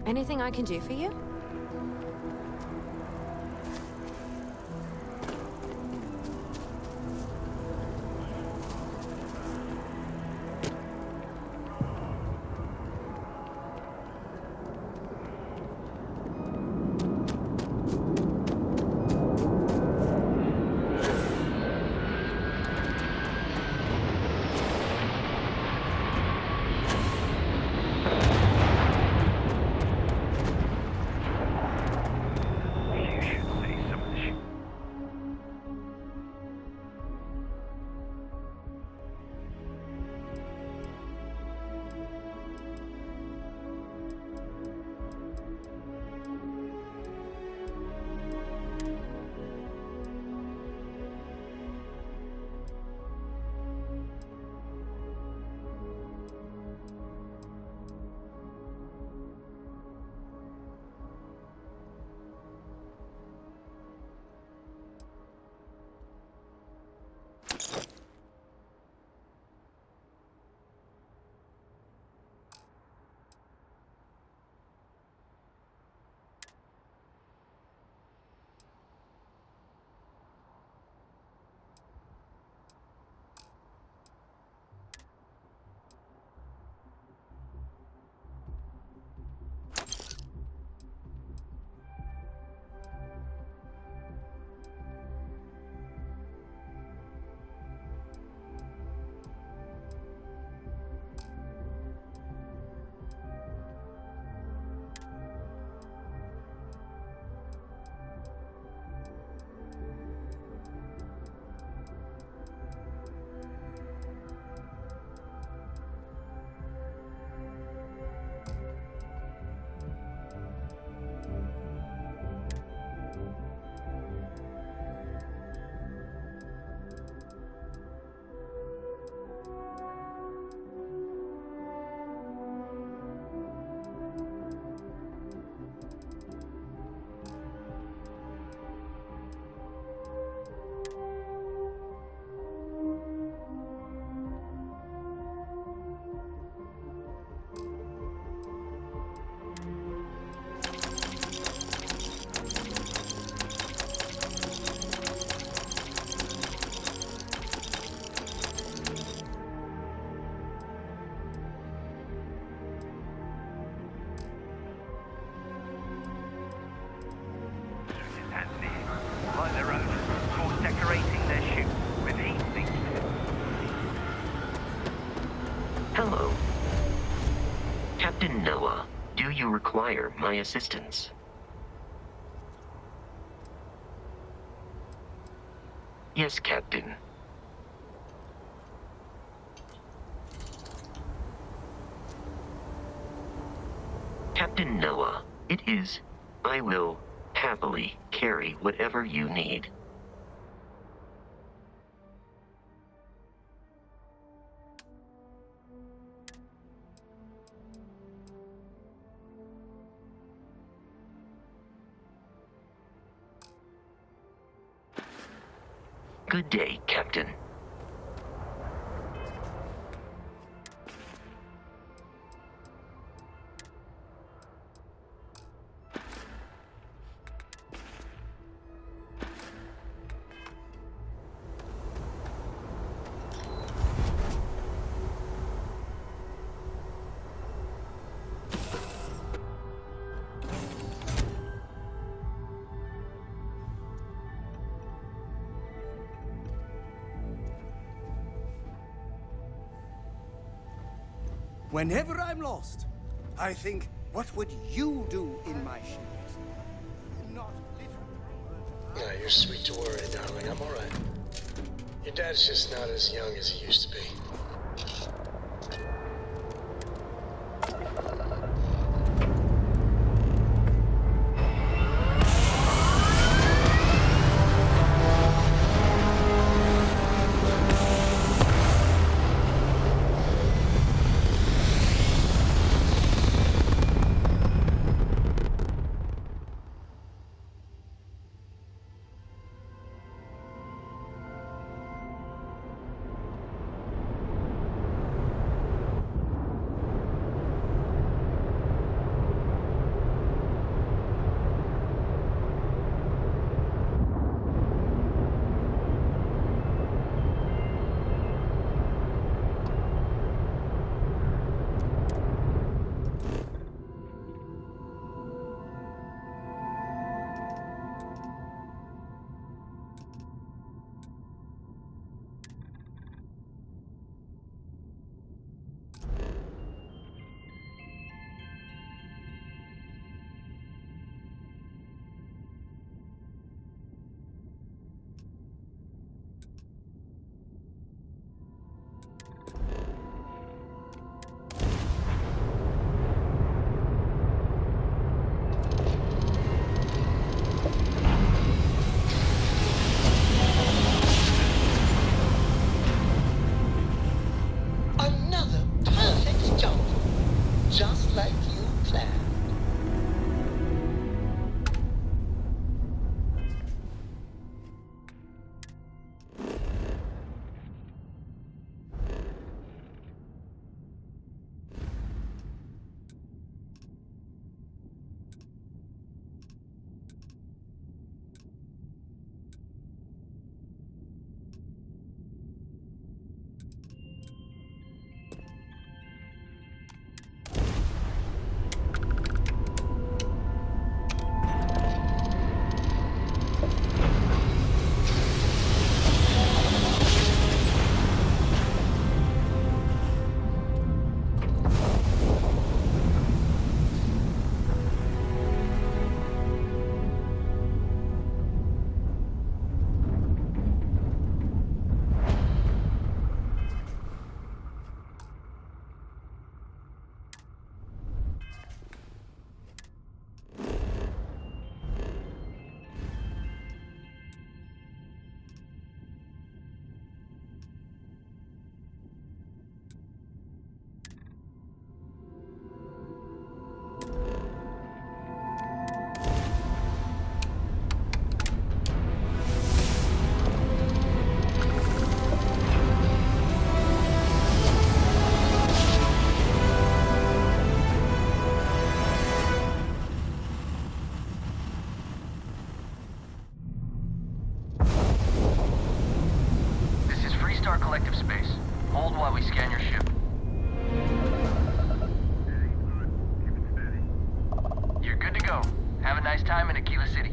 Anything I can do for you? Hello. Captain Noah, do you require my assistance? Yes, Captain. Captain Noah, it is. I will happily carry whatever you need. Good day, Captain. Whenever I'm lost, I think, what would you do in my shoes? Not literally. Nah, you're sweet to worry, darling. I'm alright. Your dad's just not as young as he used to be. like you planned. Collective space. Hold while we scan your ship. You're good to go. Have a nice time in Aquila City.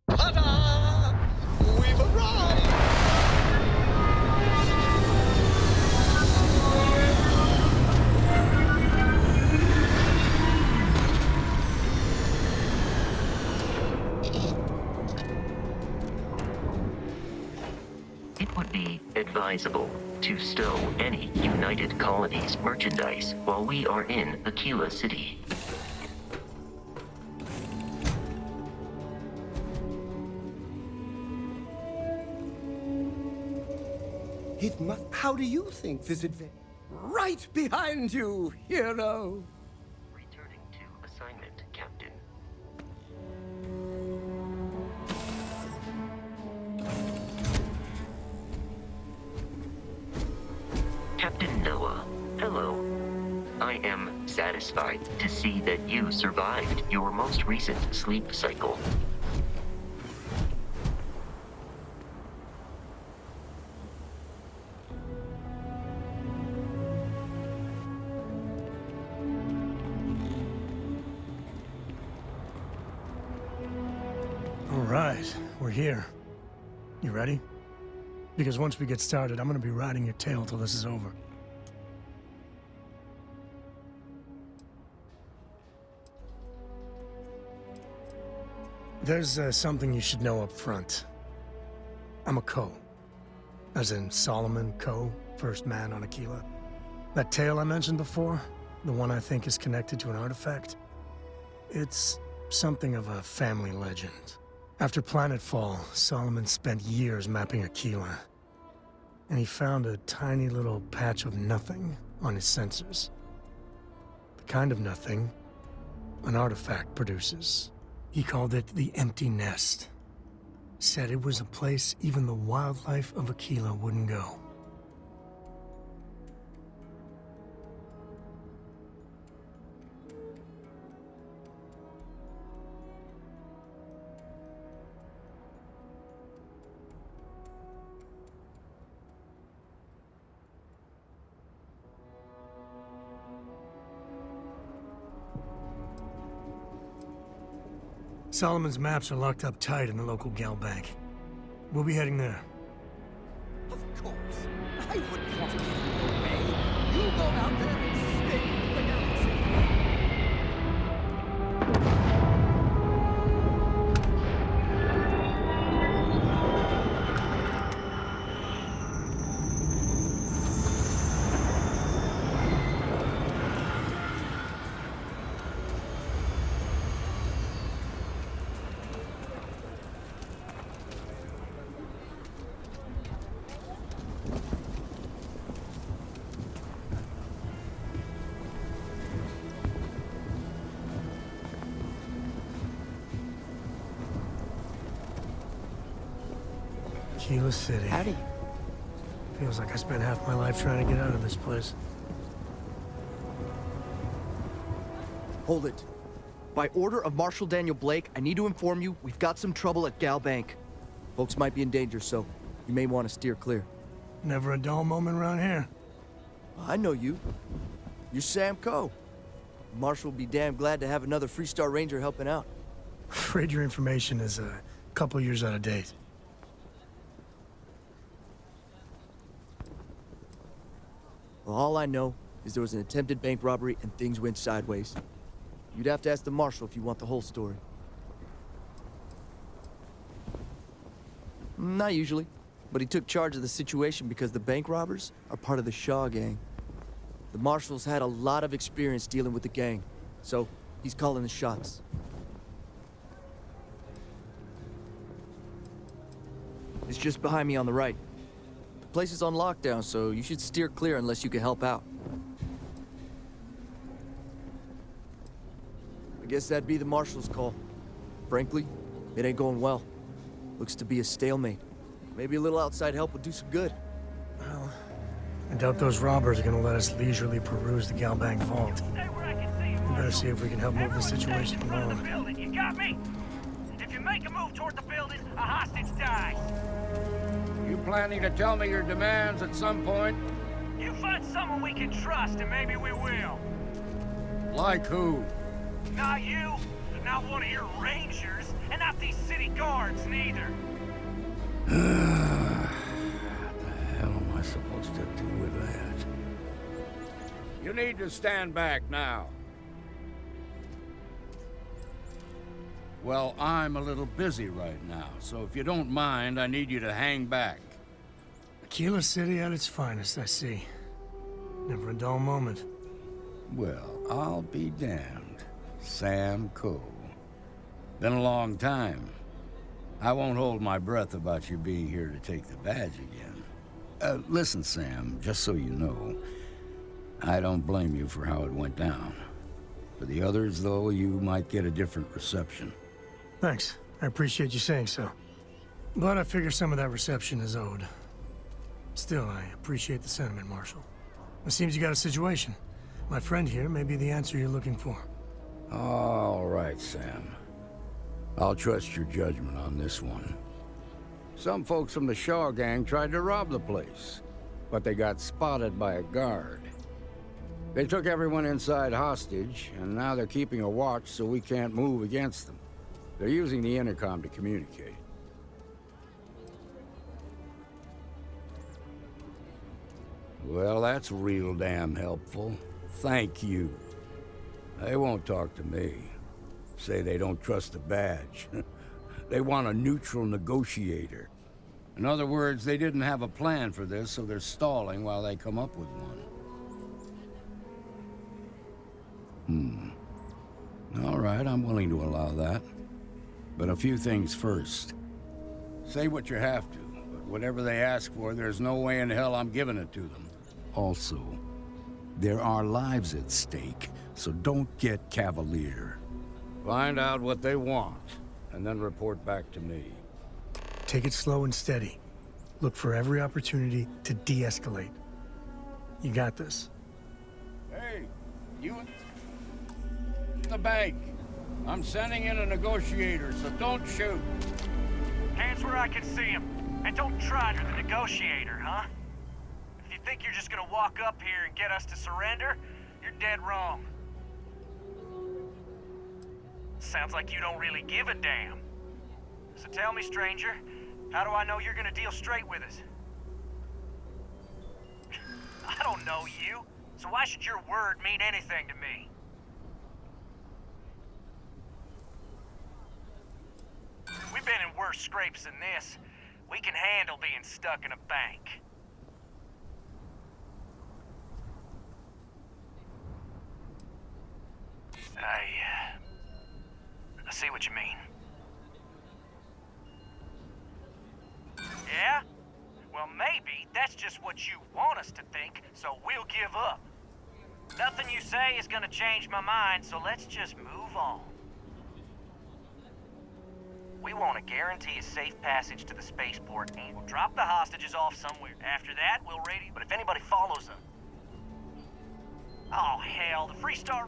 Ta-da! We've arrived! It would be advisable to stow any United Colonies merchandise while we are in Aquila City. How do you think this adventure? Right behind you, hero! Returning to assignment, Captain. Captain Noah, hello. I am satisfied to see that you survived your most recent sleep cycle. All right, we're here. You ready? Because once we get started, I'm gonna be riding your tail till this is over. There's something you should know up front. I'm a Coe. As in Solomon Coe, first man on Aquila. That tale I mentioned before, the one I think is connected to an artifact, it's something of a family legend. After Planetfall, Solomon spent years mapping Aquila, and he found a tiny little patch of nothing on his sensors. The kind of nothing an artifact produces. He called it the Empty Nest. Said it was a place even the wildlife of Aquila wouldn't go. Solomon's maps are locked up tight in the local gal bank. We'll be heading there. Of course. I wouldn't want to get in your way. You go out there and stay in the galaxy. Aquila City. Howdy. Feels like I spent half my life trying to get out of this place. Hold it. By order of Marshal Daniel Blake, I need to inform you we've got some trouble at Gal Bank. Folks might be in danger, so you may want to steer clear. Never a dull moment around here. I know you. You're Sam Coe. Marshal will be damn glad to have another Freestar Ranger helping out. Afraid your information is a couple years out of date. Well, all I know is there was an attempted bank robbery and things went sideways. You'd have to ask the Marshal if you want the whole story. Not usually, but he took charge of the situation because the bank robbers are part of the Shaw gang. The Marshal's had a lot of experience dealing with the gang, so he's calling the shots. It's just behind me on the right. The place is on lockdown, so you should steer clear unless you can help out. I guess that'd be the Marshal's call. Frankly, it ain't going well. Looks to be a stalemate. Maybe a little outside help would do some good. Well, I doubt those robbers are gonna let us leisurely peruse the Gal Bank vault. We better see if we can help move the situation along. You got me? If you make a move toward the building, a hostage dies. You planning to tell me your demands at some point? You find someone we can trust, and maybe we will. Like who? Not you, not one of your rangers, and not these city guards, neither. What the hell am I supposed to do with that? You need to stand back now. Well, I'm a little busy right now, so if you don't mind, I need you to hang back. Aquila City at its finest, I see. Never a dull moment. Well, I'll be damned. Sam Coe. Been a long time. I won't hold my breath about you being here to take the badge again. Listen, Sam, just so you know, I don't blame you for how it went down. For the others, though, you might get a different reception. Thanks. I appreciate you saying so. But I figure some of that reception is owed. Still, I appreciate the sentiment, Marshal. It seems you got a situation. My friend here may be the answer you're looking for. All right, Sam. I'll trust your judgment on this one. Some folks from the Shaw gang tried to rob the place, but they got spotted by a guard. They took everyone inside hostage, and now they're keeping a watch so we can't move against them. They're using the intercom to communicate. Well, that's real damn helpful. Thank you. They won't talk to me. Say they don't trust the badge. They want a neutral negotiator. In other words, they didn't have a plan for this, so they're stalling while they come up with one. All right, I'm willing to allow that. But a few things first. Say what you have to, but whatever they ask for, there's no way in hell I'm giving it to them. Also, there are lives at stake, so don't get cavalier. Find out what they want, and then report back to me. Take it slow and steady. Look for every opportunity to de-escalate. You got this. Hey, you in the bank. I'm sending in a negotiator, so don't shoot. Hands where I can see him. And don't try to the negotiator, huh? If you think you're just gonna walk up here and get us to surrender, you're dead wrong. Sounds like you don't really give a damn. So tell me, stranger, how do I know you're gonna deal straight with us? I don't know you, so why should your word mean anything to me? We've been in worse scrapes than this. We can handle being stuck in a bank. I see what you mean. Yeah? Well, maybe that's just what you want us to think, so we'll give up. Nothing you say is gonna change my mind, so let's just move on. We want to guarantee a safe passage to the spaceport, and we'll drop the hostages off somewhere. After that, we'll radio. But if anybody follows them... Oh, hell, the Freestar...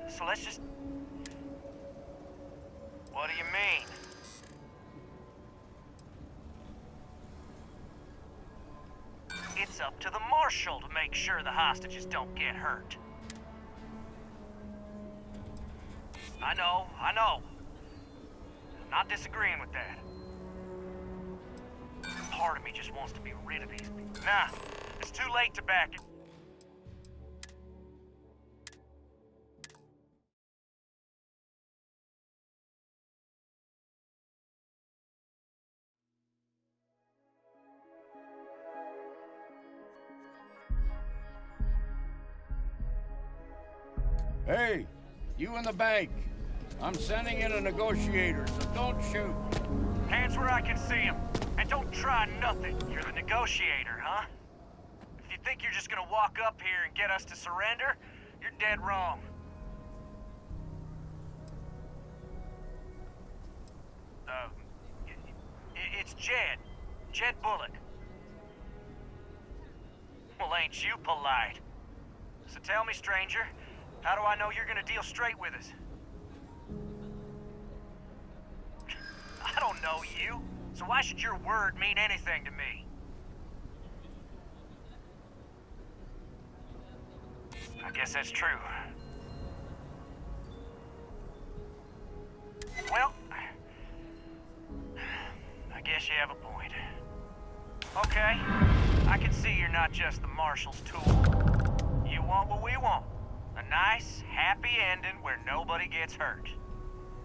So let's just... What do you mean? It's up to the Marshal to make sure the hostages don't get hurt. I know. I'm not disagreeing with that. Part of me just wants to be rid of these people. Nah, it's too late to back it. Hey, you in the bank. I'm sending in a negotiator, so don't shoot. Hands where I can see them. And don't try nothing. You're the negotiator, huh? If you think you're just gonna walk up here and get us to surrender, you're dead wrong. It's Jed. Jed Bullock. Well, ain't you polite? So tell me, stranger, how do I know you're gonna deal straight with us? I don't know you, so why should your word mean anything to me? I guess that's true. Well, I guess you have a point. Okay, I can see you're not just the Marshal's tool. You want what we want. A nice, happy ending where nobody gets hurt.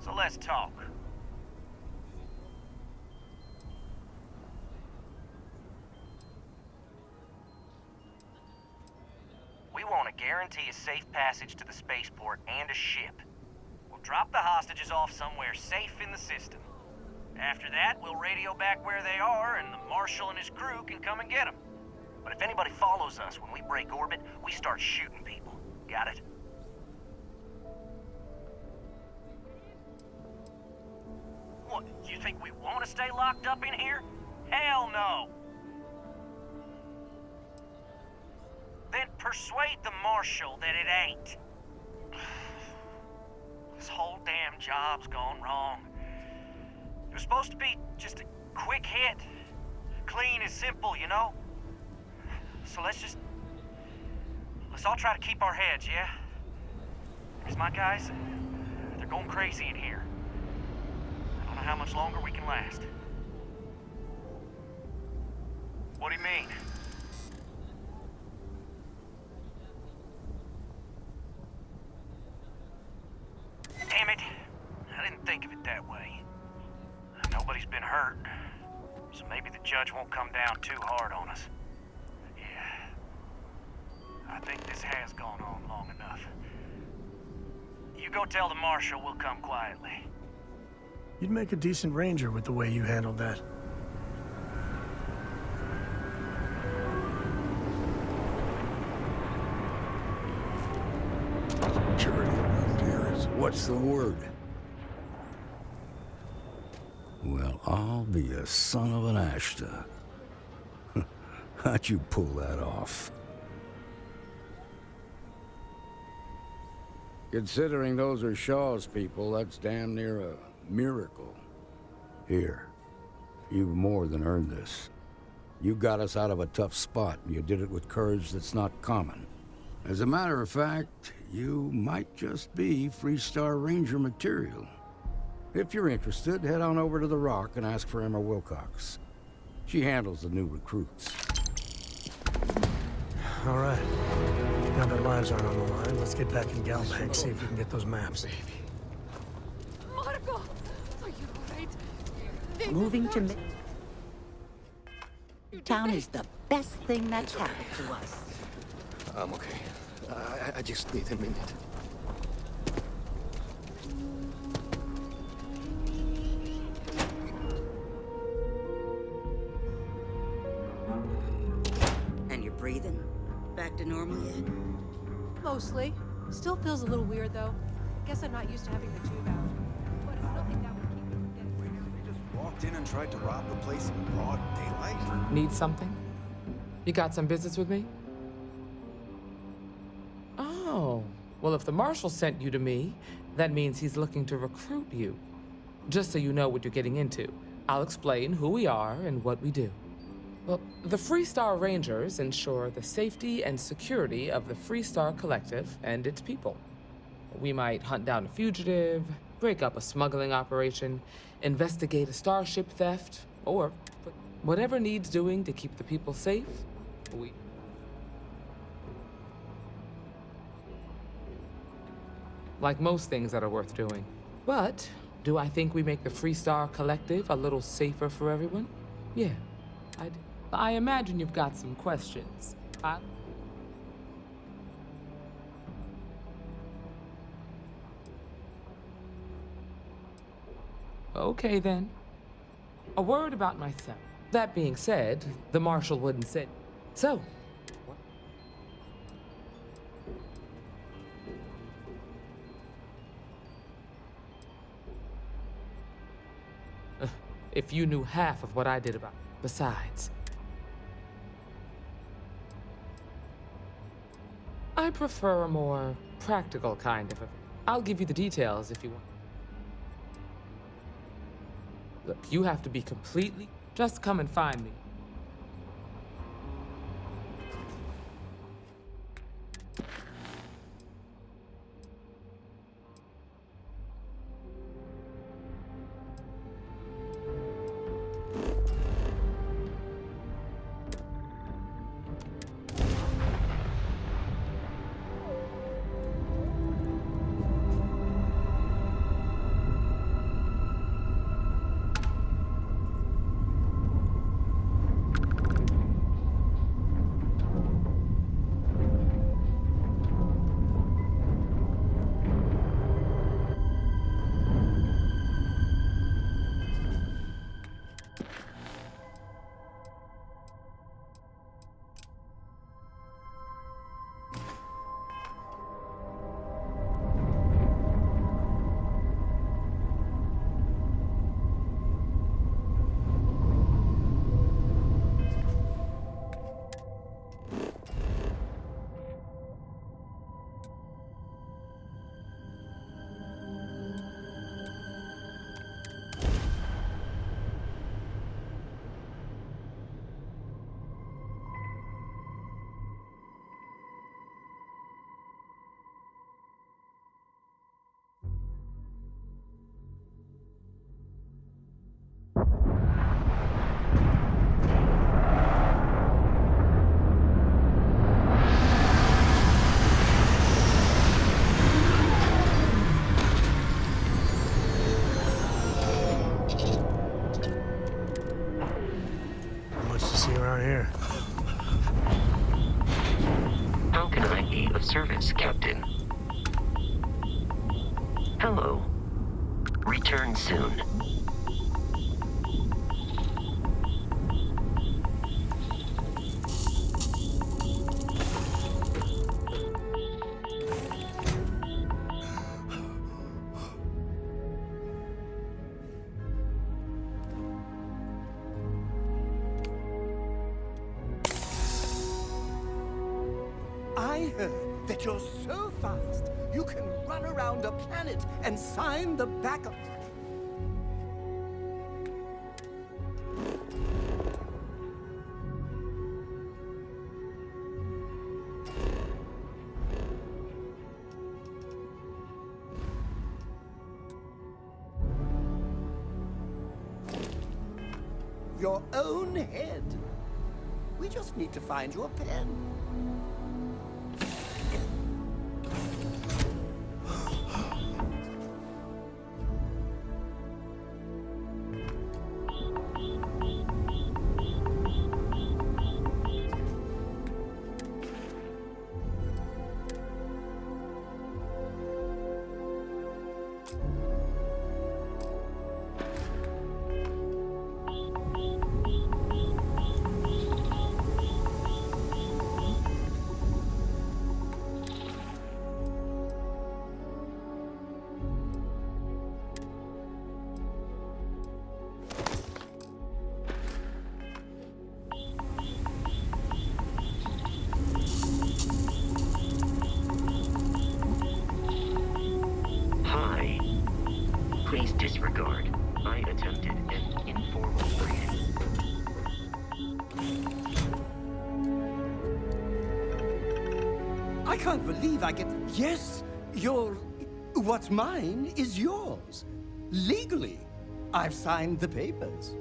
So let's talk. We want to guarantee a safe passage to the spaceport and a ship. We'll drop the hostages off somewhere safe in the system. After that, we'll radio back where they are, and the Marshal and his crew can come and get them. But if anybody follows us when we break orbit, we start shooting people. Got it? What, you think we want to stay locked up in here? Hell no! Then persuade the Marshal that it ain't. This whole damn job's gone wrong. It was supposed to be just a quick hit. Clean and simple, you know? So let's all try to keep our heads, yeah? Because my guys, they're going crazy in here. I don't know how much longer we can last. What do you mean? Damn it. I didn't think of it that way. Nobody's been hurt, so maybe the judge won't come down too hard on us. Yeah. I think this has gone on long enough. You go tell the Marshal we'll come quietly. You'd make a decent ranger with the way you handled that. Security around here is... What's the word? Well, I'll be a son of an Ashta. How'd you pull that off? Considering those are Shaw's people, that's damn near a miracle. Here, you've more than earned this. You got us out of a tough spot, and you did it with courage that's not common. As a matter of fact, you might just be Freestar Ranger material. If you're interested, head on over to the Rock and ask for Emma Wilcox. She handles the new recruits. All right. Now that lives aren't on the line, let's get back in Galbank, see if we can get those maps. Marco! Are you alright? Moving to Town is the best thing that's happened to us. I'm okay. I just need a minute. And you're breathing? Back to normal yet? Mostly. Still feels a little weird, though. Guess I'm not used to having the tube out. But it's nothing that would walked in and tried to rob the place in broad daylight? Need something? You got some business with me? Oh, well, if the marshal sent you to me, that means he's looking to recruit you. Just so you know what you're getting into, I'll explain who we are and what we do. Well, the Freestar Rangers ensure the safety and security of the Freestar Collective and its people. We might hunt down a fugitive, break up a smuggling operation, investigate a starship theft, or whatever needs doing to keep the people safe, we... Like most things that are worth doing. But, do I think we make the Freestar Collective a little safer for everyone? Yeah, I do. I imagine you've got some questions. Okay, then. A word about myself. That being said, the marshal wouldn't say... So... if you knew half of what I did about... Besides... I prefer a more practical kind of... I'll give you the details if you want. Look, you have to be completely... Just come and find me. Service, Captain. Hello. Return soon. I heard that you're so fast, you can run around a planet and sign the back of... your own head. We just need to find you a pen. regard, I attempted an informal briefing. I can't believe I get... Yes, what's mine is yours. Legally. I've signed the papers.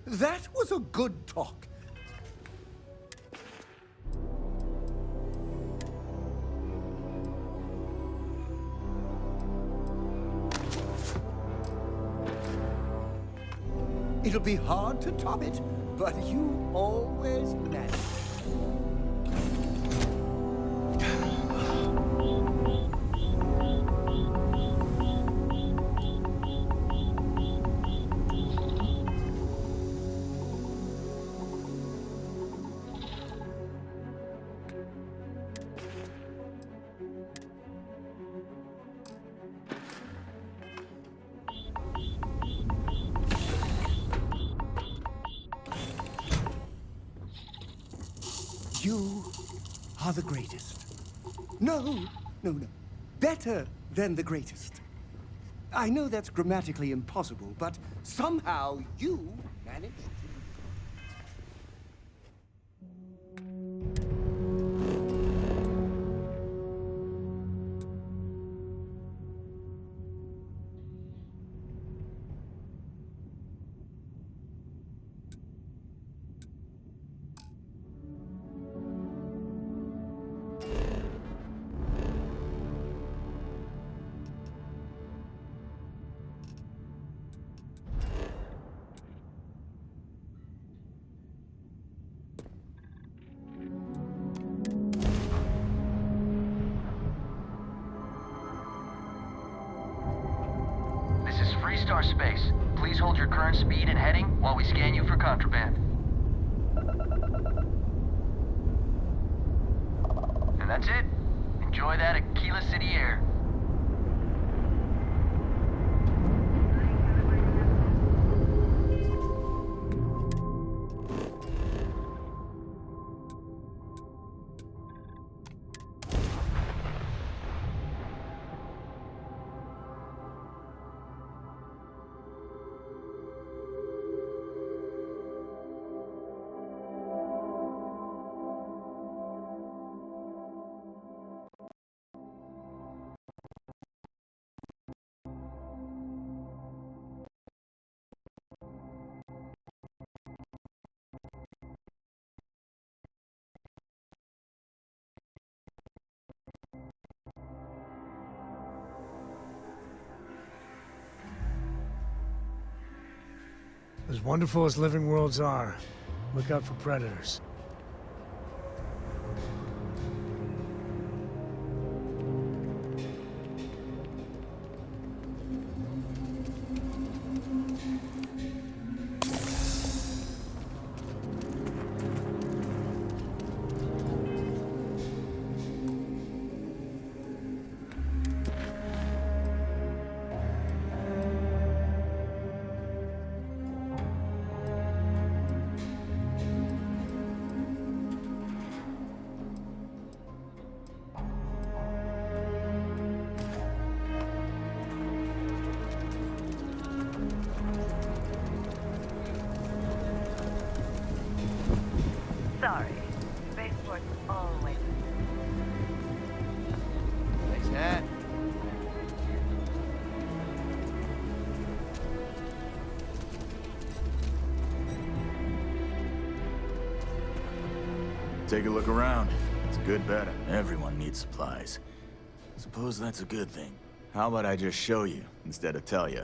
That was a good talk. It'll be hard to top it, but you always manage. You are the greatest. No. Better than the greatest. I know that's grammatically impossible, but somehow you managed to... Star Space. Please hold your current speed and heading while we scan you for contraband. And that's it. Enjoy that Aquila City air. As wonderful as living worlds are, look out for predators. Sorry. Spaceport's always... Nice hat. Take a look around. It's a good bet. Everyone needs supplies. Suppose that's a good thing. How about I just show you instead of tell you?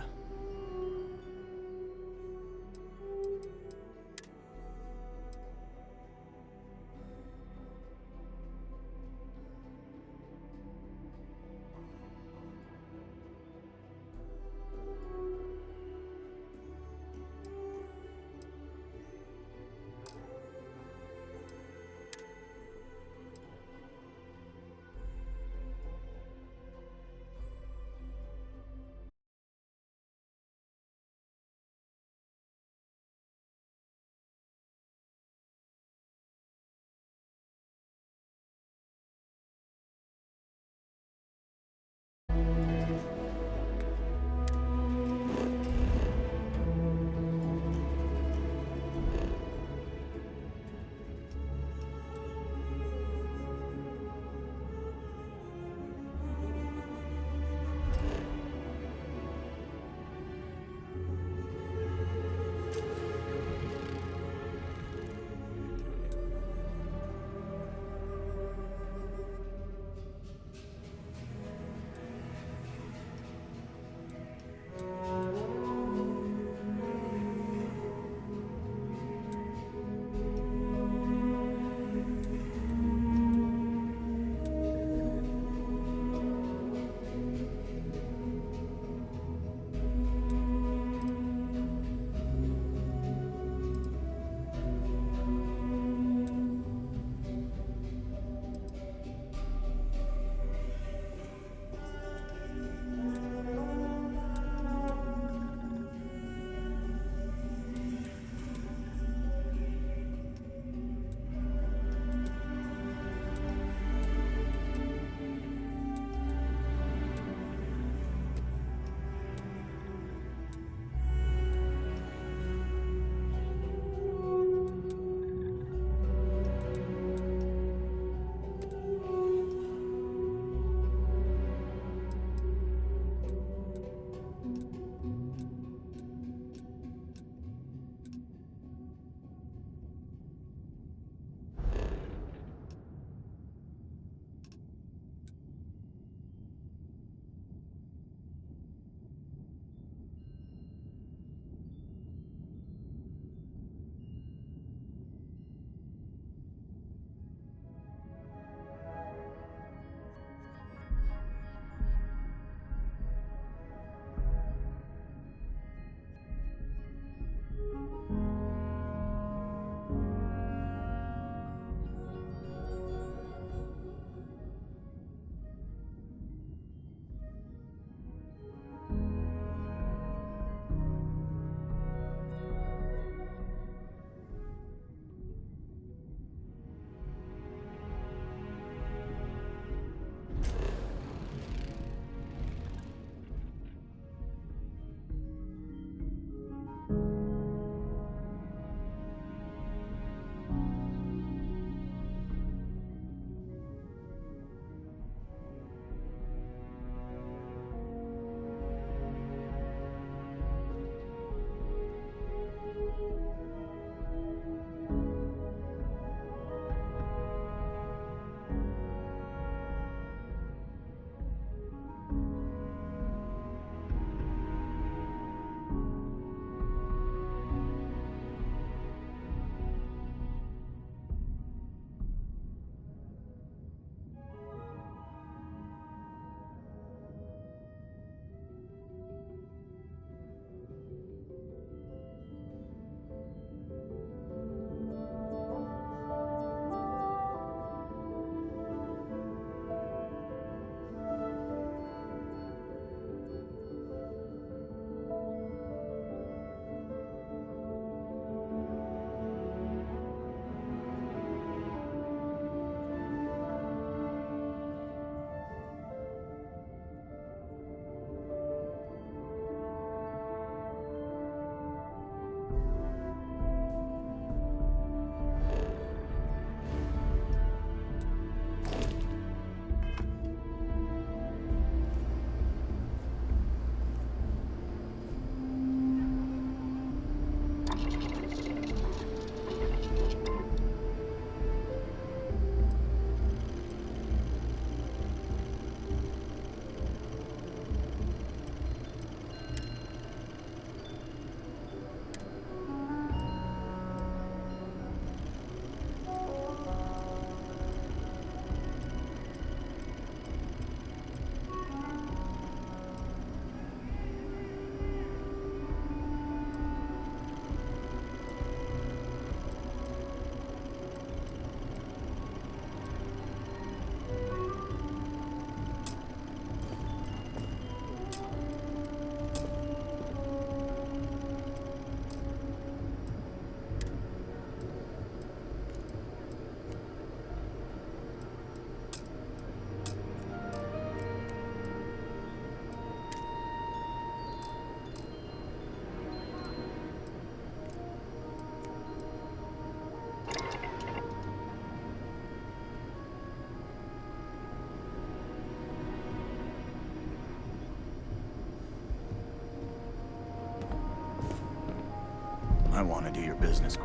I want to do your business.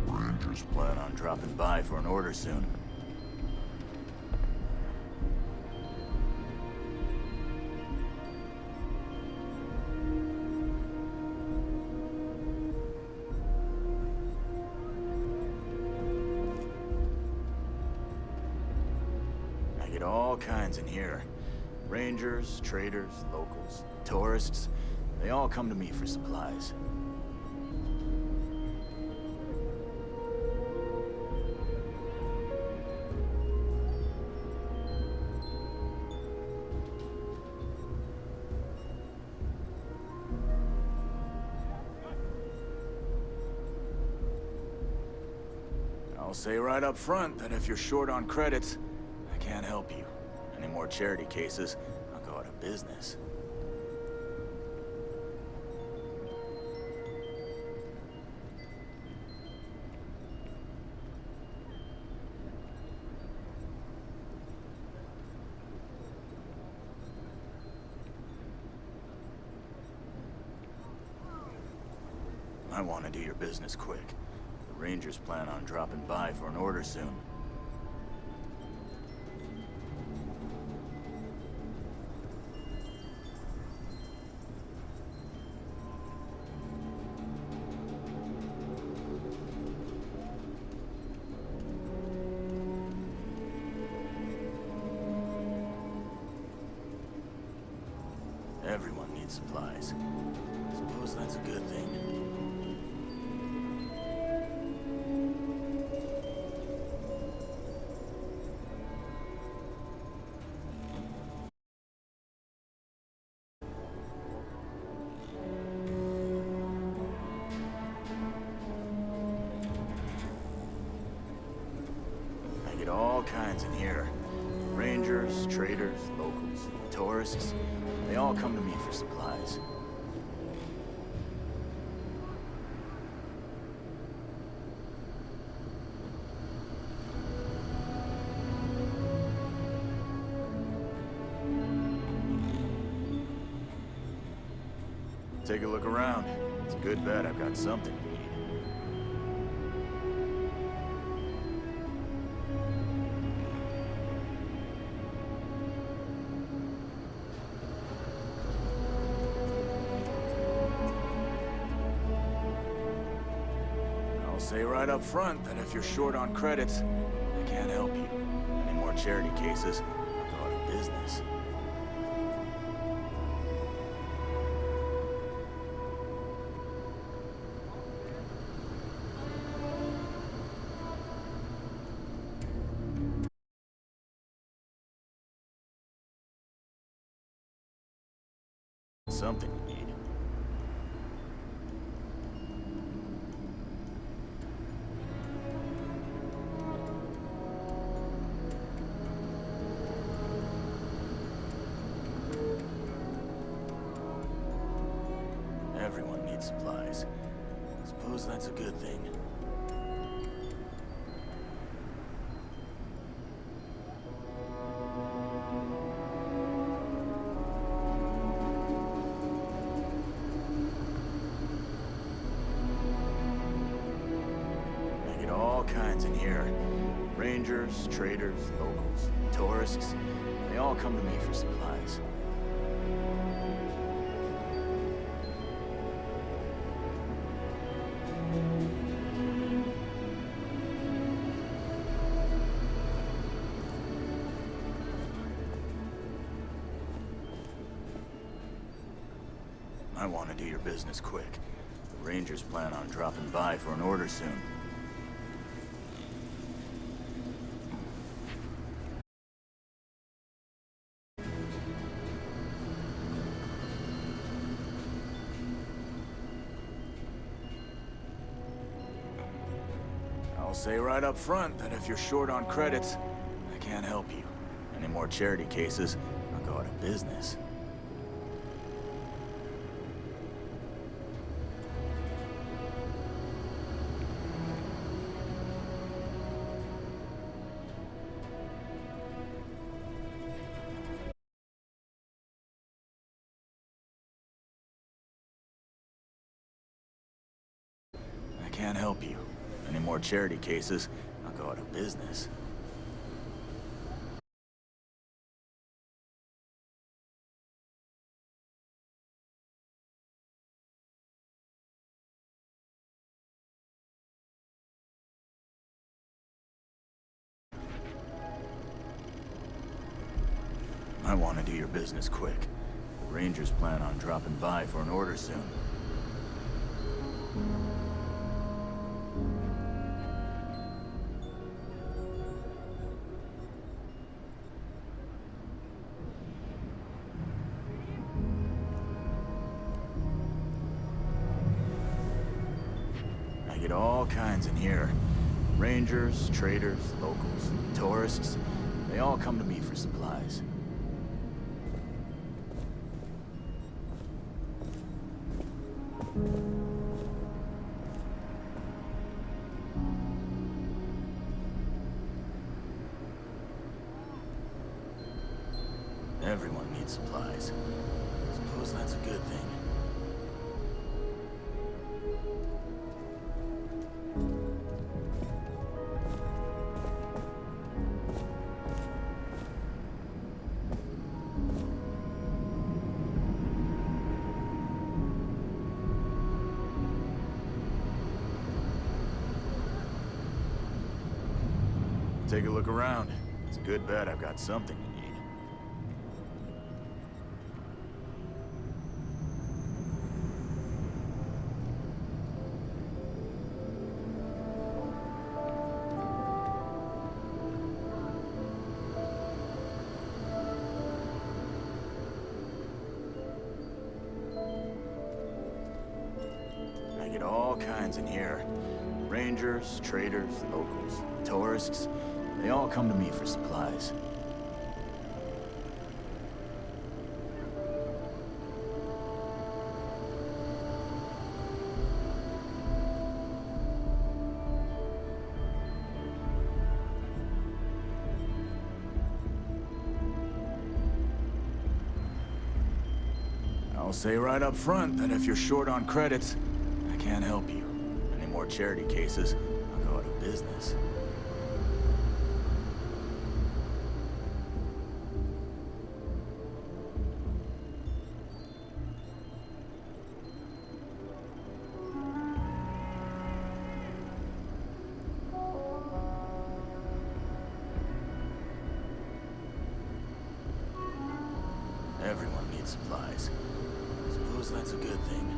Rangers plan on dropping by for an order soon. I get all kinds in here. Rangers, traders, locals, tourists. They all come to me for supplies. I'll say right up front that if you're short on credits, I can't help you. Any more charity cases, I'll go out of business. I want to do your business quick. The Rangers plan on dropping by for an order soon. Everyone needs supplies. Suppose that's a good thing. I get all kinds in here. Rangers, traders, locals, tourists. They all come to me for supplies. Take a look around. It's a good bet I've got something you need. I'll say right up front that if you're short on credits, I can't help you. Any more charity cases, I'll go out of business. Something you need. Everyone needs supplies. Suppose that's a good thing. I get all kinds in here. Rangers, traders, locals, tourists. They all come to me for supplies. I want to do your business quick. The Rangers plan on dropping by for an order soon. I'll say right up front that if you're short on credits, I can't help you. Any more charity cases, I'll go out of business. help you. Any more charity cases, I'll go out of business. I want to do your business quick. Rangers plan on dropping by for an order soon. I get all kinds in here. Rangers, traders, locals, tourists. They all come to me for supplies. Everyone needs supplies. Suppose that's a good thing. Take a look around. It's a good bet I've got something you need. I get all kinds in here. Rangers, traders, locals, tourists. They all come to me for supplies. I'll say right up front that if you're short on credits, I can't help you. Any more charity cases, I'll go out of business. Everyone needs supplies. Suppose that's a good thing.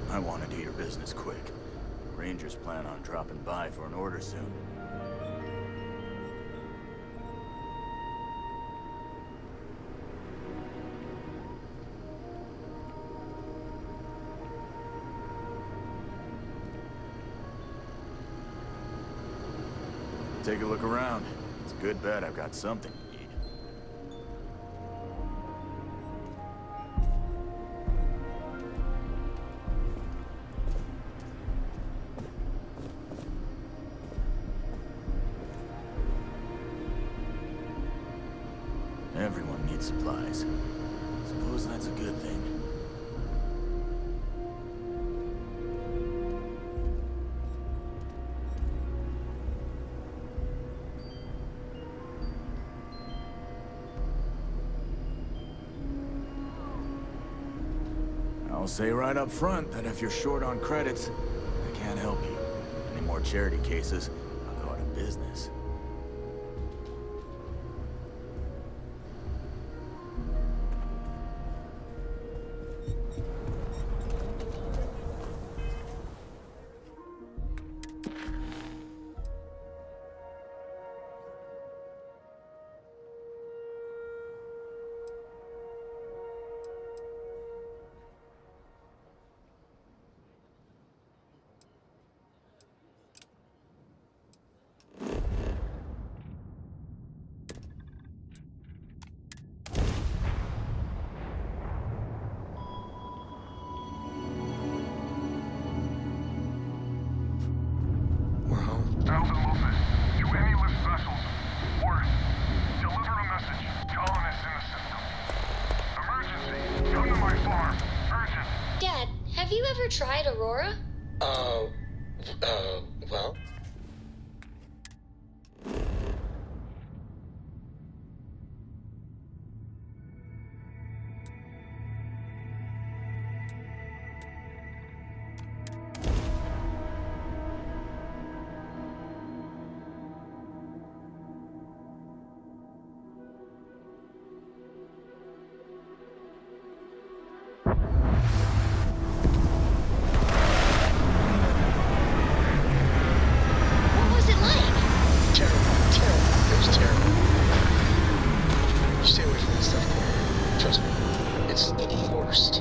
I want to do your business quick. Rangers plan on dropping by for an order soon. Take a look around. It's a good bet I've got something you need. Everyone needs supplies. Suppose that's a good thing. I'll say right up front that if you're short on credits, I can't help you. Any more charity cases, I'll go out of business. South and Lopez, to any lift vessels. Word. Deliver a message. Colonists in the system. Emergency. Come to my farm. Urgent. Dad, have you ever tried Aurora? Well? What was it like? Terrible. It was terrible. You stay away from that stuff, Cole. Trust me. It's the worst.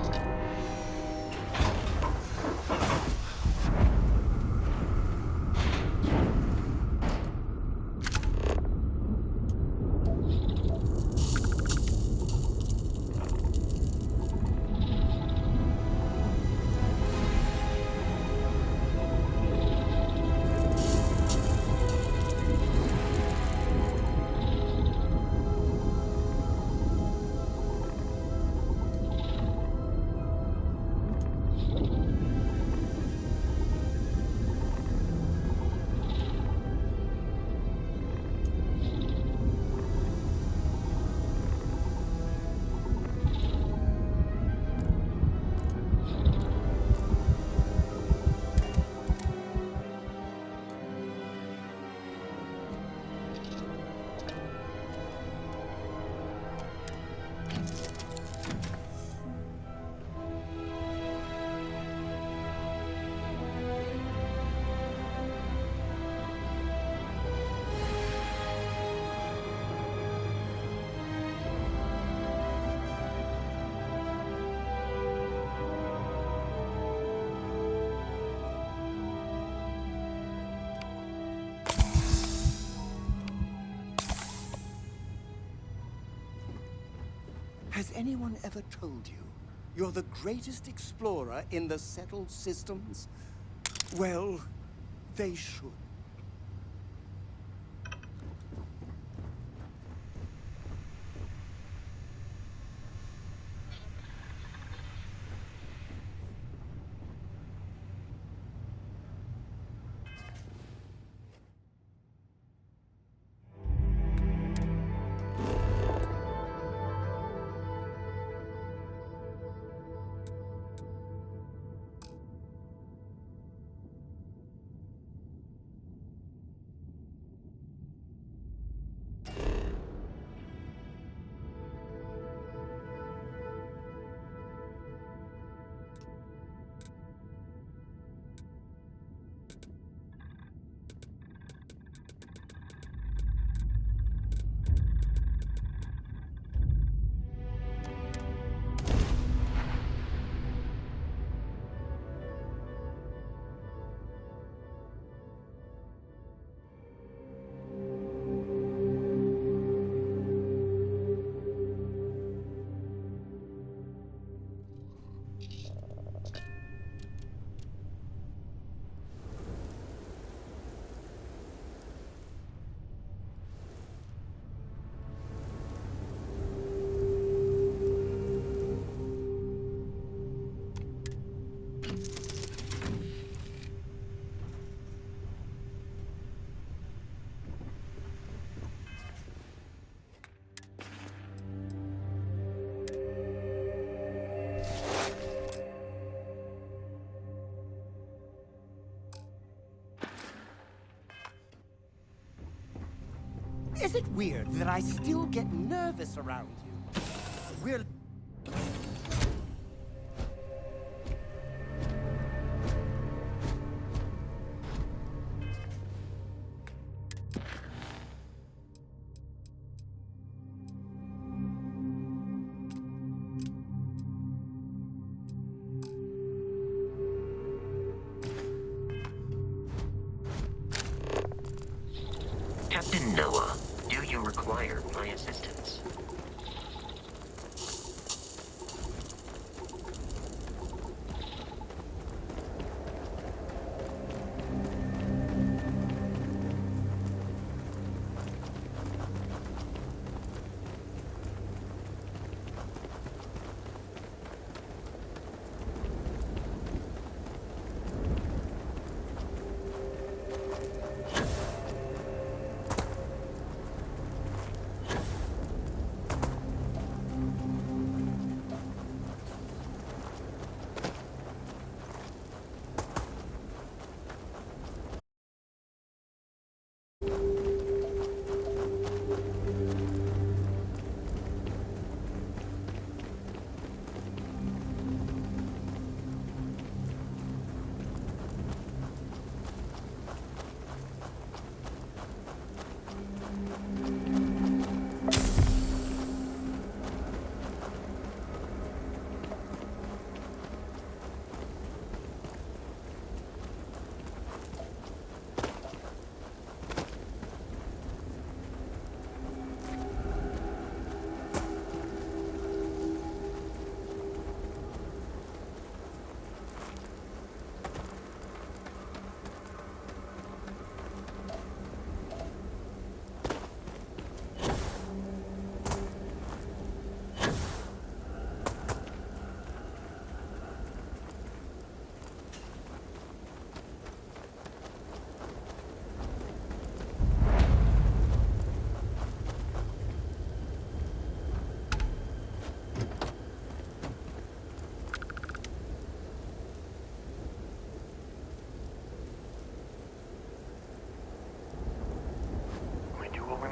Has anyone ever told you you're the greatest explorer in the settled systems? Well, they should. Is it weird that I still get nervous around you? We're... Captain Noah, do you require my assistance?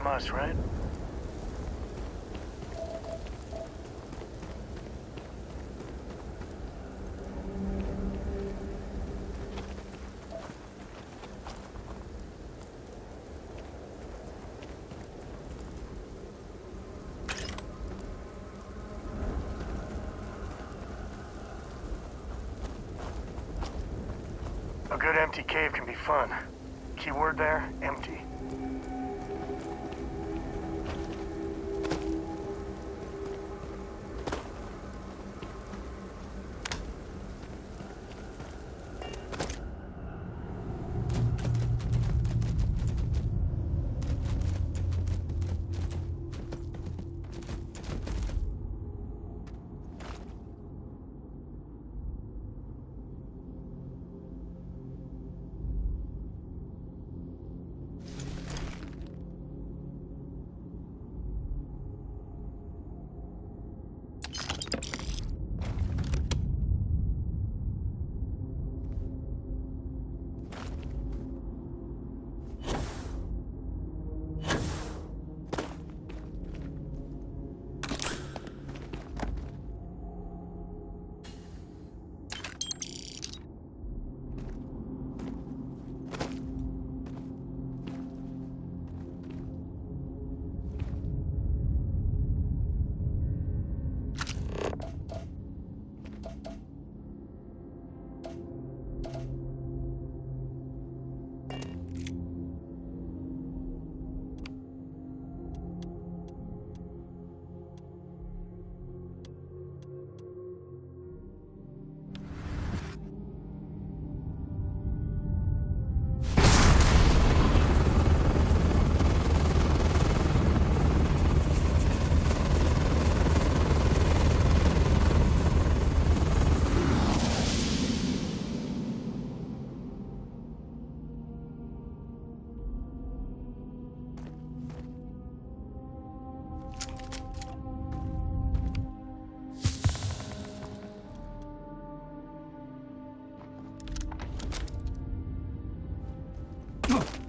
must, right? A good empty cave can be fun. Keyword there, empty.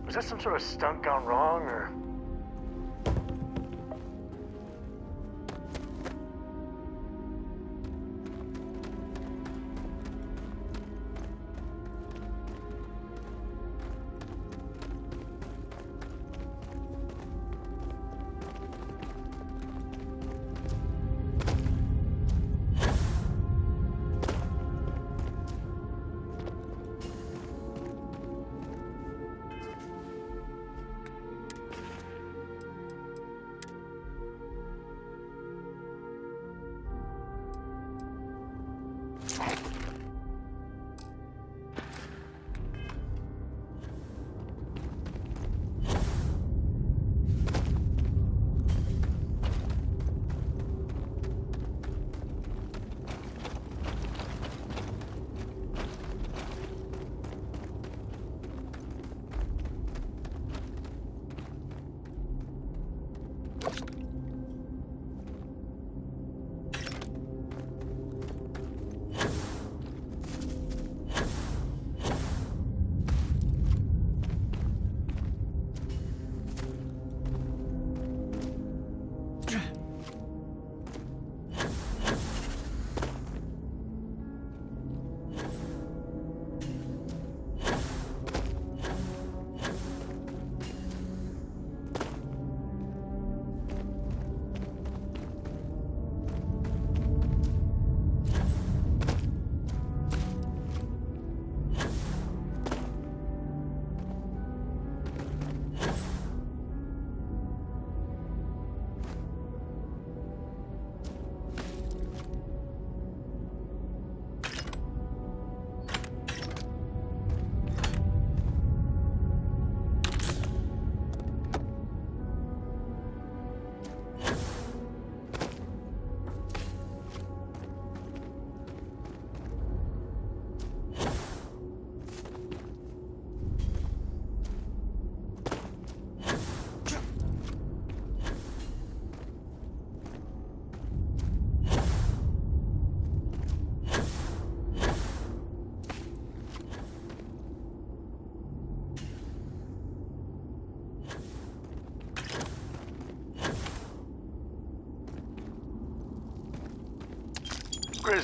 Was that some sort of stunt gone wrong, or...?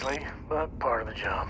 lately, but part of the job.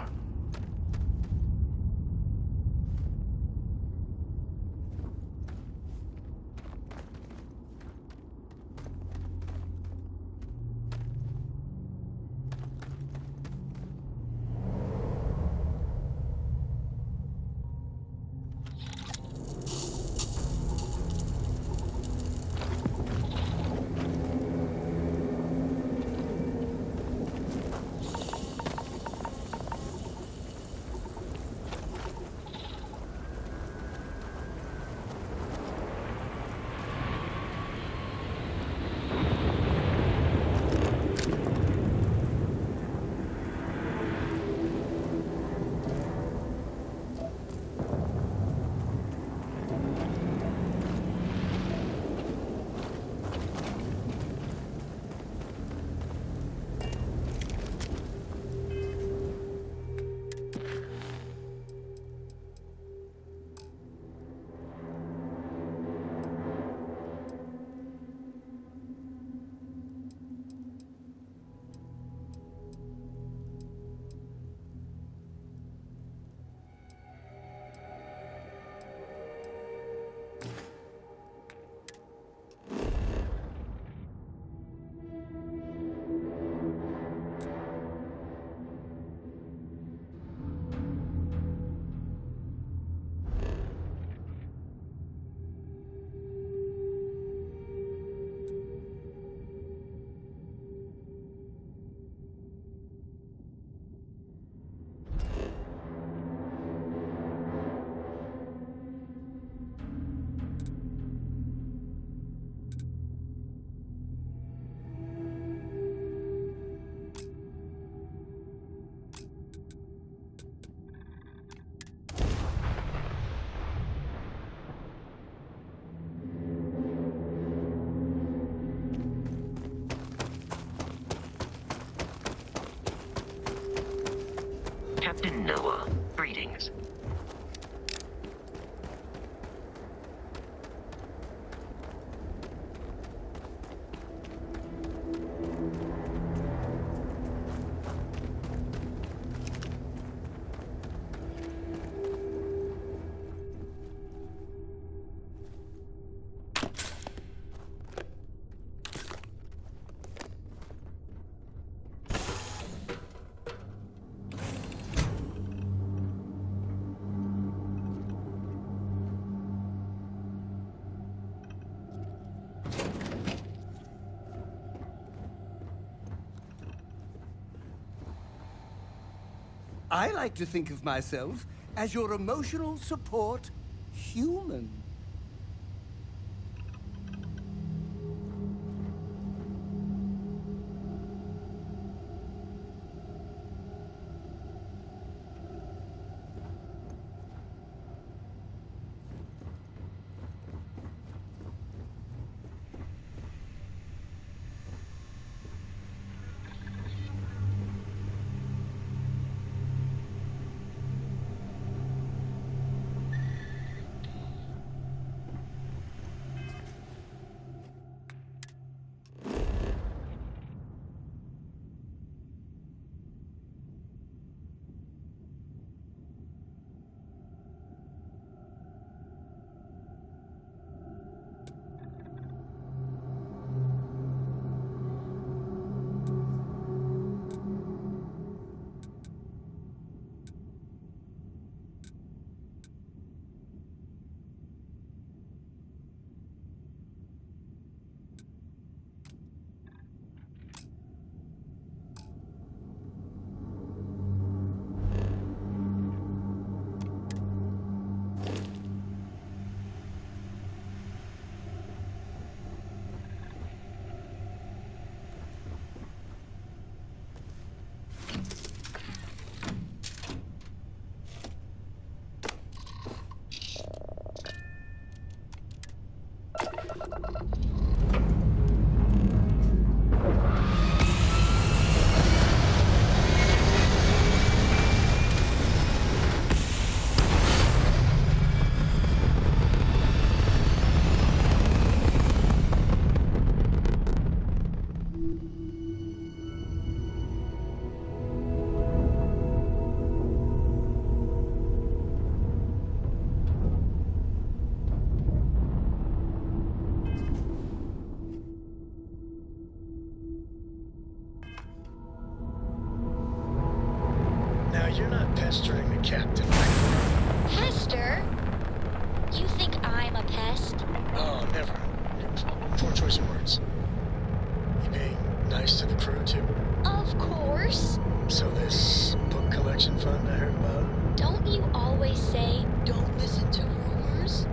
Captain Noah, greetings. I like to think of myself as your emotional support human. pestering the captain. Pester? You think I'm a pest? Oh, never. Poor choice of words. You being nice to the crew, too? Of course. So this book collection fund I heard about? Don't you always say, don't listen to rumors?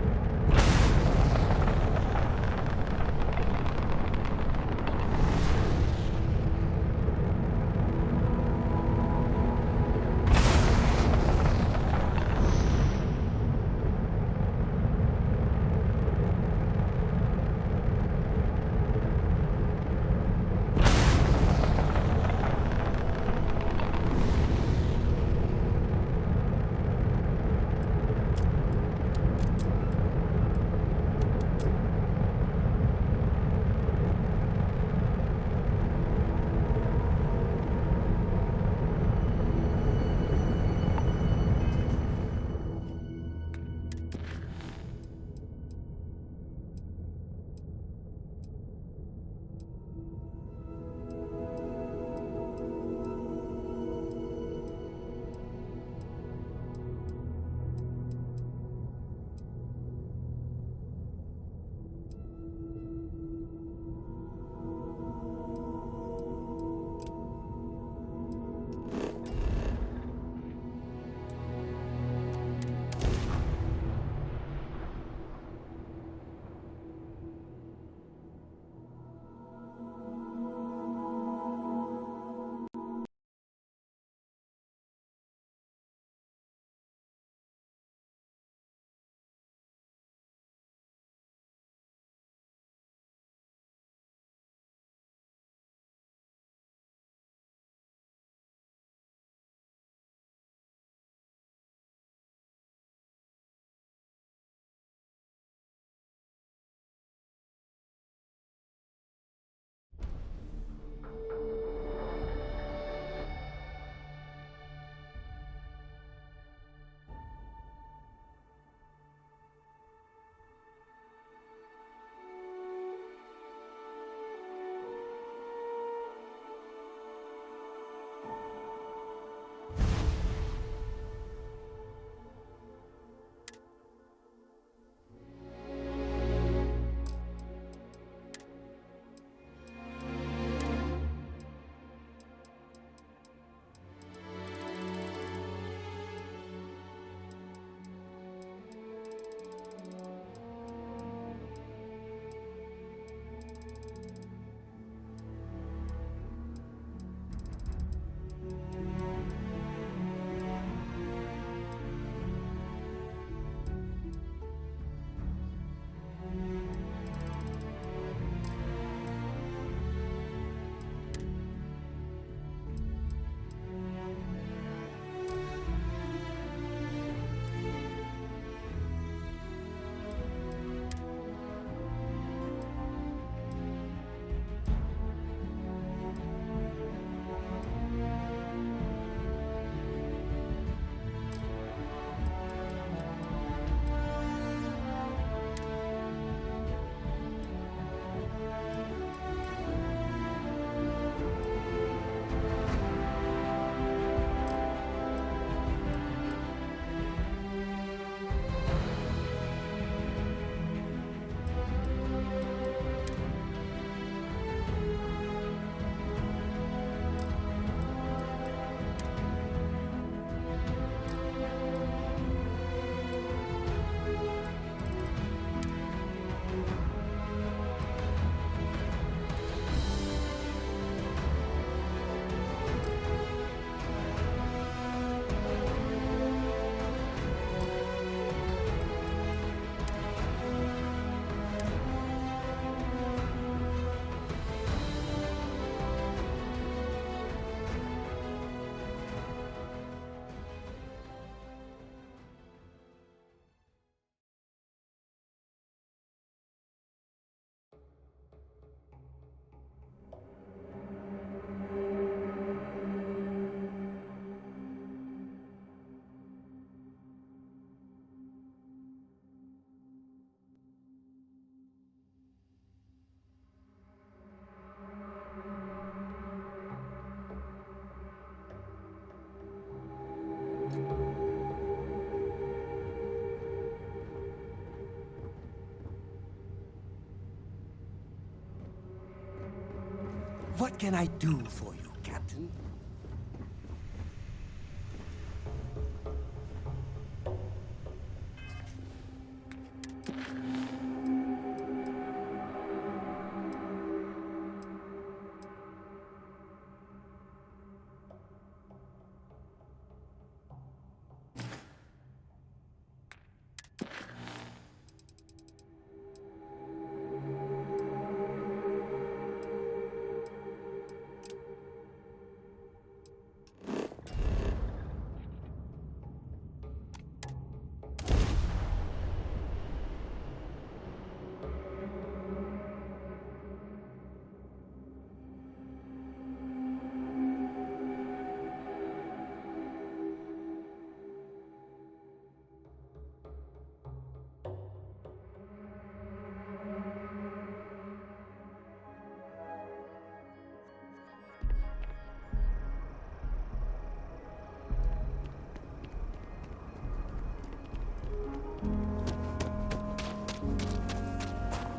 What can I do for you, Captain?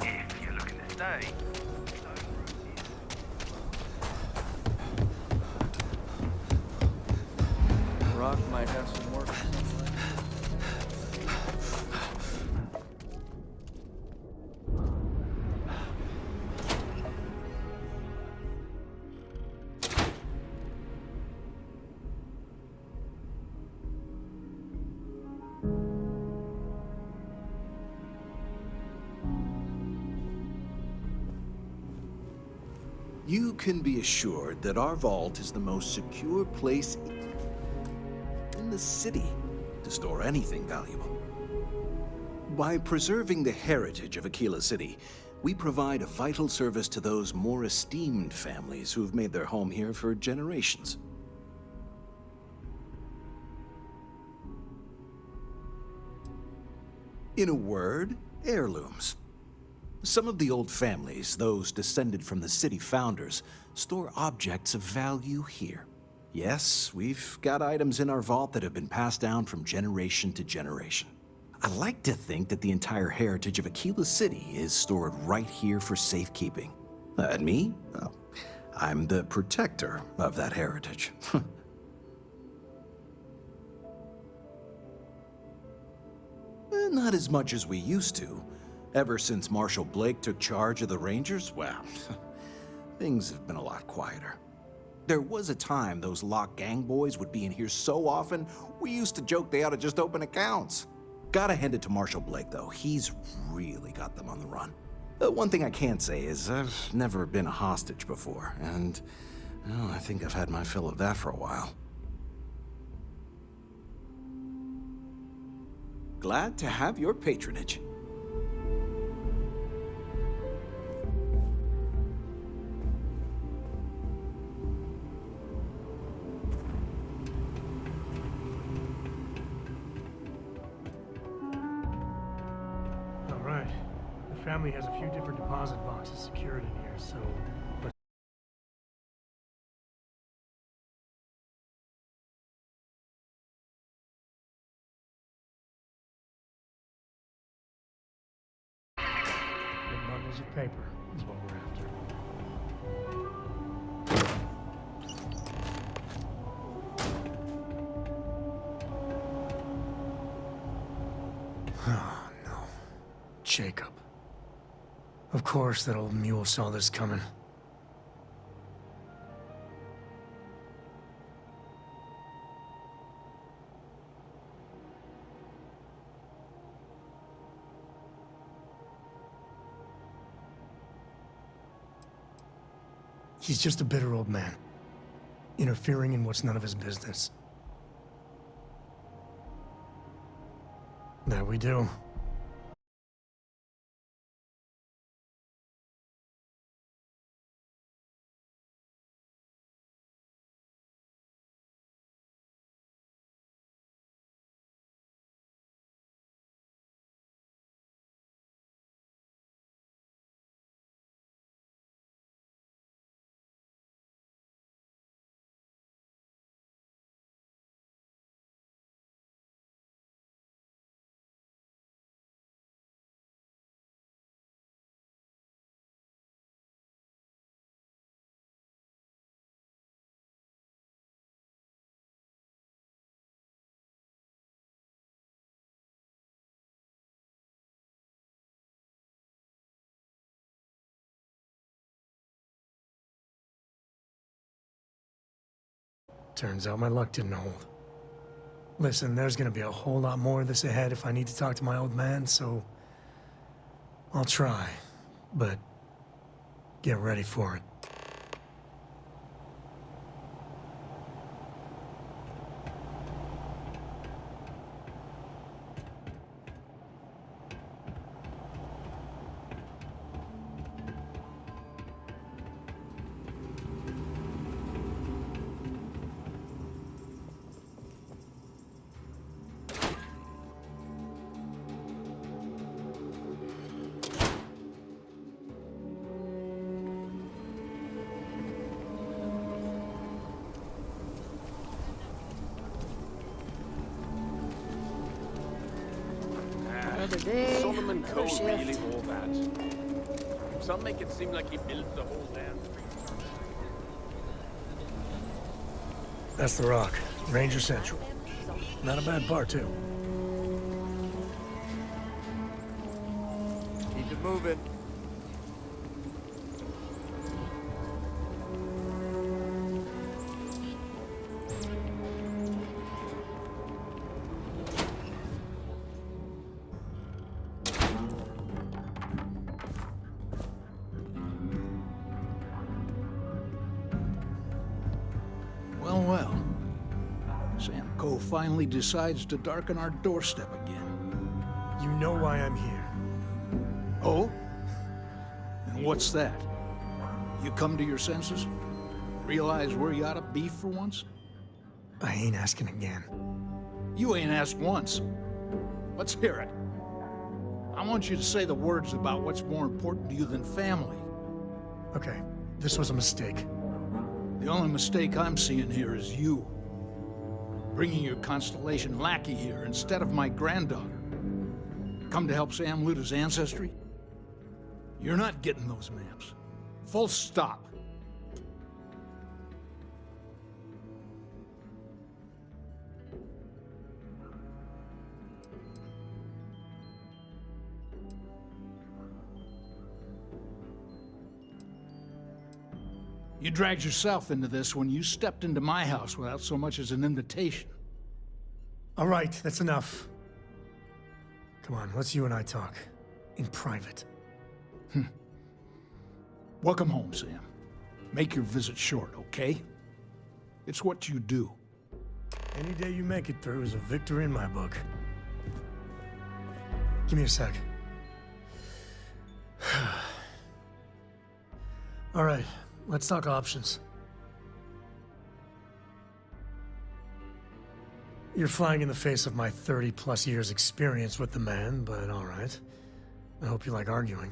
If you're looking to stay. Rock might have some work. You can be assured that our vault is the most secure place in the city to store anything valuable. By preserving the heritage of Aquila City, we provide a vital service to those more esteemed families who've made their home here for generations. In a word, heirlooms. Some of the old families, those descended from the city founders, store objects of value here. Yes, we've got items in our vault that have been passed down from generation to generation. I like to think that the entire heritage of Aquila City is stored right here for safekeeping. And me? Oh, I'm the protector of that heritage. Not as much as we used to. Ever since Marshal Blake took charge of the Rangers, well, things have been a lot quieter. There was a time those Lock Gang boys would be in here so often, we used to joke they ought to just open accounts. Gotta hand it to Marshal Blake, though. He's really got them on the run. One thing I can't say is I've never been a hostage before, and well, I think I've had my fill of that for a while. Glad to have your patronage. The family has a few different deposit boxes secured in here, so let's... Big bundles of paper is what we're after. Oh, no. Jacob. Of course that old mule saw this coming. He's just a bitter old man, interfering in what's none of his business. That we do. Turns out my luck didn't hold. Listen, there's gonna be a whole lot more of this ahead if I need to talk to my old man, so... I'll try, but get ready for it. Another day, Solomon another Cole shift. really all that? Some make it seem like he built the whole damn thing. That's the Rock. Ranger Central. Not a bad bar, too. Keep it moving. Well, well. Sam Coe finally decides to darken our doorstep again. You know why I'm here. Oh? And what's that? You come to your senses? Realize where you ought to be for once? I ain't asking again. You ain't asked once. Let's hear it. I want you to say the words about what's more important to you than family. Okay, this was a mistake. The only mistake I'm seeing here is you. Bringing your Constellation lackey here instead of my granddaughter. Come to help Sam loot his ancestry? You're not getting those maps. Full stop. You dragged yourself into this when you stepped into my house without so much as an invitation. All right, that's enough. Come on, let's you and I talk. In private. Welcome home, Sam. Make your visit short, okay? It's what you do. Any day you make it through is a victory in my book. Give me a sec. All right, let's talk options. You're flying in the face of my 30-plus years experience with the man, but all right. I hope you like arguing.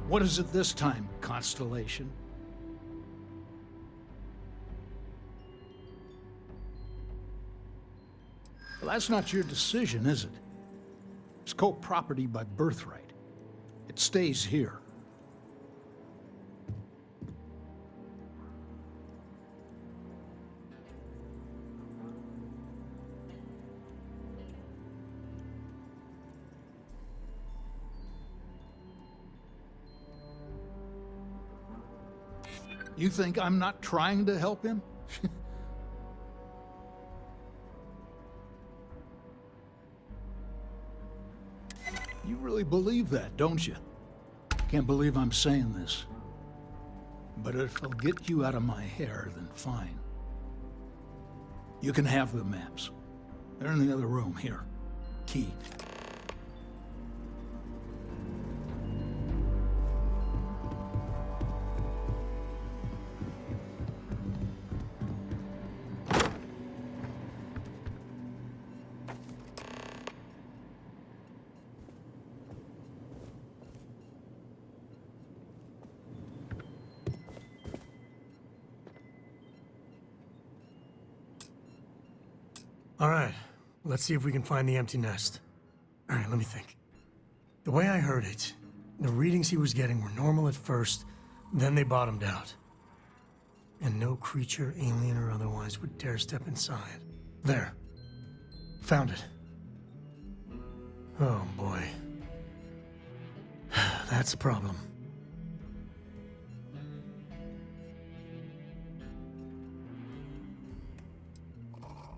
What is it this time, Constellation? Well, that's not your decision, is it? It's co-property by birthright. It stays here. You think I'm not trying to help him? You really believe that, don't you? Can't believe I'm saying this. But if it'll get you out of my hair, then fine. You can have the maps. They're in the other room, here. Key. All right, let's see if we can find the empty nest. All right, let me think. The way I heard it, the readings he was getting were normal at first, then they bottomed out. And no creature, alien or otherwise, would dare step inside. There. Found it. Oh boy. That's a problem.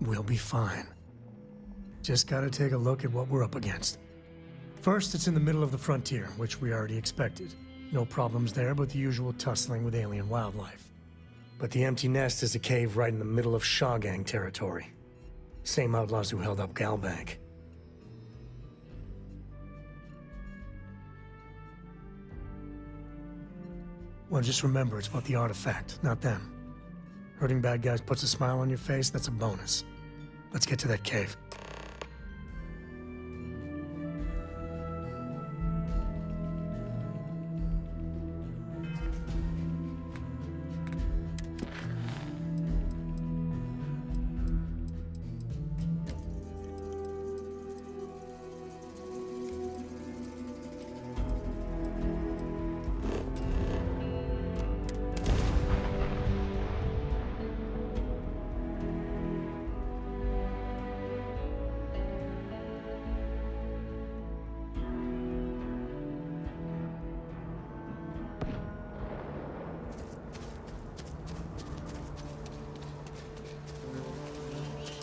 We'll be fine. Just gotta take a look at what we're up against. First, it's in the middle of the frontier, which we already expected. No problems there, but the usual tussling with alien wildlife. But the empty nest is a cave right in the middle of Shaw Gang territory. Same outlaws who held up Galbank. Well, just remember, it's about the artifact, not them. Hurting bad guys puts a smile on your face, that's a bonus. Let's get to that cave.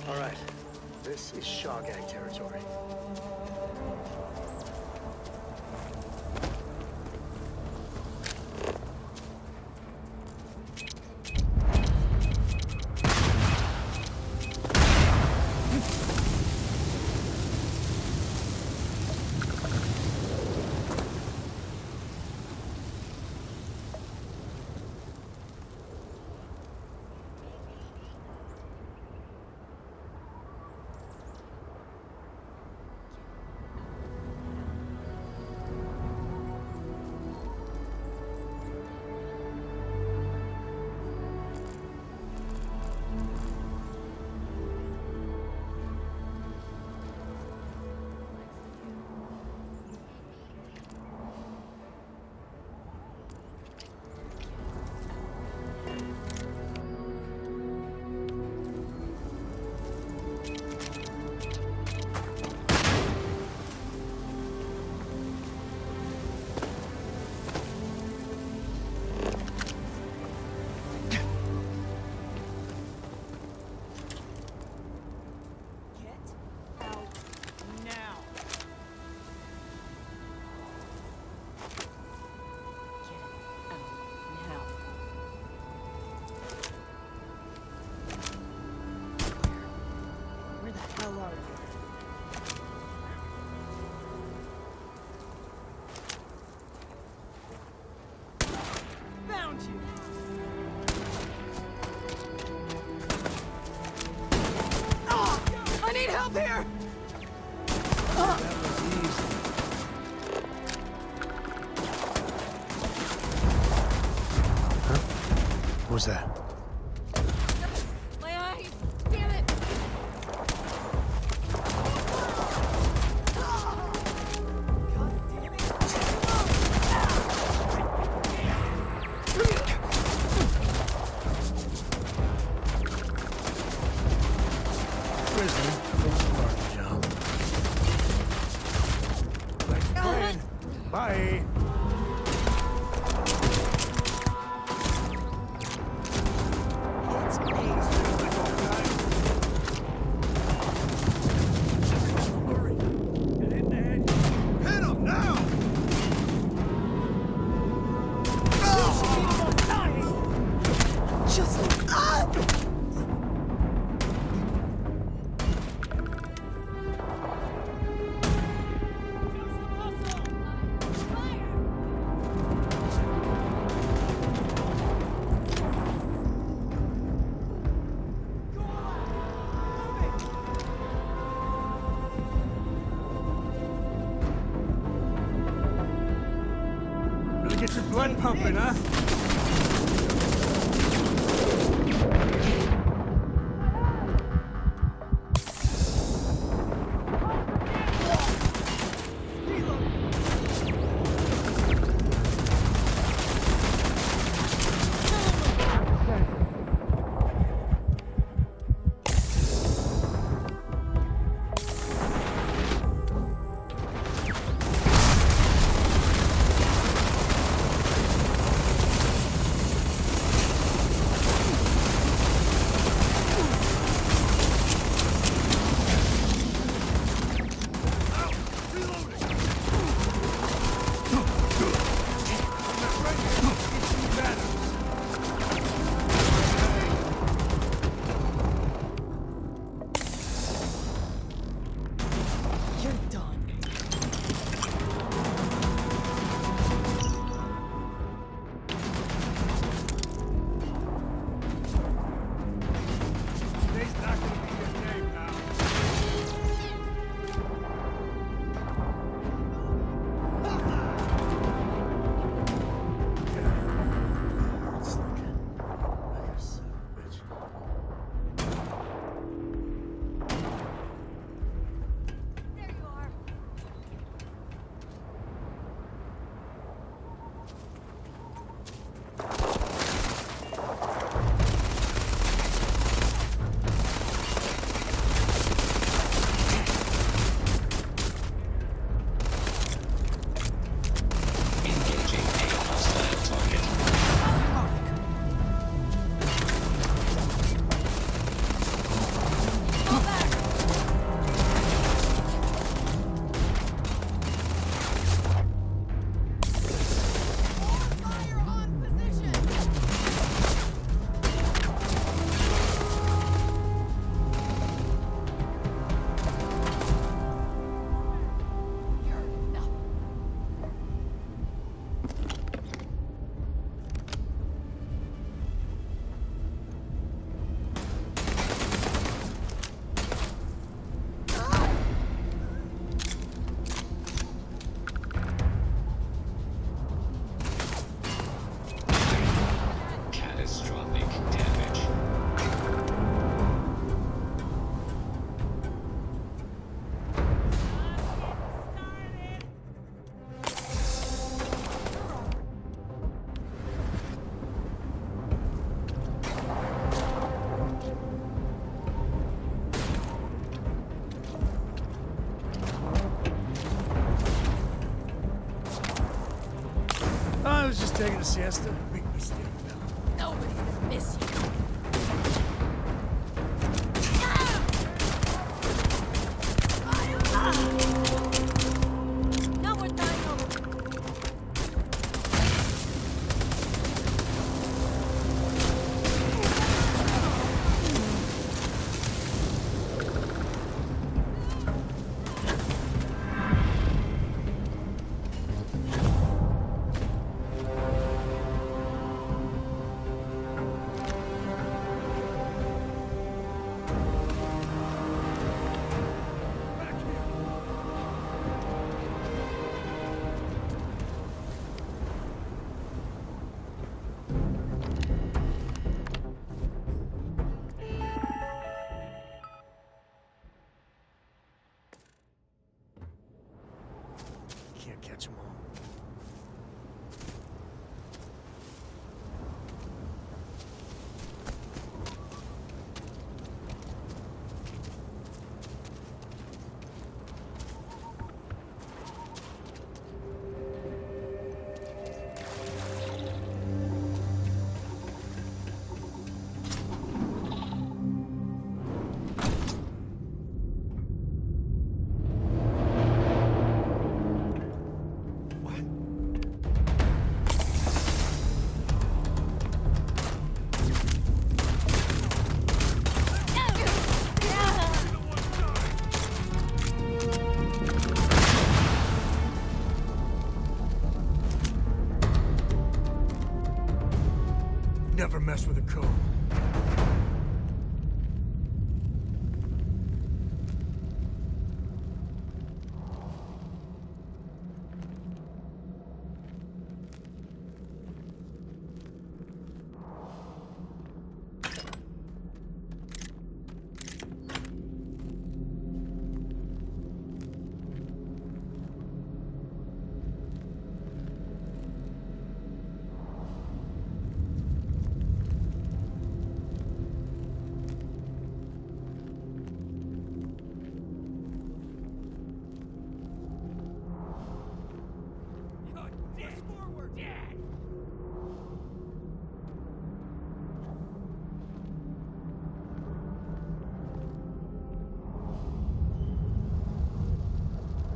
All right, this is Shaw Gang territory. I need help here! What was that? My eyes! Damn it! Bye. Hit him now! Just up! Really get your blood pumping, huh? I was just taking a siesta. Big mistake, pal. Nobody would miss you. Can't catch them all. Never mess with a code.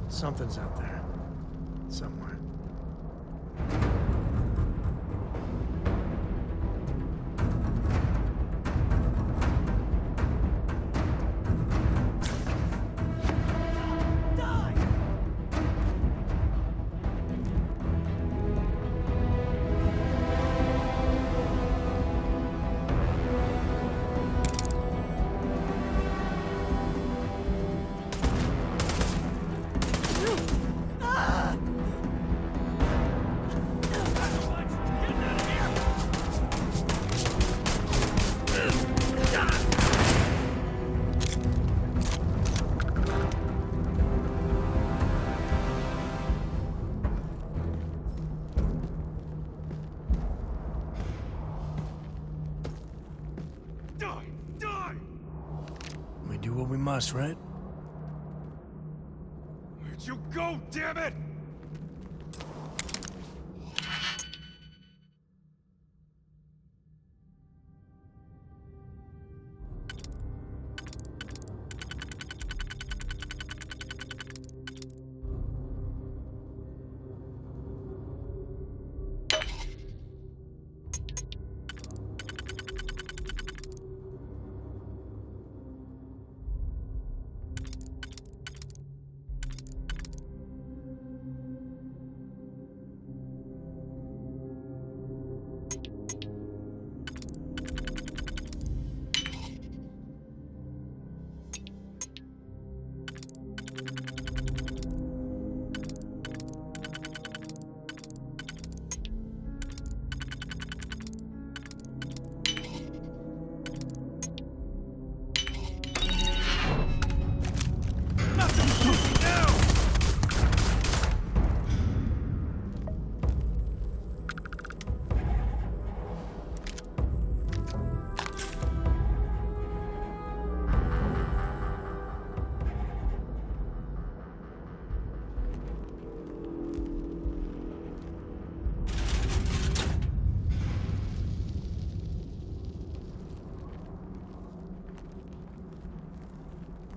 Something's out there. Somewhere. We do what we must, right? Where'd you go, damn it?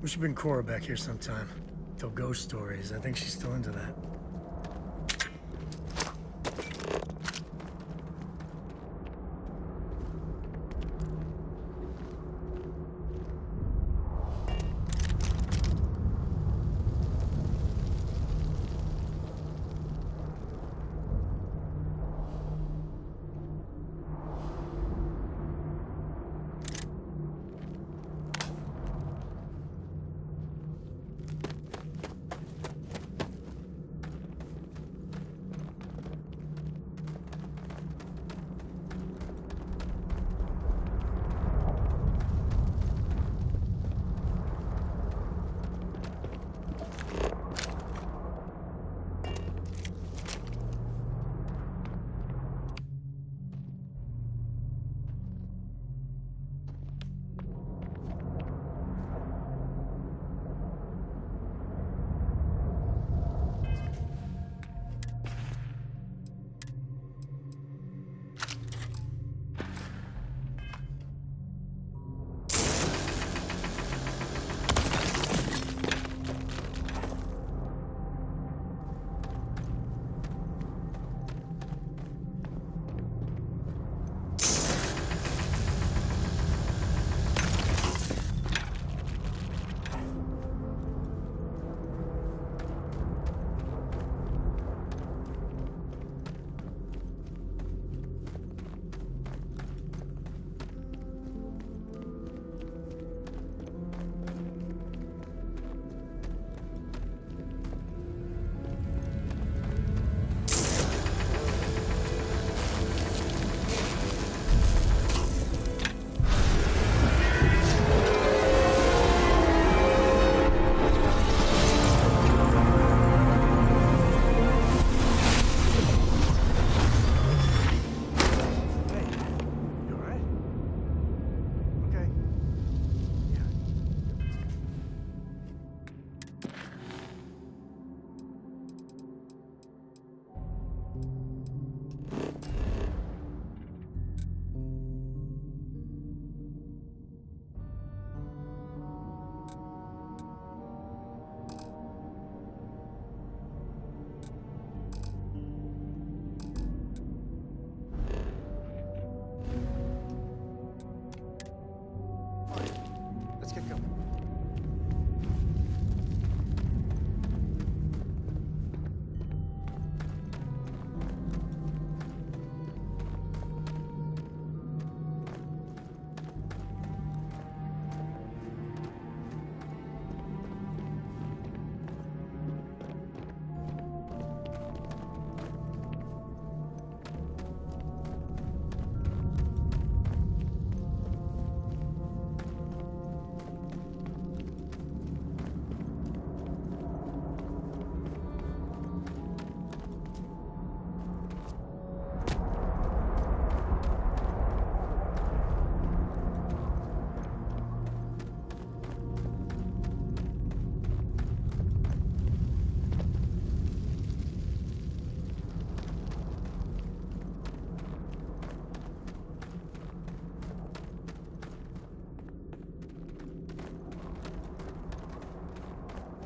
We should bring Cora back here sometime. Tell ghost stories. I think she's still into that.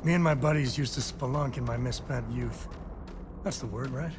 Me and my buddies used to spelunk in my misspent youth. That's the word, right?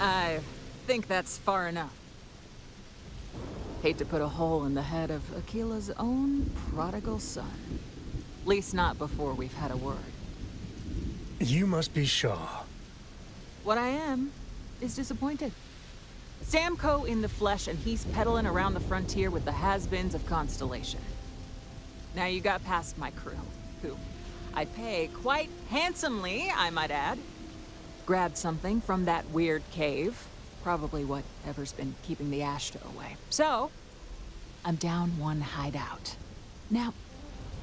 I think that's far enough. Hate to put a hole in the head of Akila's own prodigal son. At least not before we've had a word. You must be Shaw. What I am is disappointed. Samco in the flesh, and he's peddling around the frontier with the has-beens of Constellation. Now you got past my crew, who I pay quite handsomely, I might add. Grabbed something from that weird cave. Probably whatever's been keeping the Ashta away. So, I'm down one hideout. Now,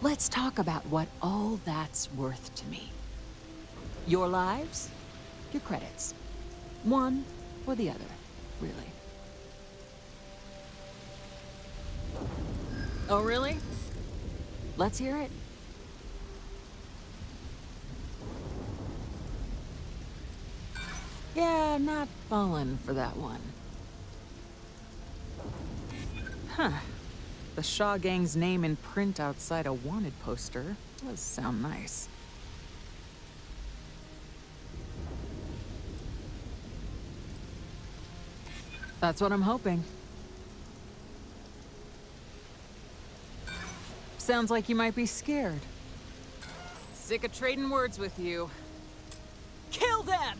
let's talk about what all that's worth to me. Your lives, your credits. One or the other, really. Oh, really? Let's hear it. Yeah, not falling for that one. Huh. The Shaw Gang's name in print outside a wanted poster does sound nice. That's what I'm hoping. Sounds like you might be scared. Sick of trading words with you. Kill them!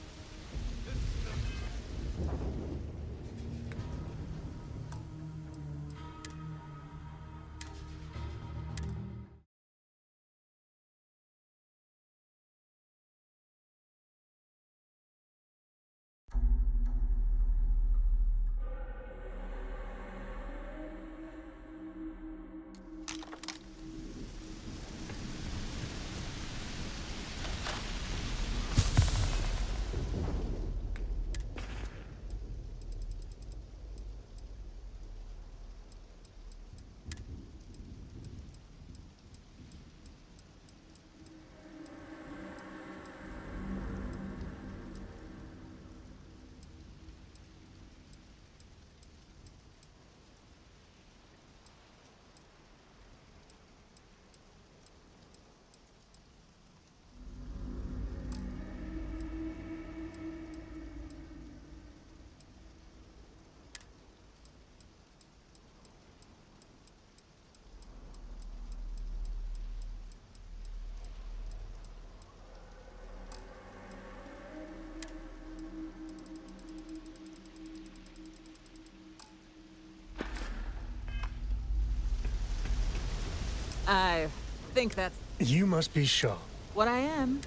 I think that's... You must be Shaw. What I am.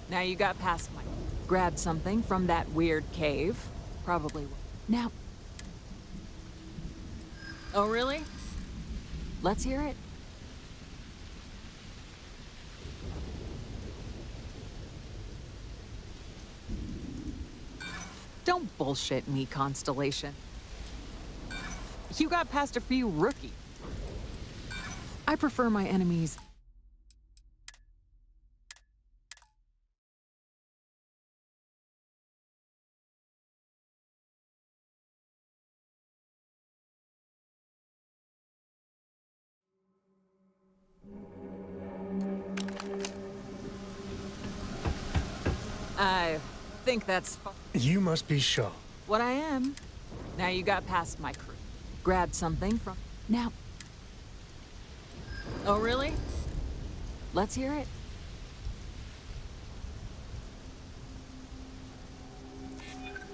Now you got past my... Grabbed something from that weird cave. Probably... Now... Oh, really? Let's hear it. Don't bullshit me, Constellation. You got past a few rookies. I prefer my enemies. I think that's... You must be Shaw. What I am. Now you got past my crew. Grabbed something from... Now... Oh, really? Let's hear it.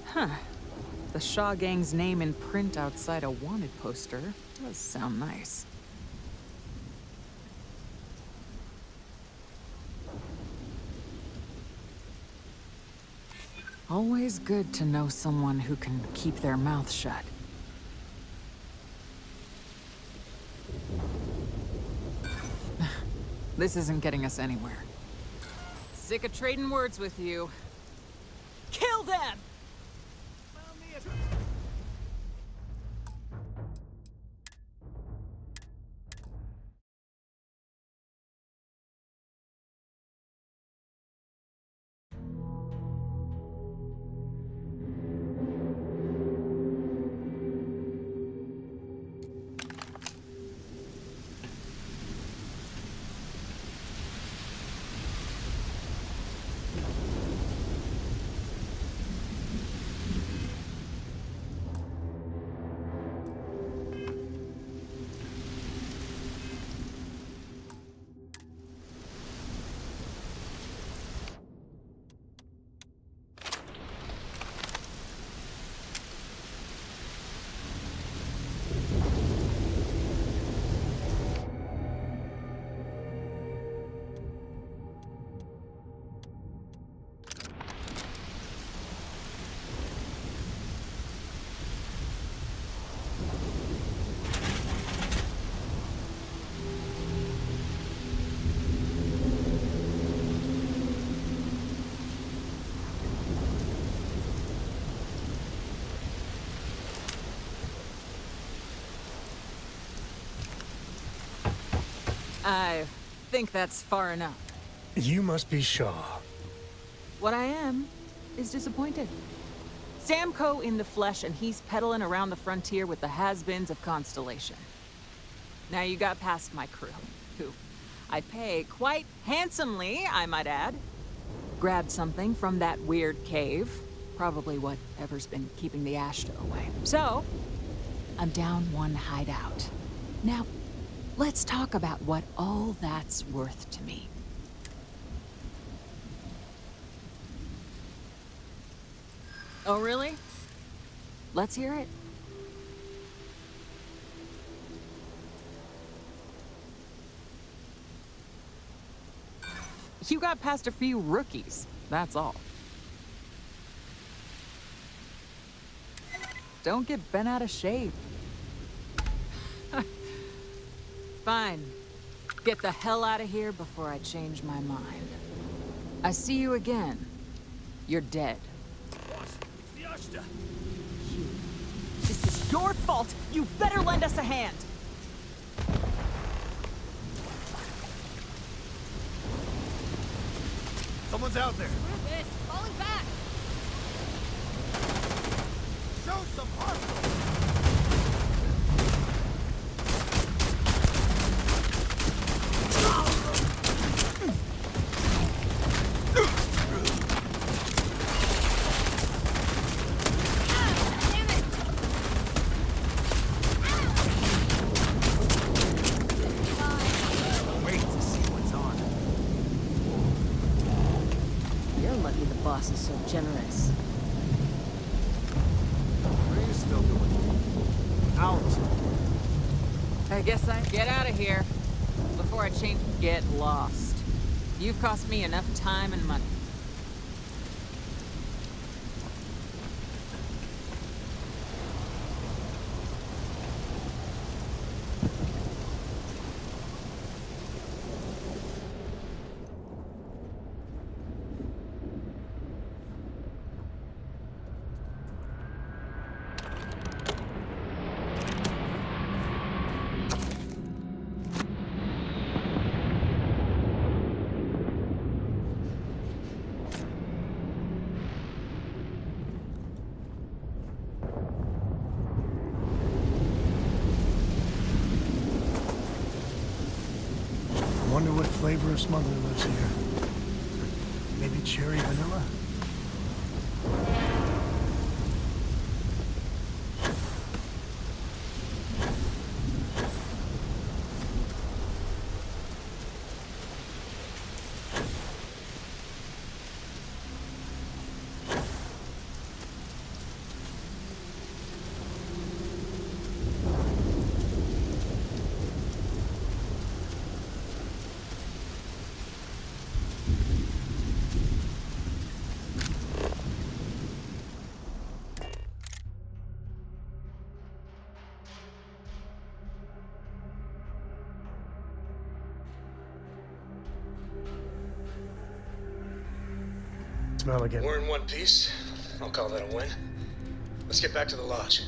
Huh. The Shaw Gang's name in print outside a wanted poster does sound nice. Always good to know someone who can keep their mouth shut. This isn't getting us anywhere. Sick of trading words with you. Kill them! I think that's far enough. You must be Shaw. What I am is disappointed. Sam Coe in the flesh, and he's peddling around the frontier with the has-beens of Constellation. Now you got past my crew, who I pay quite handsomely, I might add. Grabbed something from that weird cave. Probably whatever's been keeping the Ashta away. So, I'm down one hideout. Now, let's talk about what all that's worth to me. Oh, really? Let's hear it. You got past a few rookies, that's all. Don't get bent out of shape. Fine. Get the hell out of here before I change my mind. I see you again. You're dead. This is your fault! You better lend us a hand! Someone's out there. Screw this! Falling back! Show some hustle! Wait to see what's on. You're lucky the boss is so generous. What are you still doing? Out. I guess I get out of here before I change. Get lost. You've cost me enough time and money. Wonder what flavor of smuggler lives here. Maybe cherry vanilla? Smell again. We're in one piece. I'll call that a win. Let's get back to the lodge.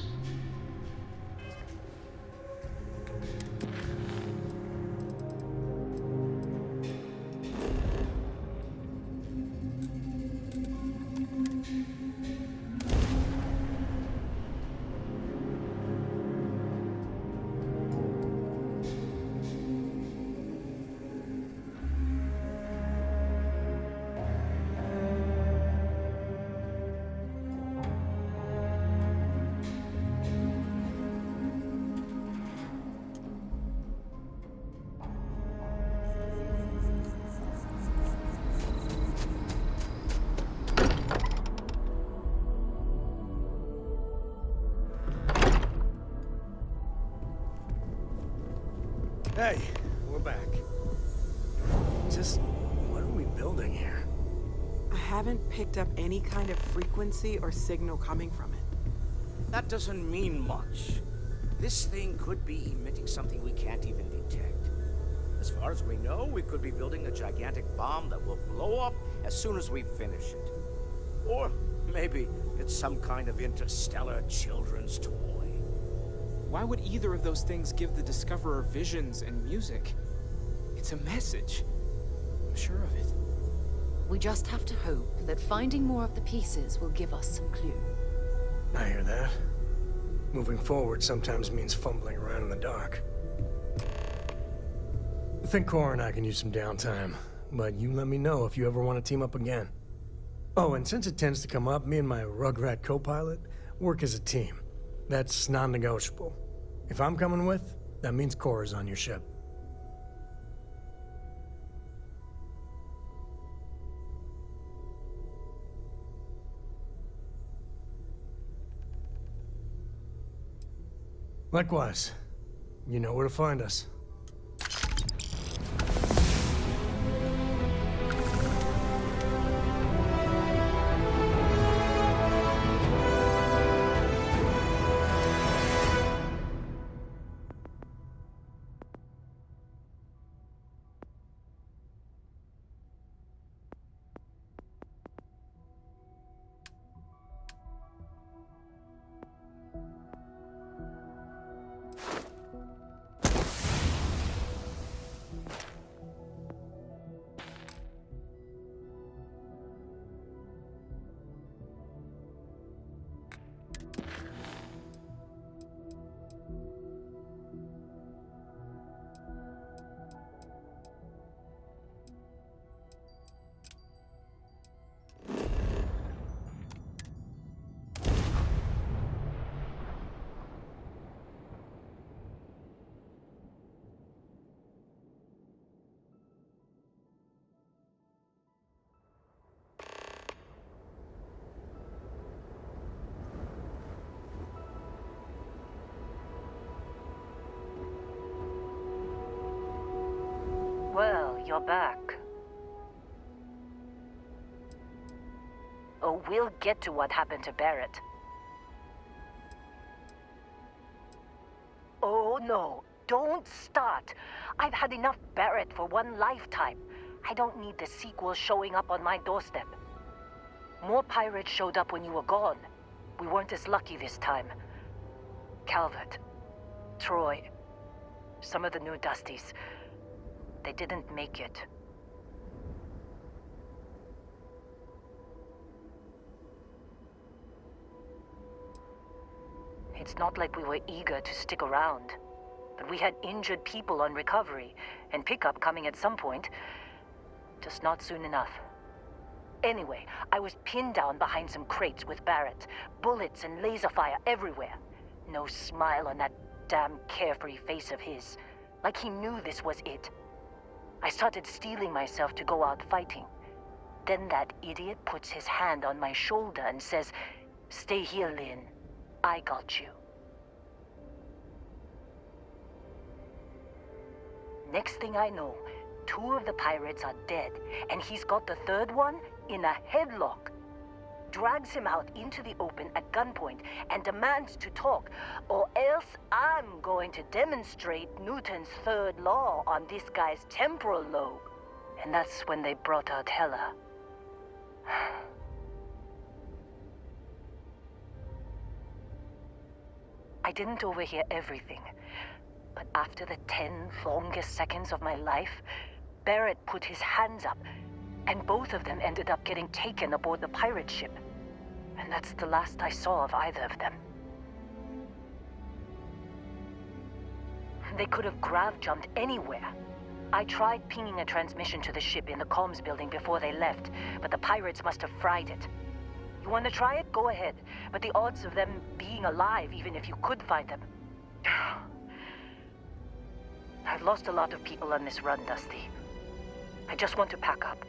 Hey, we're back. Just what are we building here? I haven't picked up any kind of frequency or signal coming from it. That doesn't mean much. This thing could be emitting something we can't even detect. As far as we know, we could be building a gigantic bomb that will blow up as soon as we finish it. Or maybe it's some kind of interstellar children's toy. Why would either of those things give the Discoverer visions and music? It's a message. I'm sure of it. We just have to hope that finding more of the pieces will give us some clue. I hear that. Moving forward sometimes means fumbling around in the dark. I think Cora and I can use some downtime, but you let me know if you ever want to team up again. Oh, and since it tends to come up, me and my Rugrat co-pilot work as a team. That's non-negotiable. If I'm coming with, that means Cora's on your ship. Likewise. You know where to find us. Well, you're back. Oh, we'll get to what happened to Barrett. Oh, no. Don't start. I've had enough Barrett for one lifetime. I don't need the sequel showing up on my doorstep. More pirates showed up when you were gone. We weren't as lucky this time. Calvert, Troy, some of the new Dusties. They didn't make it. It's not like we were eager to stick around, but we had injured people on recovery, and pickup coming at some point. Just not soon enough. Anyway, I was pinned down behind some crates with Barrett. Bullets and laser fire everywhere. No smile on that damn carefree face of his. Like he knew this was it. I started steeling myself to go out fighting. Then that idiot puts his hand on my shoulder and says, "Stay here, Lynn. I got you." Next thing I know, 2 of the pirates are dead, and he's got the 3rd one in a headlock. Drags him out into the open at gunpoint and demands to talk, or else I'm going to demonstrate Newton's 3rd law on this guy's temporal lobe. And that's when they brought out Hela. I didn't overhear everything, but after the 10 longest seconds of my life, Barrett put his hands up, and both of them ended up getting taken aboard the pirate ship. And that's the last I saw of either of them. They could have grav-jumped anywhere. I tried pinging a transmission to the ship in the comms building before they left, but the pirates must have fried it. You want to try it? Go ahead. But the odds of them being alive, even if you could find them... I've lost a lot of people on this run, Dusty. I just want to pack up.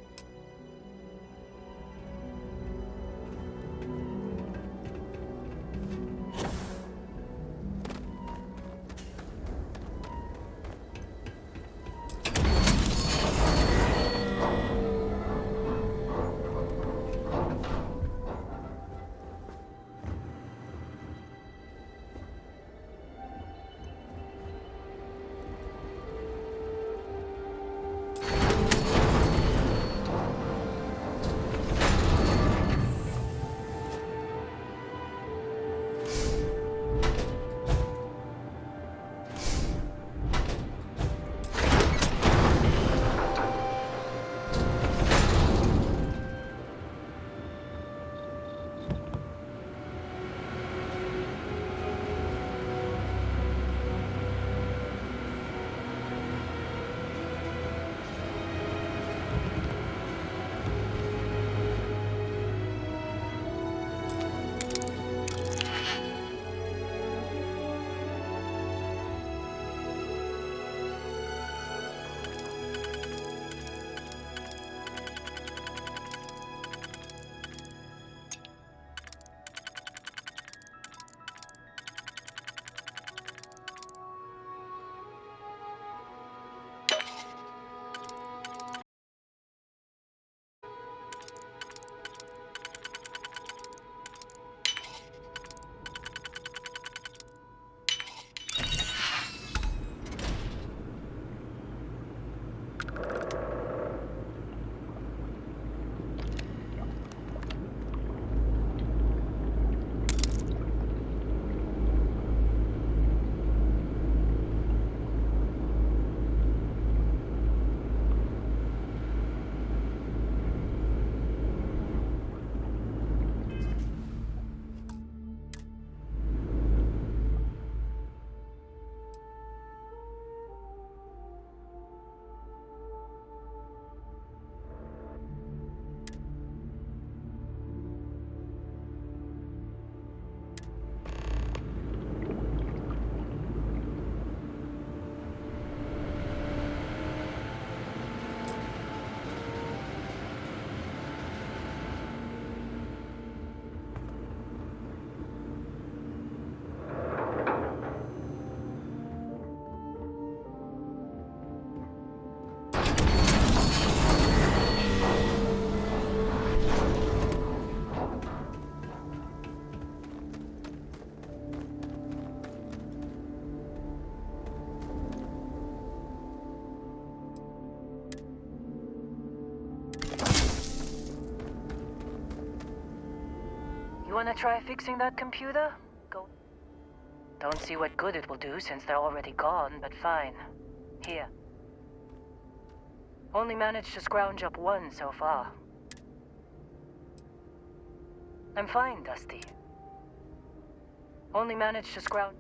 wanna try fixing that computer? Go. Don't see what good it will do since they're already gone, but fine. Here. Only managed to scrounge up one so far. I'm fine, Dusty. Only managed to scrounge...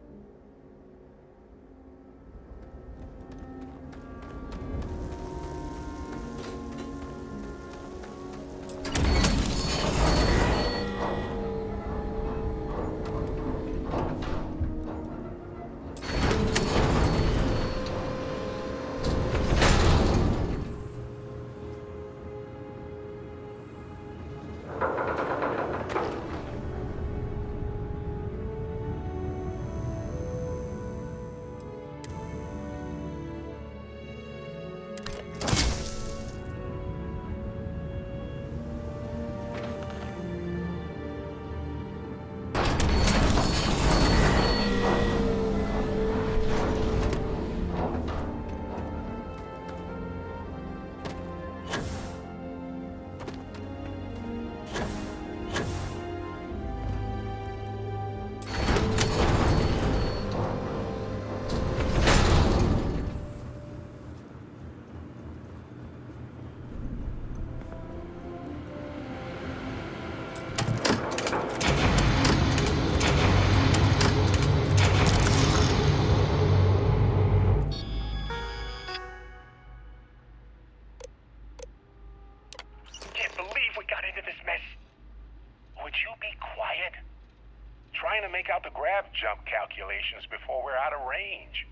Trying to make out the grab jump calculations before we're out of range.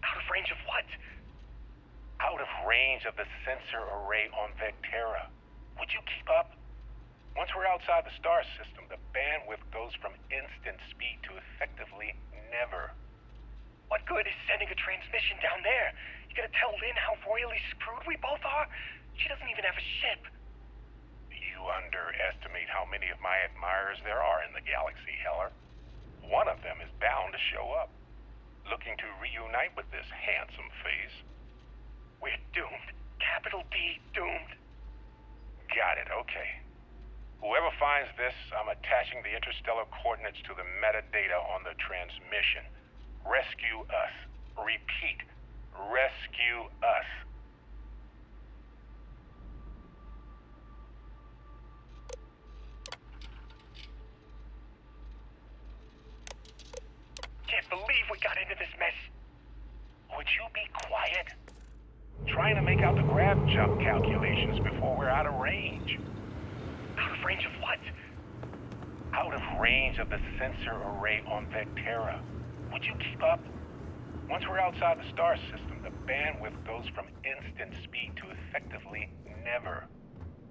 Out of range of what? Out of range of the sensor array on Vectera. Would you keep up? Once we're outside the star system, the bandwidth goes from instant speed to effectively never. What good is sending a transmission down there? You gonna tell Lynn how royally screwed we both are? She doesn't even have a ship. You underestimate how many of my admirers there are in the galaxy, Heller. One of them is bound to show up, looking to reunite with this handsome face. We're doomed. Capital D, doomed. Got it, okay. Whoever finds this, I'm attaching the interstellar coordinates to the metadata on the transmission. Rescue us. Repeat, rescue us. Can't believe we got into this mess. Would you be quiet? Trying to make out the grab jump calculations before we're out of range. Out of range of what? Out of range of the sensor array on Vectera. Would you keep up? Once we're outside the star system, the bandwidth goes from instant speed to effectively never.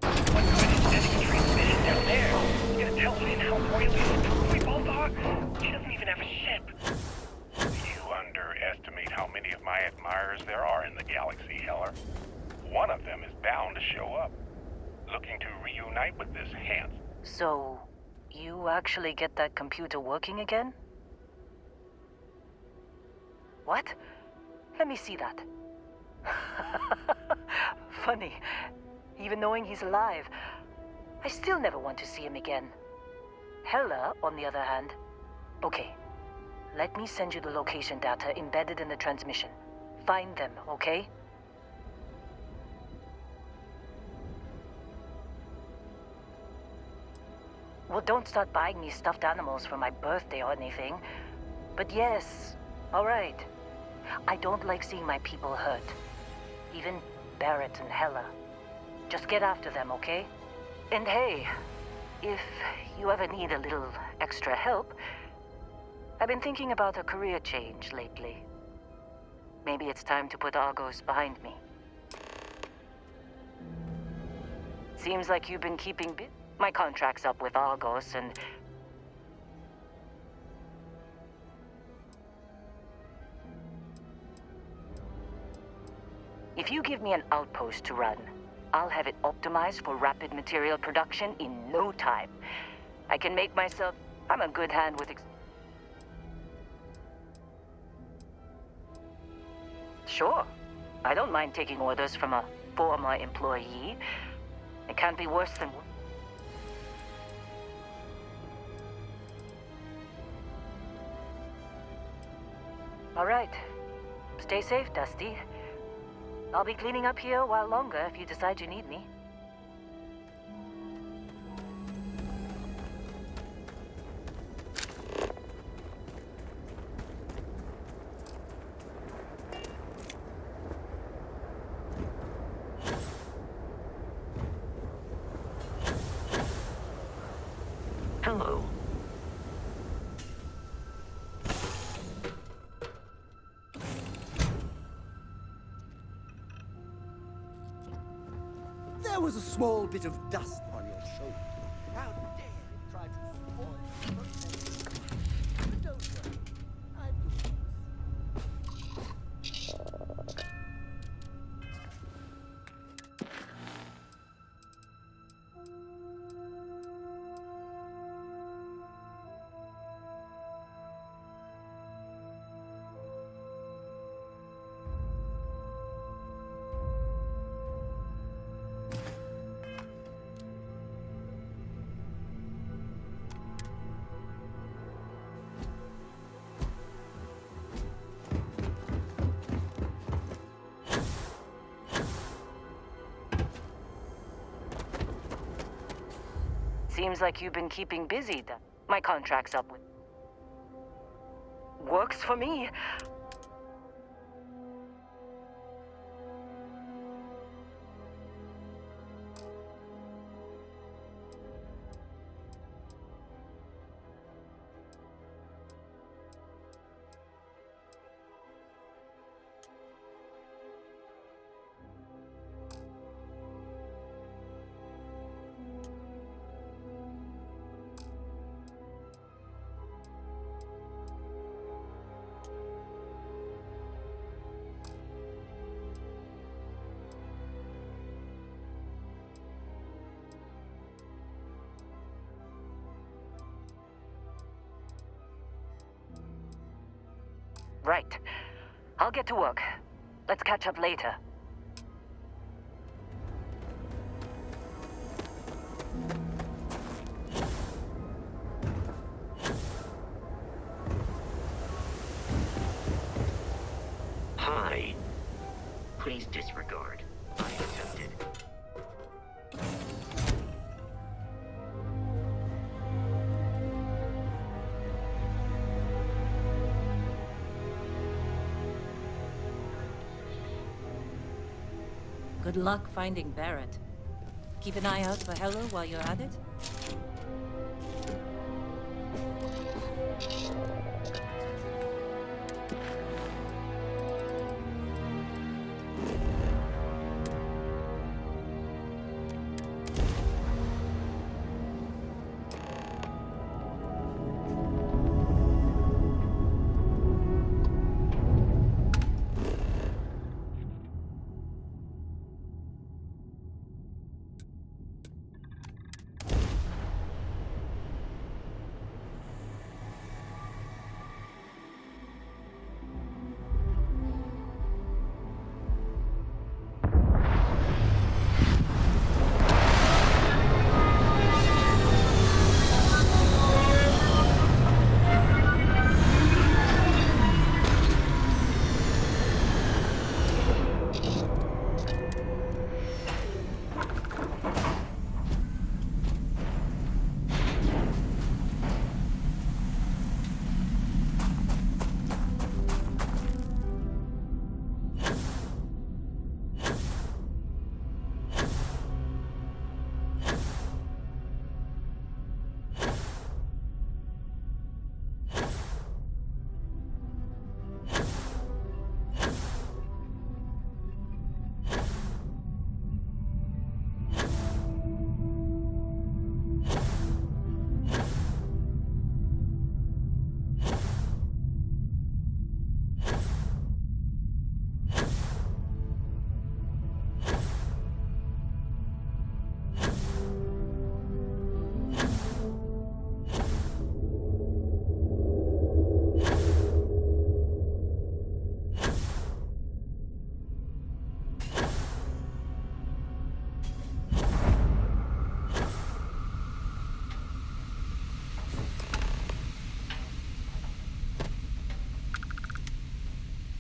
What good is sending a transmission down there? You gonna tell Lynn how royally screwed we both are? She doesn't even have a ship. You underestimate how many of my admirers there are in the galaxy, Heller. One of them is bound to show up, looking to reunite with this handsome. So, you actually get that computer working again? What? Let me see that. Funny. Even knowing he's alive, I still never want to see him again. Hella, on the other hand... Okay, let me send you the location data embedded in the transmission. Find them, okay? Well, don't start buying me stuffed animals for my birthday or anything. But yes, all right. I don't like seeing my people hurt. Even Barrett and Hella. Just get after them, okay? And hey, if you ever need a little extra help, I've been thinking about a career change lately. Maybe it's time to put Argos behind me. Seems like you've been keeping my contract's up with Argos and... If you give me an outpost to run, I'll have it optimized for rapid material production in no time. I can make myself... I'm a good hand with... Sure. I don't mind taking orders from a former employee. It can't be worse than... All right. Stay safe, Dusty. I'll be cleaning up here a while longer if you decide you need me. Hello. There was a small bit of dust on your shoulder. How dare it try to spoil your perfect. But don't worry, I'm yours. Seems like you've been keeping busy. My contract's up with. Works for me. Right. I'll get to work. Let's catch up later. Hi. Please disregard. I attempted. Good luck finding Barrett. Keep an eye out for Heller while you're at it.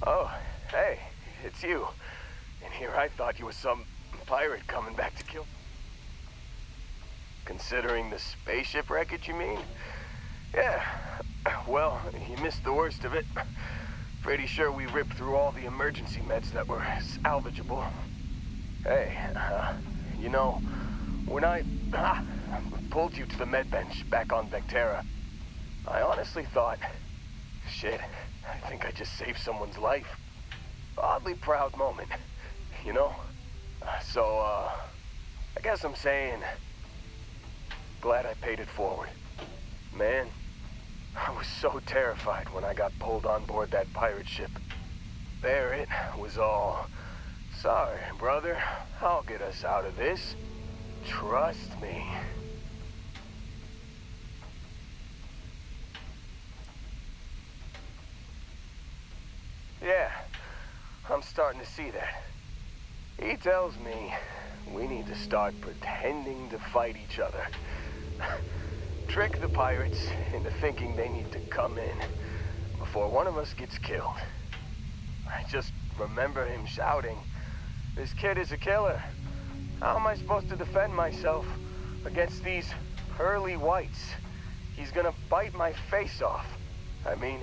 Oh, hey, it's you. And here I thought you were some pirate coming back to kill. Considering the spaceship wreckage, you mean? Yeah, well, you missed the worst of it. Pretty sure we ripped through all the emergency meds that were salvageable. Hey, you know, when I pulled you to the med bench back on Vectera, I honestly thought, shit, I think I just saved someone's life. Oddly proud moment, you know? So, I guess I'm saying, glad I paid it forward. Man, I was so terrified when I got pulled on board that pirate ship. There it was all, sorry, brother, I'll get us out of this. Trust me. Yeah, I'm starting to see that. He tells me we need to start pretending to fight each other. Trick the pirates into thinking they need to come in before one of us gets killed. I just remember him shouting, "This kid is a killer. How am I supposed to defend myself against these pearly whites? He's gonna bite my face off." I mean,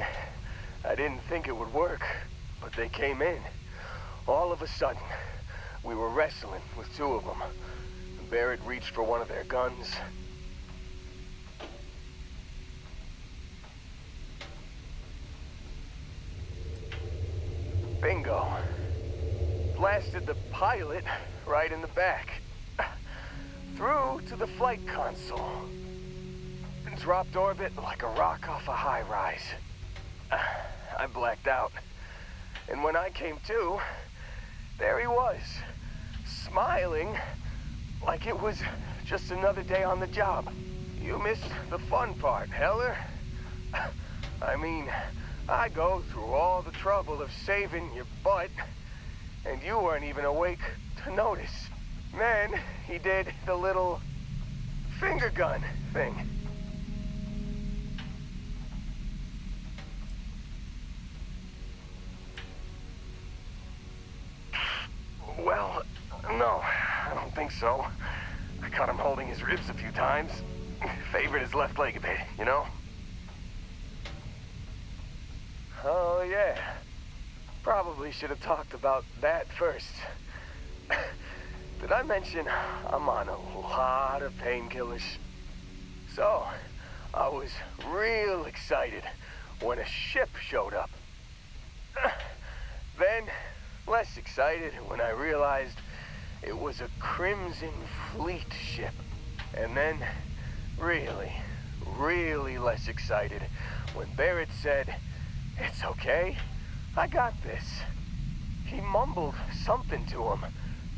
I didn't think it would work, but they came in. All of a sudden, we were wrestling with two of them. Barrett reached for one of their guns. Bingo. Blasted the pilot right in the back. Through to the flight console. Dropped orbit like a rock off a high-rise. I blacked out. And when I came to, there he was, smiling like it was just another day on the job. You missed the fun part, Heller. I mean, I go through all the trouble of saving your butt, and you weren't even awake to notice. Then he did the little finger gun thing. Well, no, I don't think so. I caught him holding his ribs a few times. Favored his left leg a bit, you know? Oh, yeah. Probably should have talked about that first. Did I mention I'm on a lot of painkillers? So, I was real excited when a ship showed up. Then, less excited when I realized it was a Crimson Fleet ship. And then, really less excited when Barrett said, "It's okay, I got this." He mumbled something to him,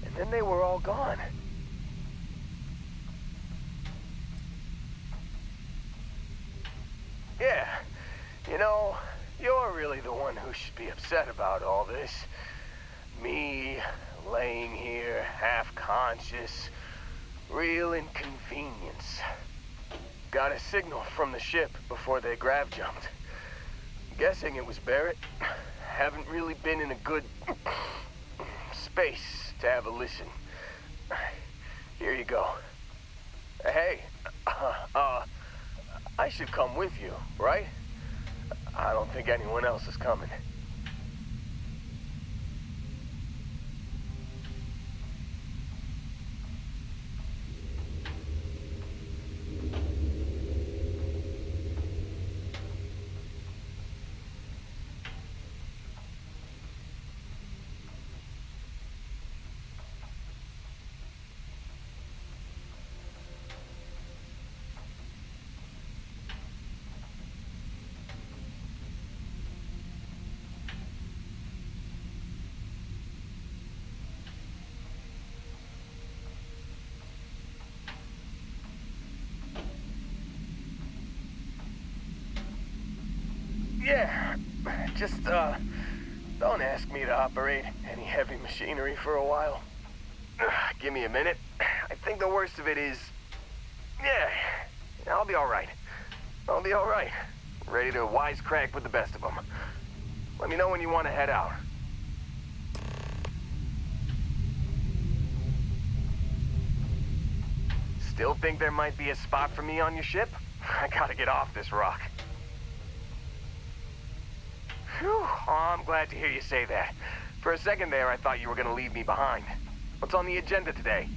and then they were all gone. Yeah, you know, you're really the one who should be upset about all this. Me, laying here, half-conscious, real inconvenience. Got a signal from the ship before they grav-jumped. Guessing it was Barrett. Haven't really been in a good space to have a listen. Here you go. Hey, I should come with you, right? I don't think anyone else is coming. Yeah, just, don't ask me to operate any heavy machinery for a while. Give me a minute. I think the worst of it is, yeah, I'll be all right. I'll be all right. Ready to wisecrack with the best of them. Let me know when you want to head out. Still think there might be a spot for me on your ship? I gotta get off this rock. Whew, oh, I'm glad to hear you say that. For a second there, I thought you were gonna leave me behind. What's on the agenda today?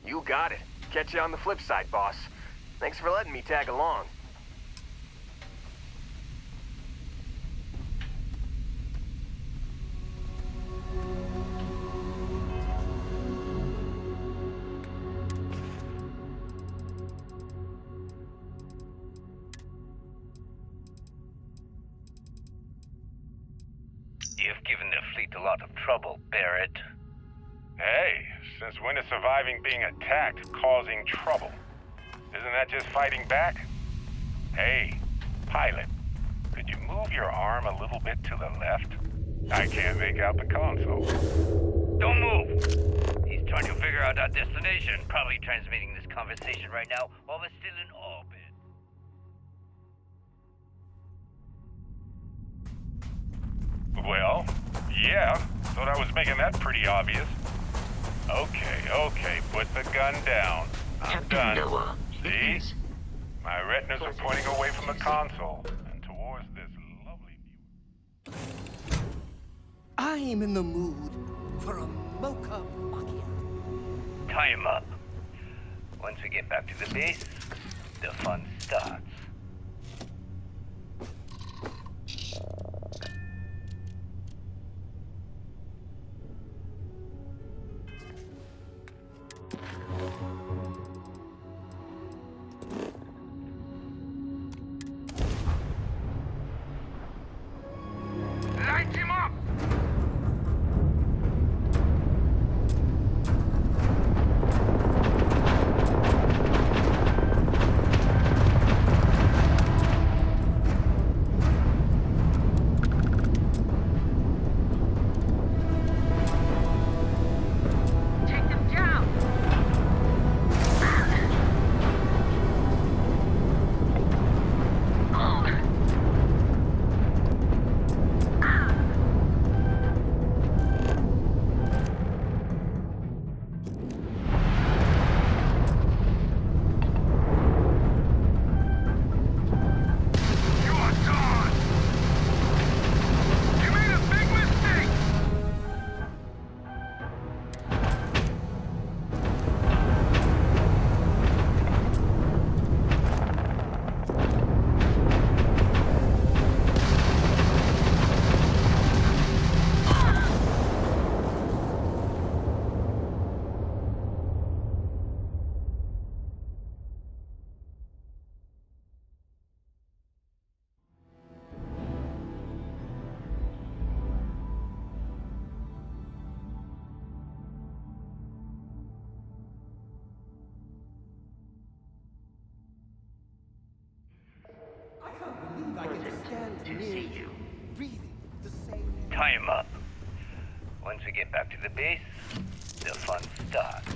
You got it. Catch you on the flip side, boss. Thanks for letting me tag along. You've given the fleet a lot of trouble, Barrett. Hey, since when is surviving being attacked causing trouble? Isn't that just fighting back? Hey, pilot, could you move your arm a little bit to the left? I can't make out the console. Don't move! He's trying to figure out our destination, probably transmitting this conversation right now while we're still in orbit. Well, yeah, thought I was making that pretty obvious. Okay, put the gun down. I'm done. Noah, See? My retinas are pointing away from the console and towards this lovely view. I'm in the mood for a mocha macchiato. Tie him up. Once we get back to the base, the fun starts. Light him up! Take them down! You are done! You made a big mistake! I can't believe I get to stand near you, breathing the same air. Tie him up. Once we get back to the base, the fun starts.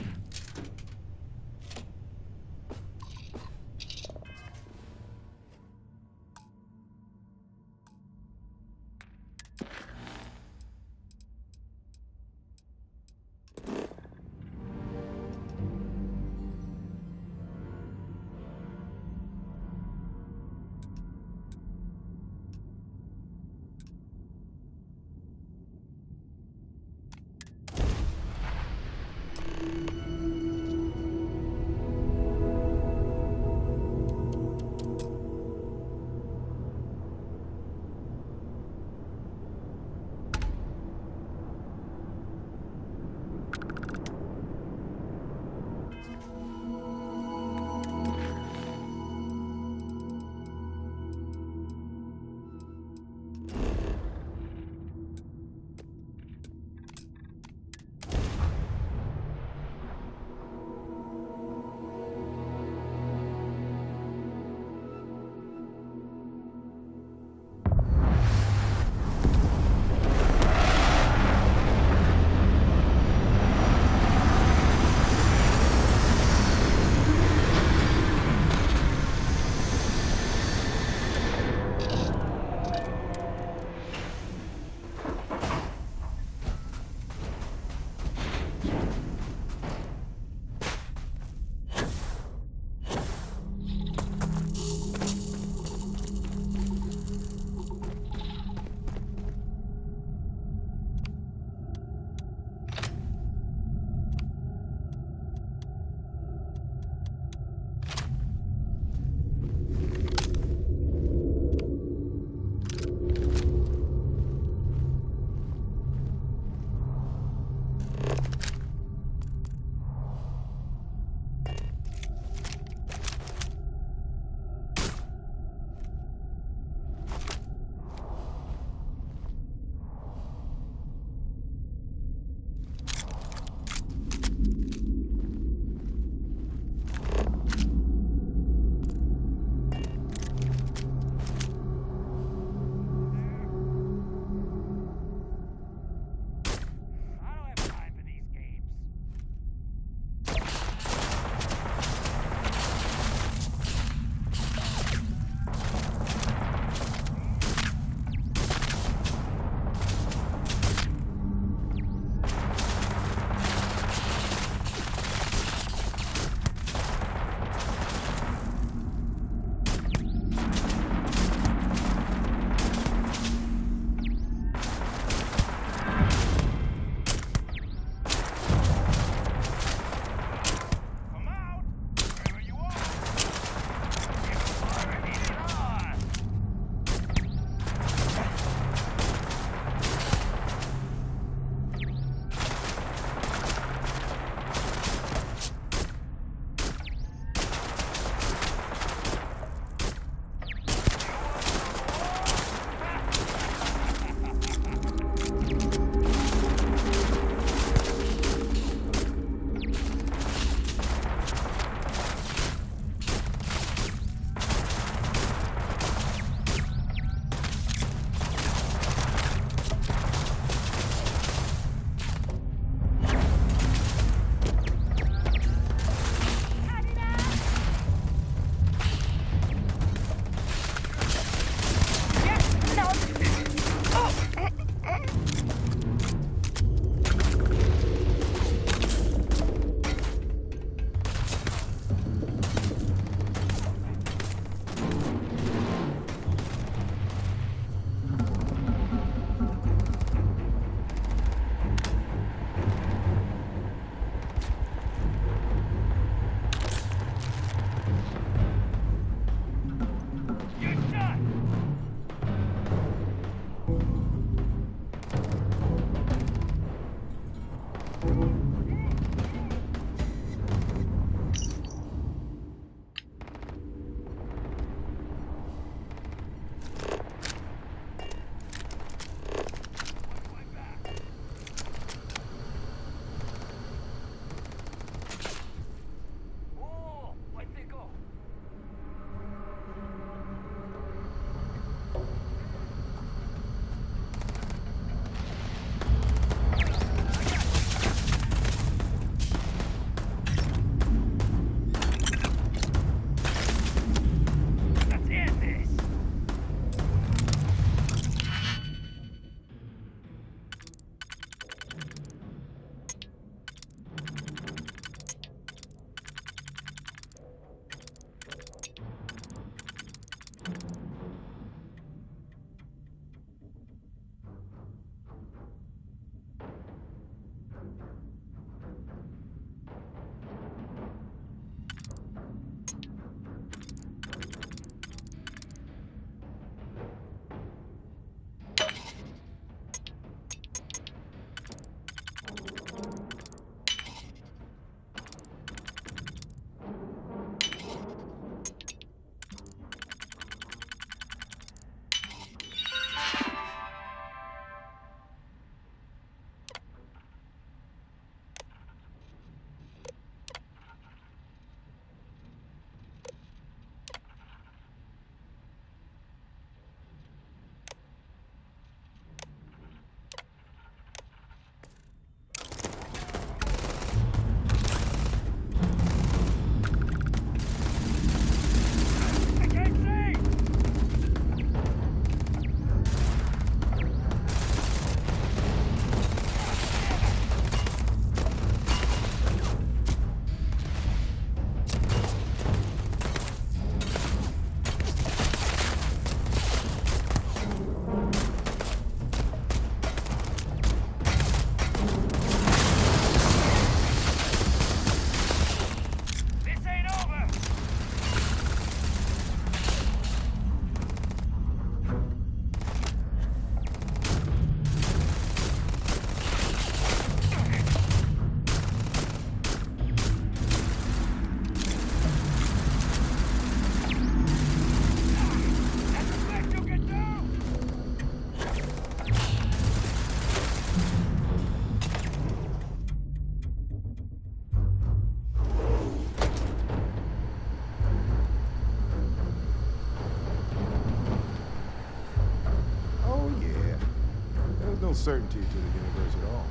certainty to the universe at all.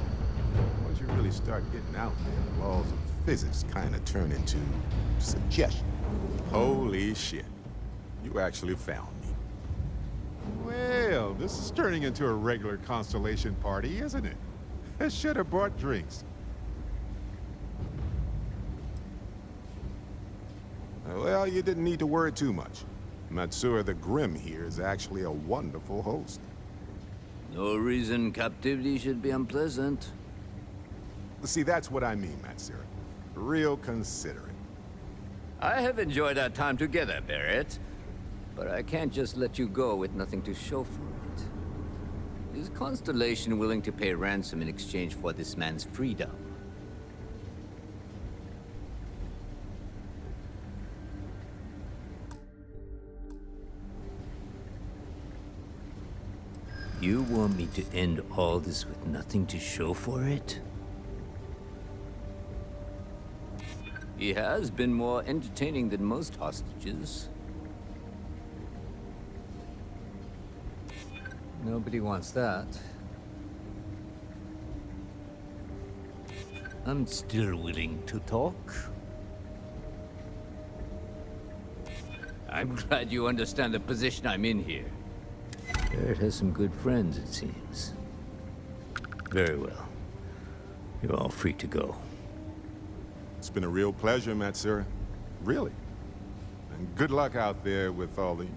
Once you really start getting out there, the laws of physics kind of turn into suggestion. Holy shit. You actually found me. Well, this is turning into a regular constellation party, isn't it? I should have brought drinks. Well, you didn't need to worry too much. Matsura the Grim here is actually a wonderful host. No reason captivity should be unpleasant. See, that's what I mean, Matsura. Real considerate. I have enjoyed our time together, Barrett. But I can't just let you go with nothing to show for it. Is Constellation willing to pay ransom in exchange for this man's freedom? You want me to end all this with nothing to show for it? He has been more entertaining than most hostages. Nobody wants that. I'm still willing to talk. I'm glad you understand the position I'm in here. Barrett has some good friends, it seems. Very well. You're all free to go. It's been a real pleasure, Matsura. Really. And good luck out there with all the,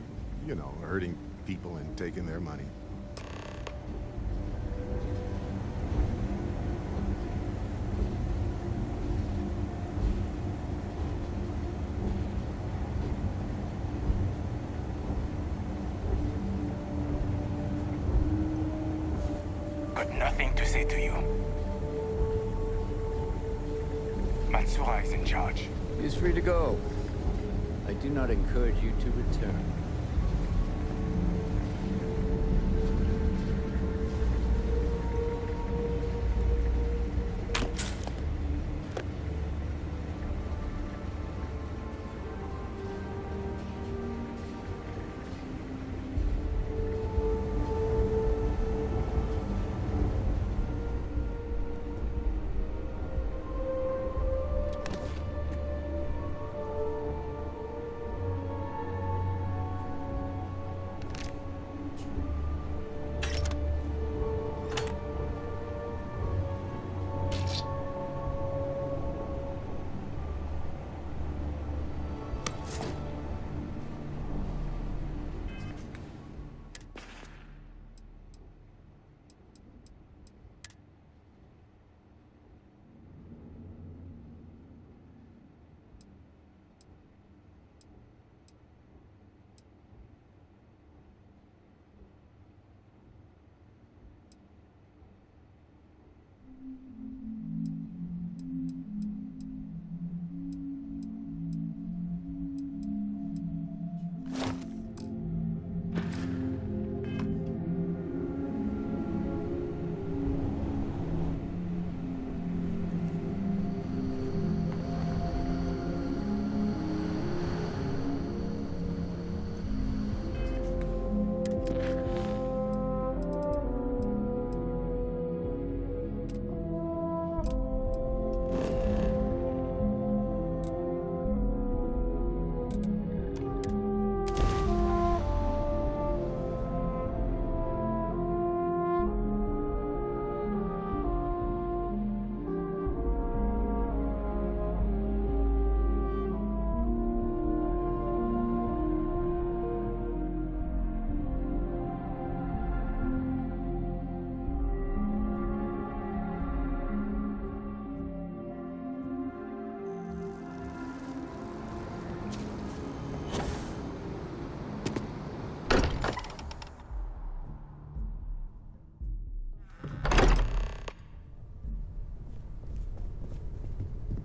you know, hurting people and taking their money. Got nothing to say to you. Matsura is in charge. He's free to go. I do not encourage you to return.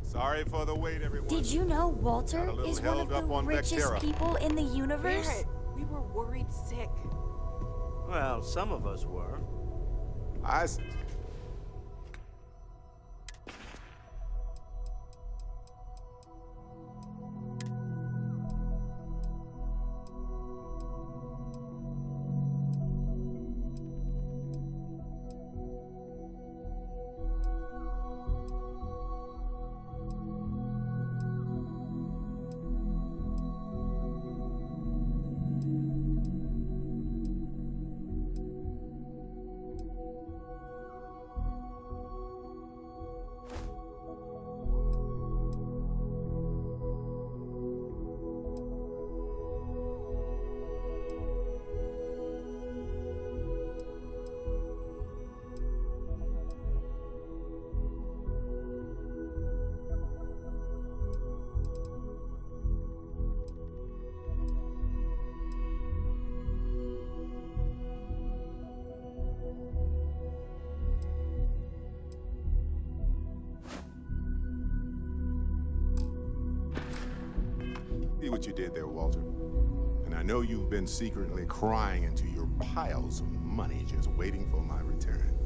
Sorry for the wait, everyone. Did you know Walter is one of the richest people in the universe? Barrett, we were worried sick. Well, some of us were. what you did there, Walter. And I know you've been secretly crying into your piles of money just waiting for my return.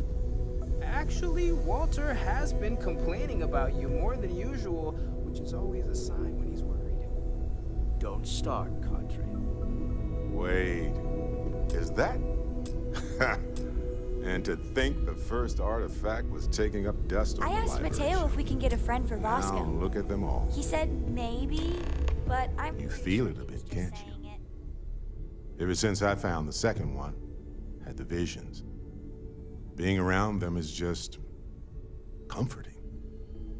Actually, Walter has been complaining about you more than usual, which is always a sign when he's worried. Don't start, Country. Wait, is that? And to think the first artifact was taking up dust on I the asked library. Mateo if we can get a friend for Vasco. Now look at them all. He said maybe, but I'm You feel it a bit, can't you? Ever since I found the second one, had the visions. Being around them is just comforting.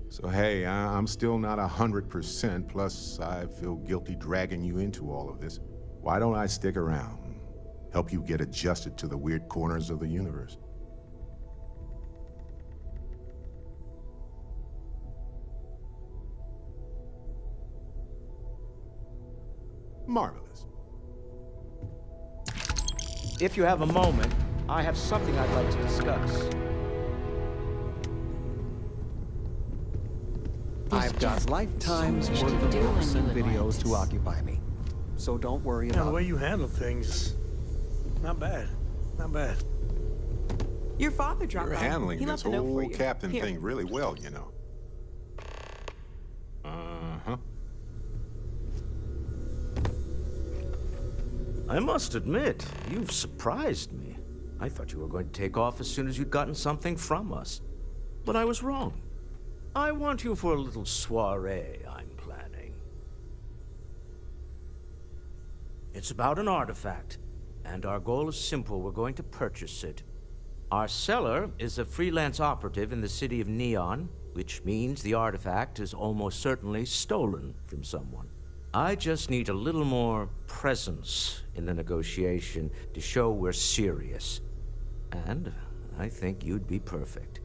So hey, I'm still not 100%, plus I feel guilty dragging you into all of this. Why don't I stick around? Help you get adjusted to the weird corners of the universe. Marvelous. If you have a moment, I have something I'd like to discuss. I've got lifetimes worth of books and videos to occupy me. So don't worry The about way it. you handle things, not bad. Not bad. Your father dropped You're by. handling He this left a note for whole you. captain Here. thing really well, you know. Uh-huh. I must admit, you've surprised me. I thought you were going to take off as soon as you'd gotten something from us. But I was wrong. I want you for a little soiree I'm planning. It's about an artifact, and our goal is simple. We're going to purchase it. Our seller is a freelance operative in the city of Neon, which means the artifact is almost certainly stolen from someone. I just need a little more presence in the negotiation to show we're serious. And I think you'd be perfect.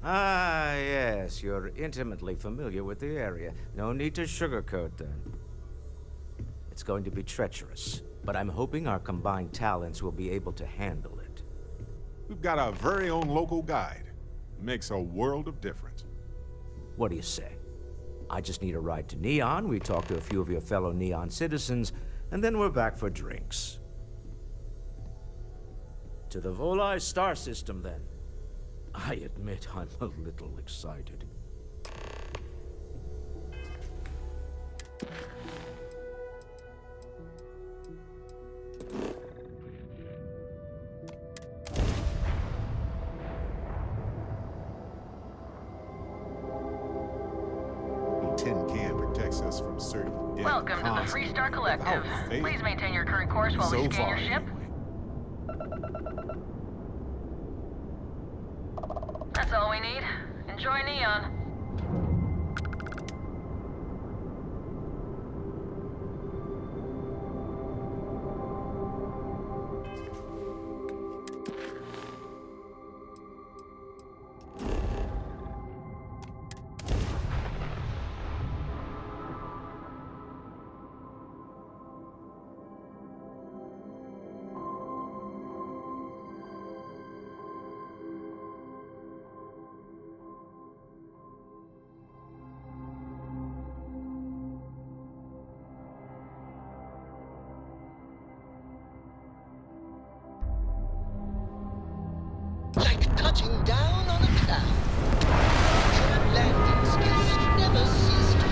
Ah, yes, you're intimately familiar with the area. No need to sugarcoat then. It's going to be treacherous, but I'm hoping our combined talents will be able to handle it. We've got our very own local guide. Makes a world of difference. What do you say? I just need a ride to Neon, we talk to a few of your fellow Neon citizens, and then we're back for drinks. To the Volai star system, then. I admit I'm a little excited. Tin can protects us from certain death. Welcome to the Freestar Collective. Please maintain your current course while we scan your ship. That's all we need. Enjoy Neon. Like touching down on a cloud. Your landing skills never cease to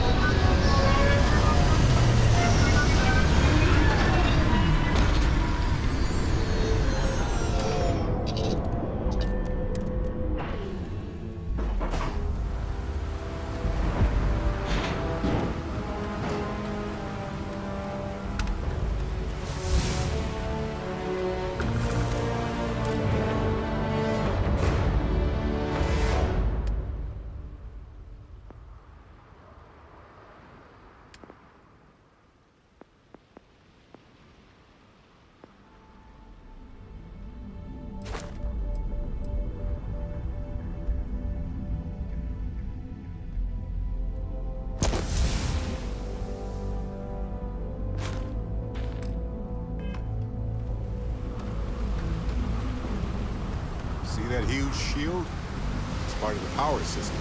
See that huge shield? It's part of the power system.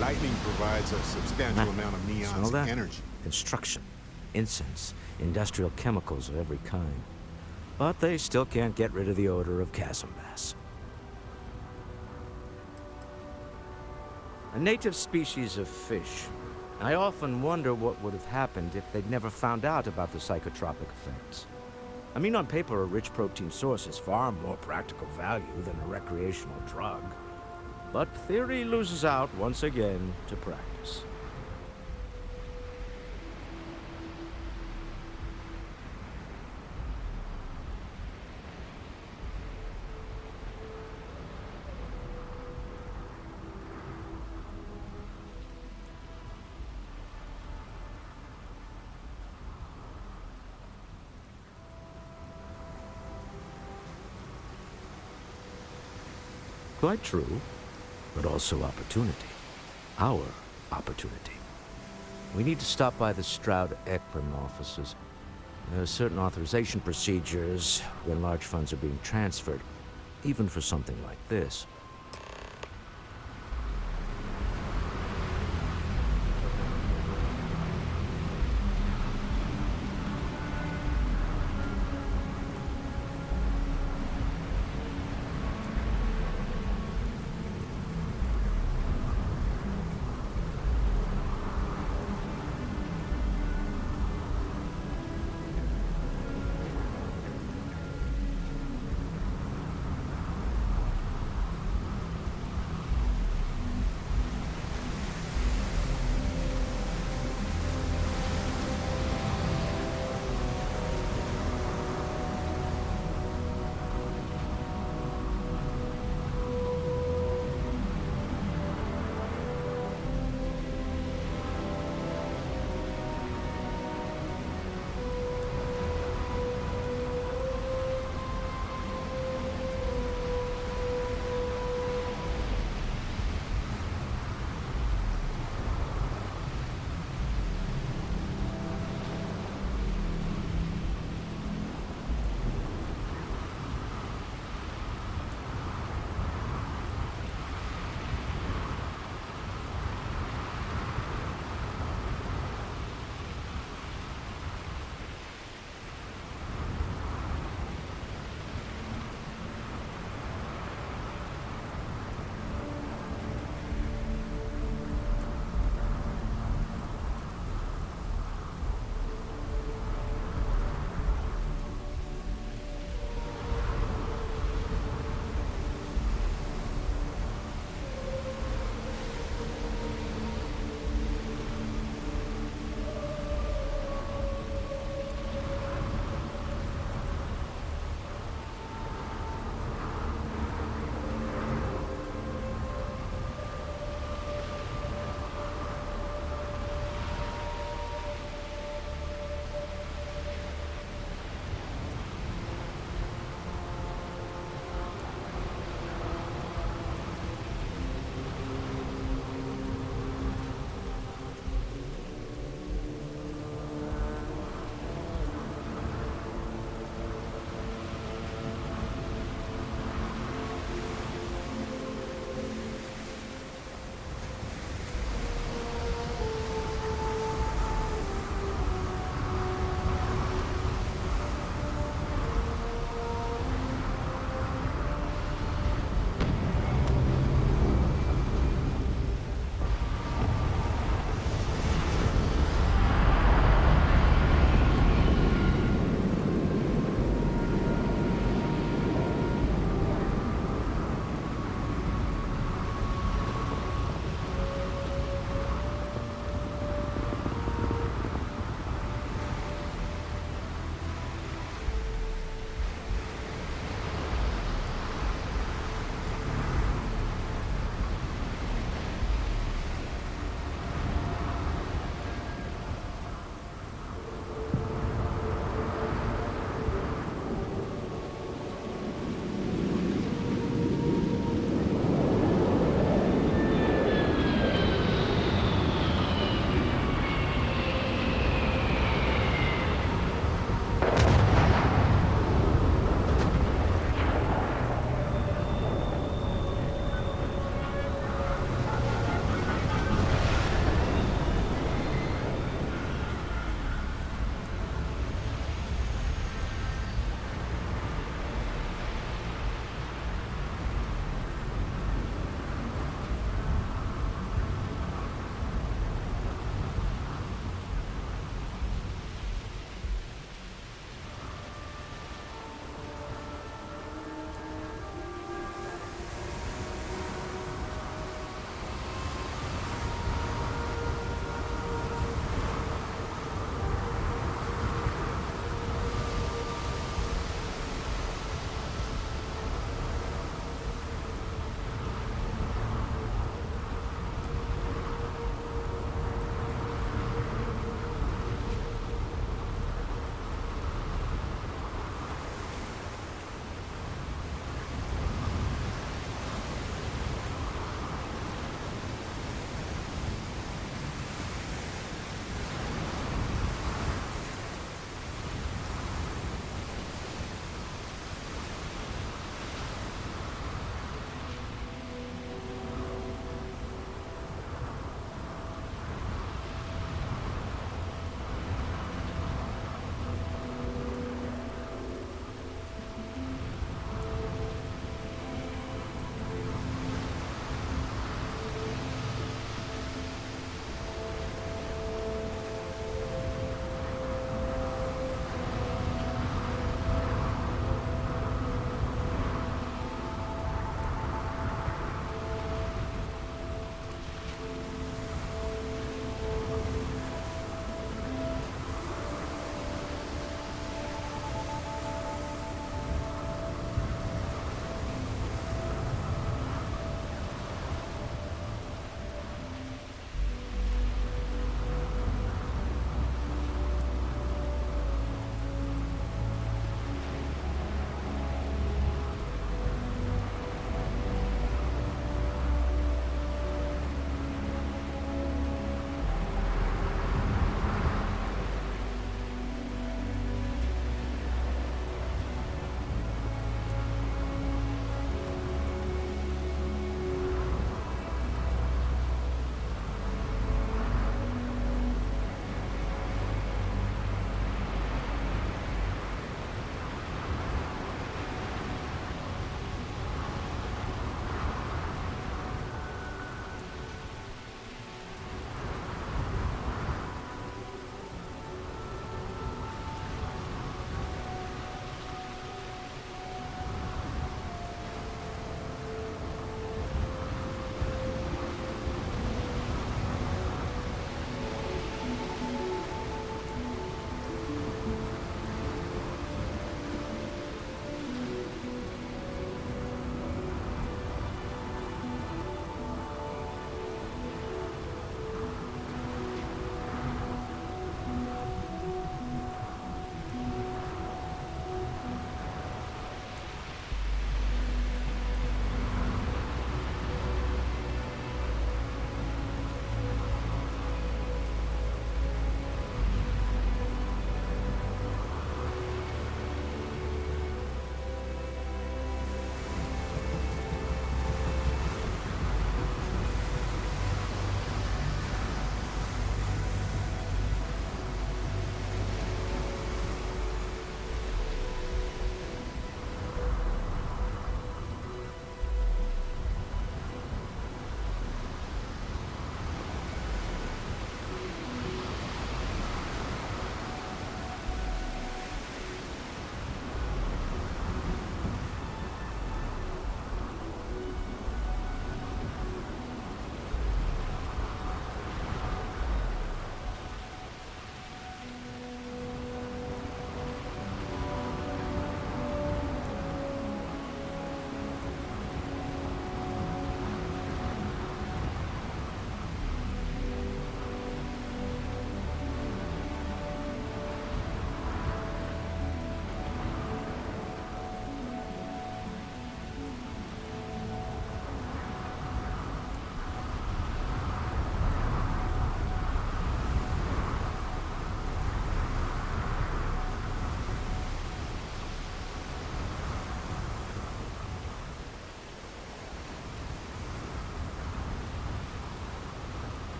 Lightning provides a substantial amount of Smell neon's that? energy. Construction, incense, industrial chemicals of every kind. But they still can't get rid of the odor of chasm bass. A native species of fish. I often wonder what would have happened if they'd never found out about the psychotropic effects. I mean, on paper, a rich protein source is far more practical value than a recreational drug. But theory loses out once again to practice. Quite true, but also opportunity. Our opportunity. We need to stop by the Stroud-Ekman offices. There are certain authorization procedures when large funds are being transferred, even for something like this.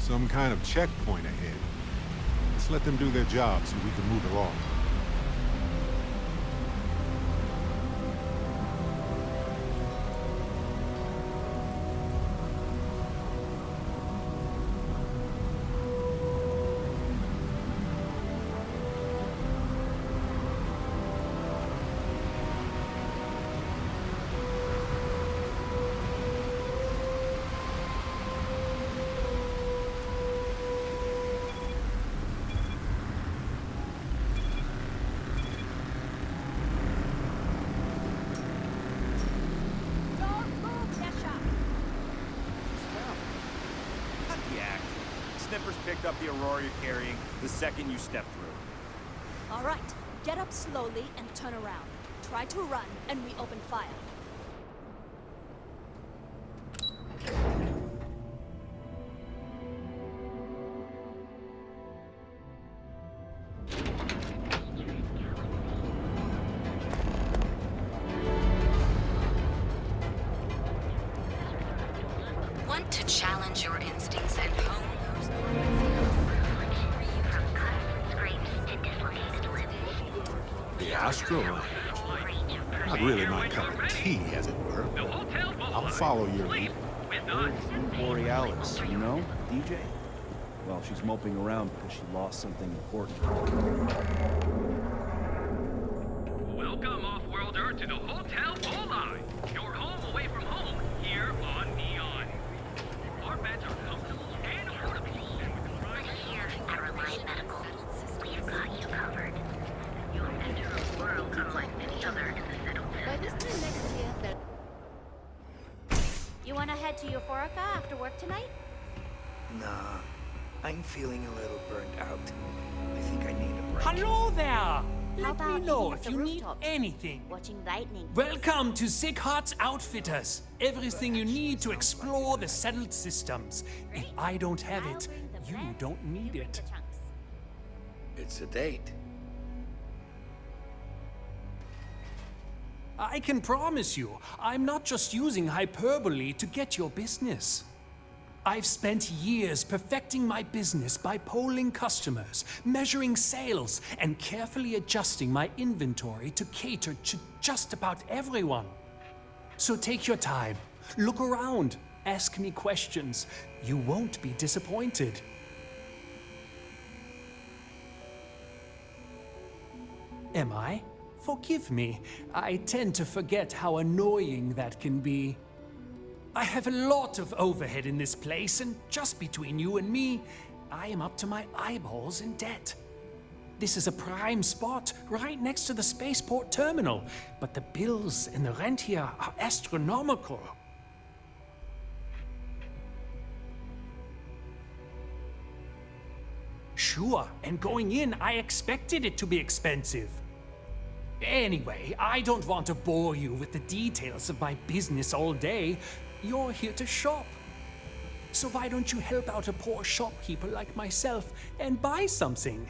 Some kind of checkpoint ahead. Let's let them do their job so we can move along. Snippers picked up the Aurora you're carrying the second you step through. All right, get up slowly and turn around. Try to run, and we open fire. Want to challenge your instincts and hone those The Astro Lounge. Not really my cup of tea, as it were. I'll follow your lead. Borealis, you know, DJ? Well, she's moping around because she lost something important. Welcome, off-worlder, to the Hotel Poli. Your home away from home, here on Neon. Our beds are comfortable and affordable. Here at Reliant Medical, we've got you covered. You'll enter a world unlike any other in the Settlement. By this time next year, that... You wanna head to Euphorica after work tonight? Nah, I'm feeling a little burnt out. I think I need a break. Hello there! How Let about me know eating at if the you need rooftops? anything. Watching lightning. Welcome to Sick Heart's Outfitters. Everything you need to explore the settled systems. If I don't have it, you don't need it. It's a date. I can promise you, I'm not just using hyperbole to get your business. I've spent years perfecting my business by polling customers, measuring sales, and carefully adjusting my inventory to cater to just about everyone. So take your time, look around, ask me questions. You won't be disappointed. Am I? Forgive me. I tend to forget how annoying that can be. I have a lot of overhead in this place, and just between you and me, I am up to my eyeballs in debt. This is a prime spot, right next to the spaceport terminal, but the bills and the rent here are astronomical. Sure, and going in, I expected it to be expensive. Anyway, I don't want to bore you with the details of my business all day. You're here to shop. So why don't you help out a poor shopkeeper like myself and buy something?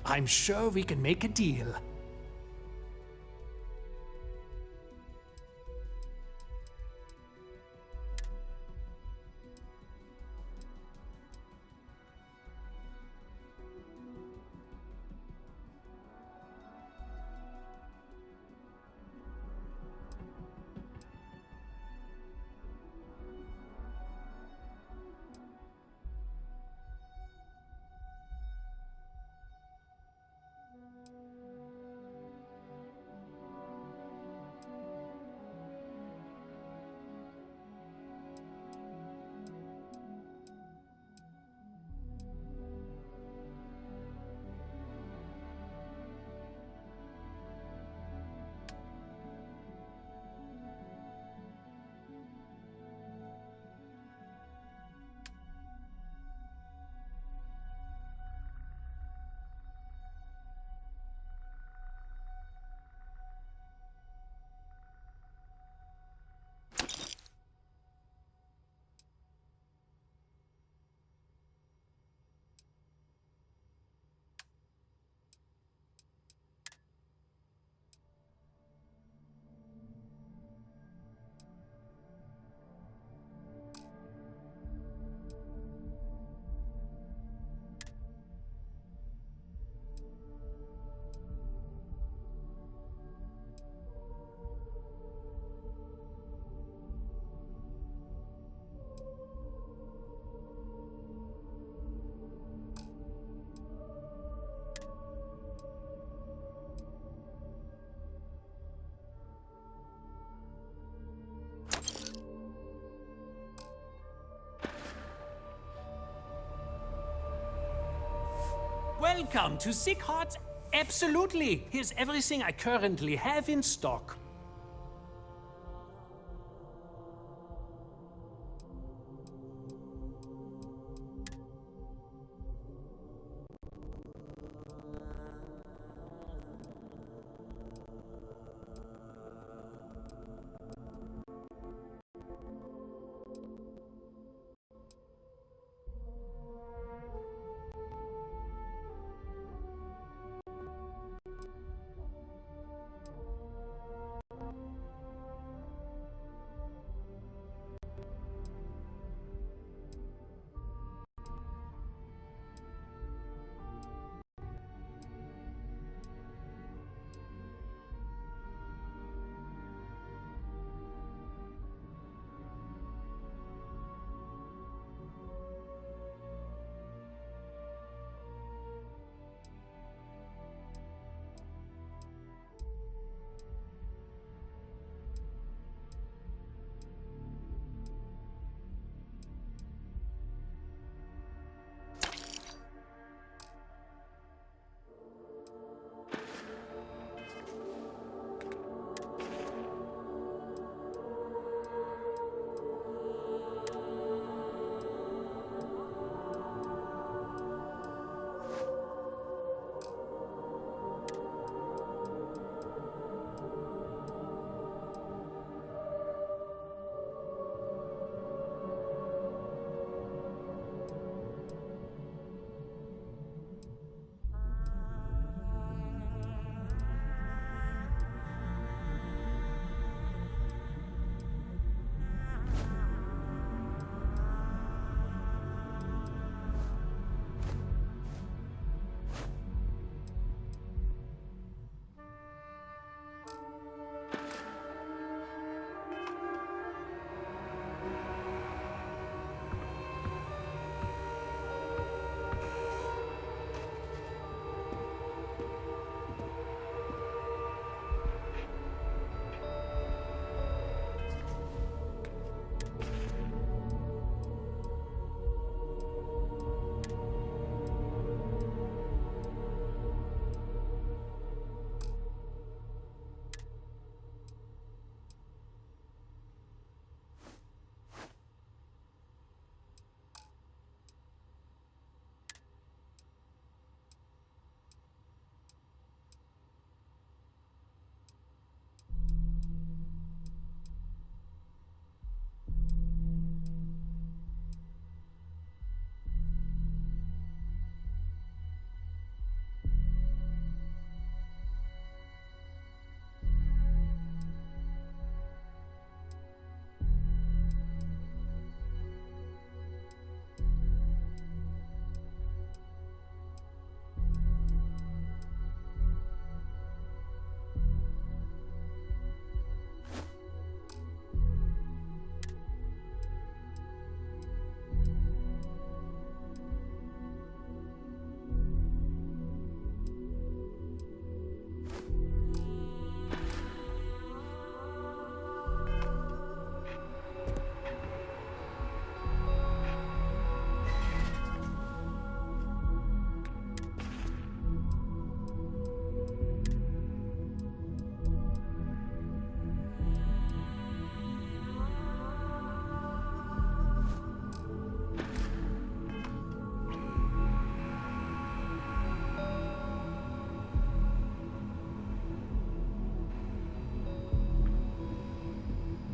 I'm sure we can make a deal. Welcome to Sick Hearts. Absolutely. Here's everything I currently have in stock.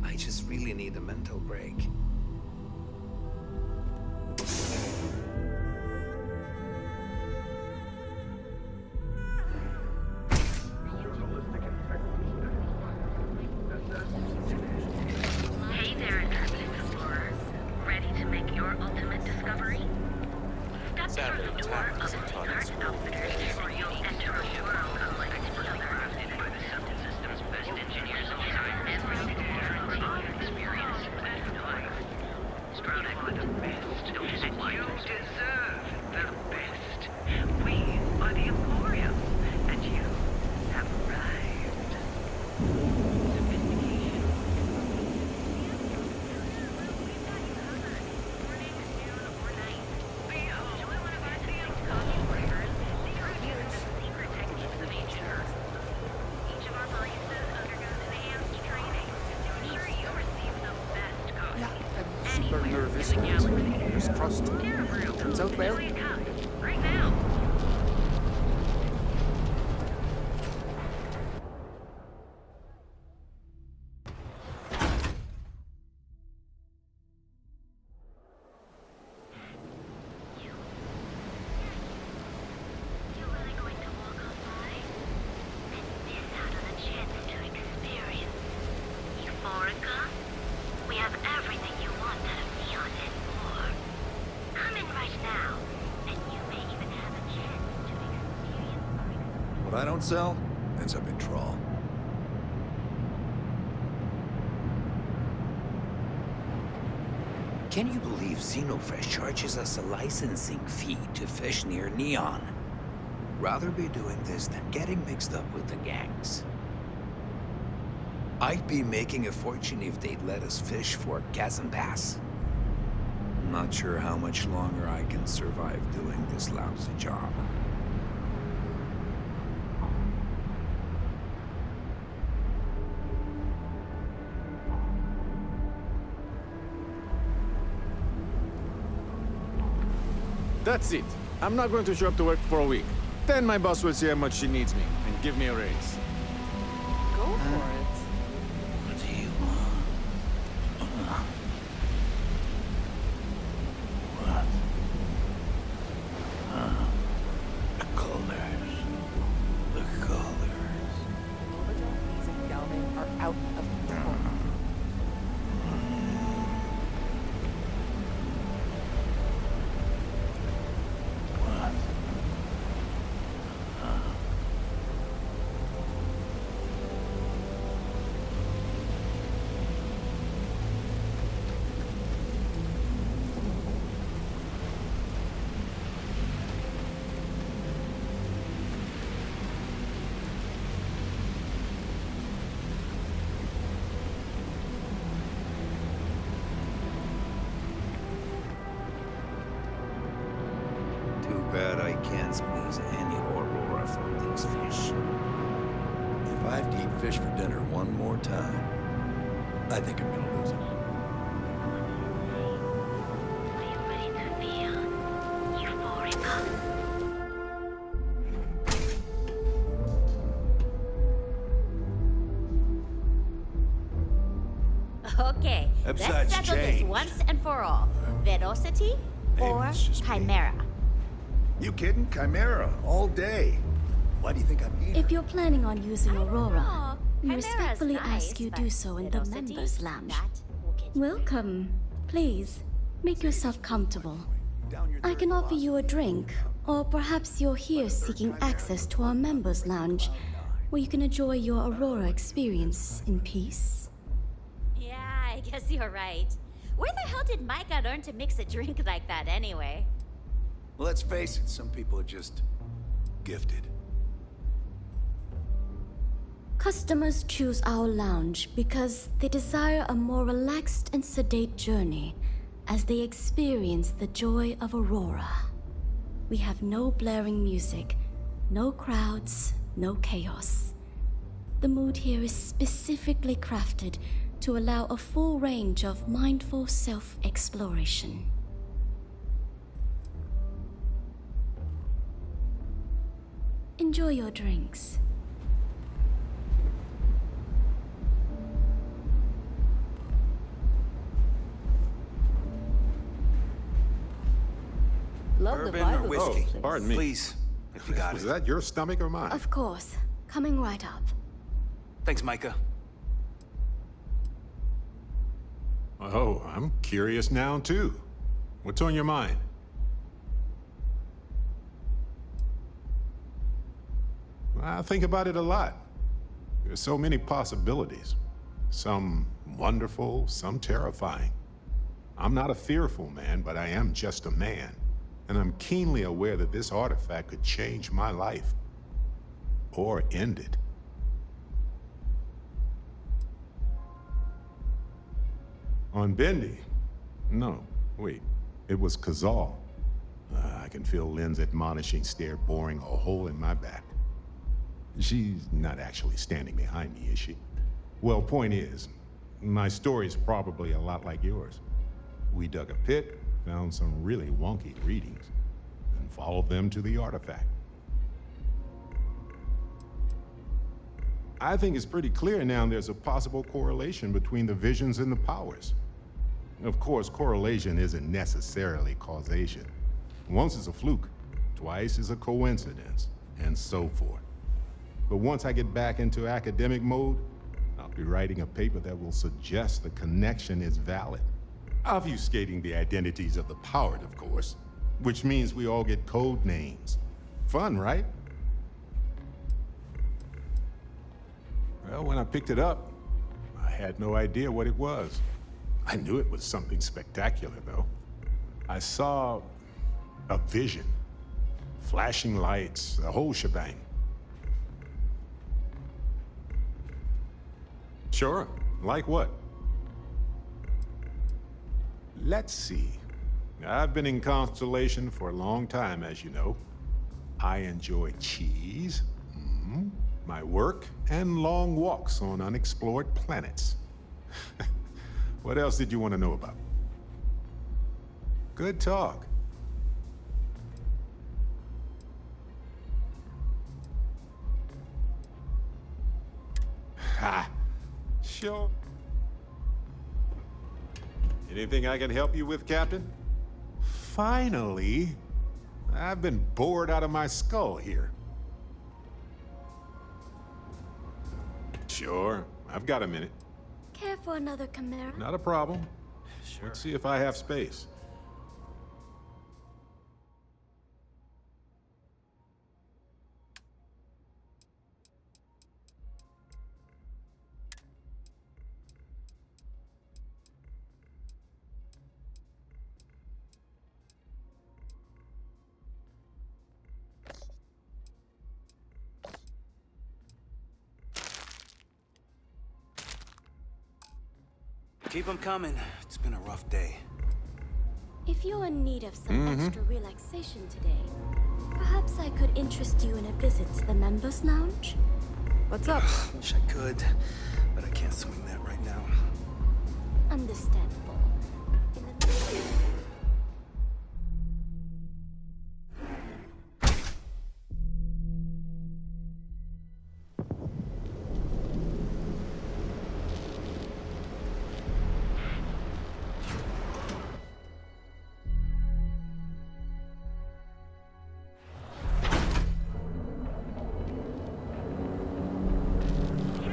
I just really need a mental break. Hey there, Internet Explorers. Ready to make your ultimate discovery? Step through the door of the Descartes Outfitters, or you'll enter a world unlike any other. Crafted by the system's best engineers and designers. Every guaranteed experience that you like. this one. There's crust. Turns out well. Right now. We have everything you want out of Neon and more. Come in right now, and you may even have a chance to experience What I don't sell ends up in trawl. Can you believe Xenofresh charges us a licensing fee to fish near Neon? Rather be doing this than getting mixed up with the gangs. I'd be making a fortune if they'd let us fish for Chasm Pass. Not sure how much longer I can survive doing this lousy job. That's it. I'm not going to show up to work for a week. Then my boss will see how much she needs me and give me a raise. Go for it. What do you want? What? The colors. The colors. Noahthenoted and Galvin are out of control. Too bad I can't squeeze any Aurora from these fish. If I have to eat fish for dinner one more time, I think I'm gonna lose it. Are you ready to feel euphoric? Okay, Besides let's settle this change. once and for all. Velocity or it's just me. Chimera? You kidding? Chimera, all day. Why do you think I'm here? If you're planning on using Aurora, know. we Chimera's respectfully nice, ask you but do so in the Velocity, members' lounge. that will get you Welcome. Please, make yourself comfortable. I can offer you a drink, or perhaps you're here seeking access to our members' lounge, where you can enjoy your Aurora experience in peace. Yeah, I guess you're right. Where the hell did Micah learn to mix a drink like that anyway? Well, let's face it, some people are just gifted. Customers choose our lounge because they desire a more relaxed and sedate journey as they experience the joy of Aurora. We have no blaring music, no crowds, no chaos. The mood here is specifically crafted to allow a full range of mindful self-exploration. Enjoy your drinks. Love the Bourbon vibe or of whiskey? this place. Pardon me. Please, if you got Was it. that your stomach or mine? Of course. Coming right up. Thanks, Micah. Oh, I'm curious now, too. What's on your mind? I think about it a lot. There's so many possibilities. Some wonderful, some terrifying. I'm not a fearful man, but I am just a man. And I'm keenly aware that this artifact could change my life. Or end it. On Bendy? No, wait. It was Kazal. I can feel Lynn's admonishing stare boring a hole in my back. She's not actually standing behind me, is she? Well, point is, my story's probably a lot like yours. We dug a pit, found some really wonky readings, and followed them to the artifact. I think it's pretty clear now there's a possible correlation between the visions and the powers. Of course, correlation isn't necessarily causation. Once is a fluke, twice is a coincidence, and so forth. But once I get back into academic mode, I'll be writing a paper that will suggest the connection is valid. Obfuscating the identities of the powered, of course, which means we all get code names. Fun, right? Well, when I picked it up, I had no idea what it was. I knew it was something spectacular, though. I saw a vision. Flashing lights, the whole shebang. Sure, like what? Let's see. I've been in Constellation for a long time, as you know. I enjoy cheese, my work, and long walks on unexplored planets. What else did you want to know about? Good talk. Ha! Sure. Anything I can help you with, Captain? Finally! I've been bored out of my skull here. Sure, I've got a minute. Care for another Chimera? Not a problem. Sure. Let's see if I have space. Keep them coming. It's been a rough day. If you're in need of some extra relaxation today, perhaps I could interest you in a visit to the members' lounge? What's up? Wish I could, but I can't swing that right now. Understandable.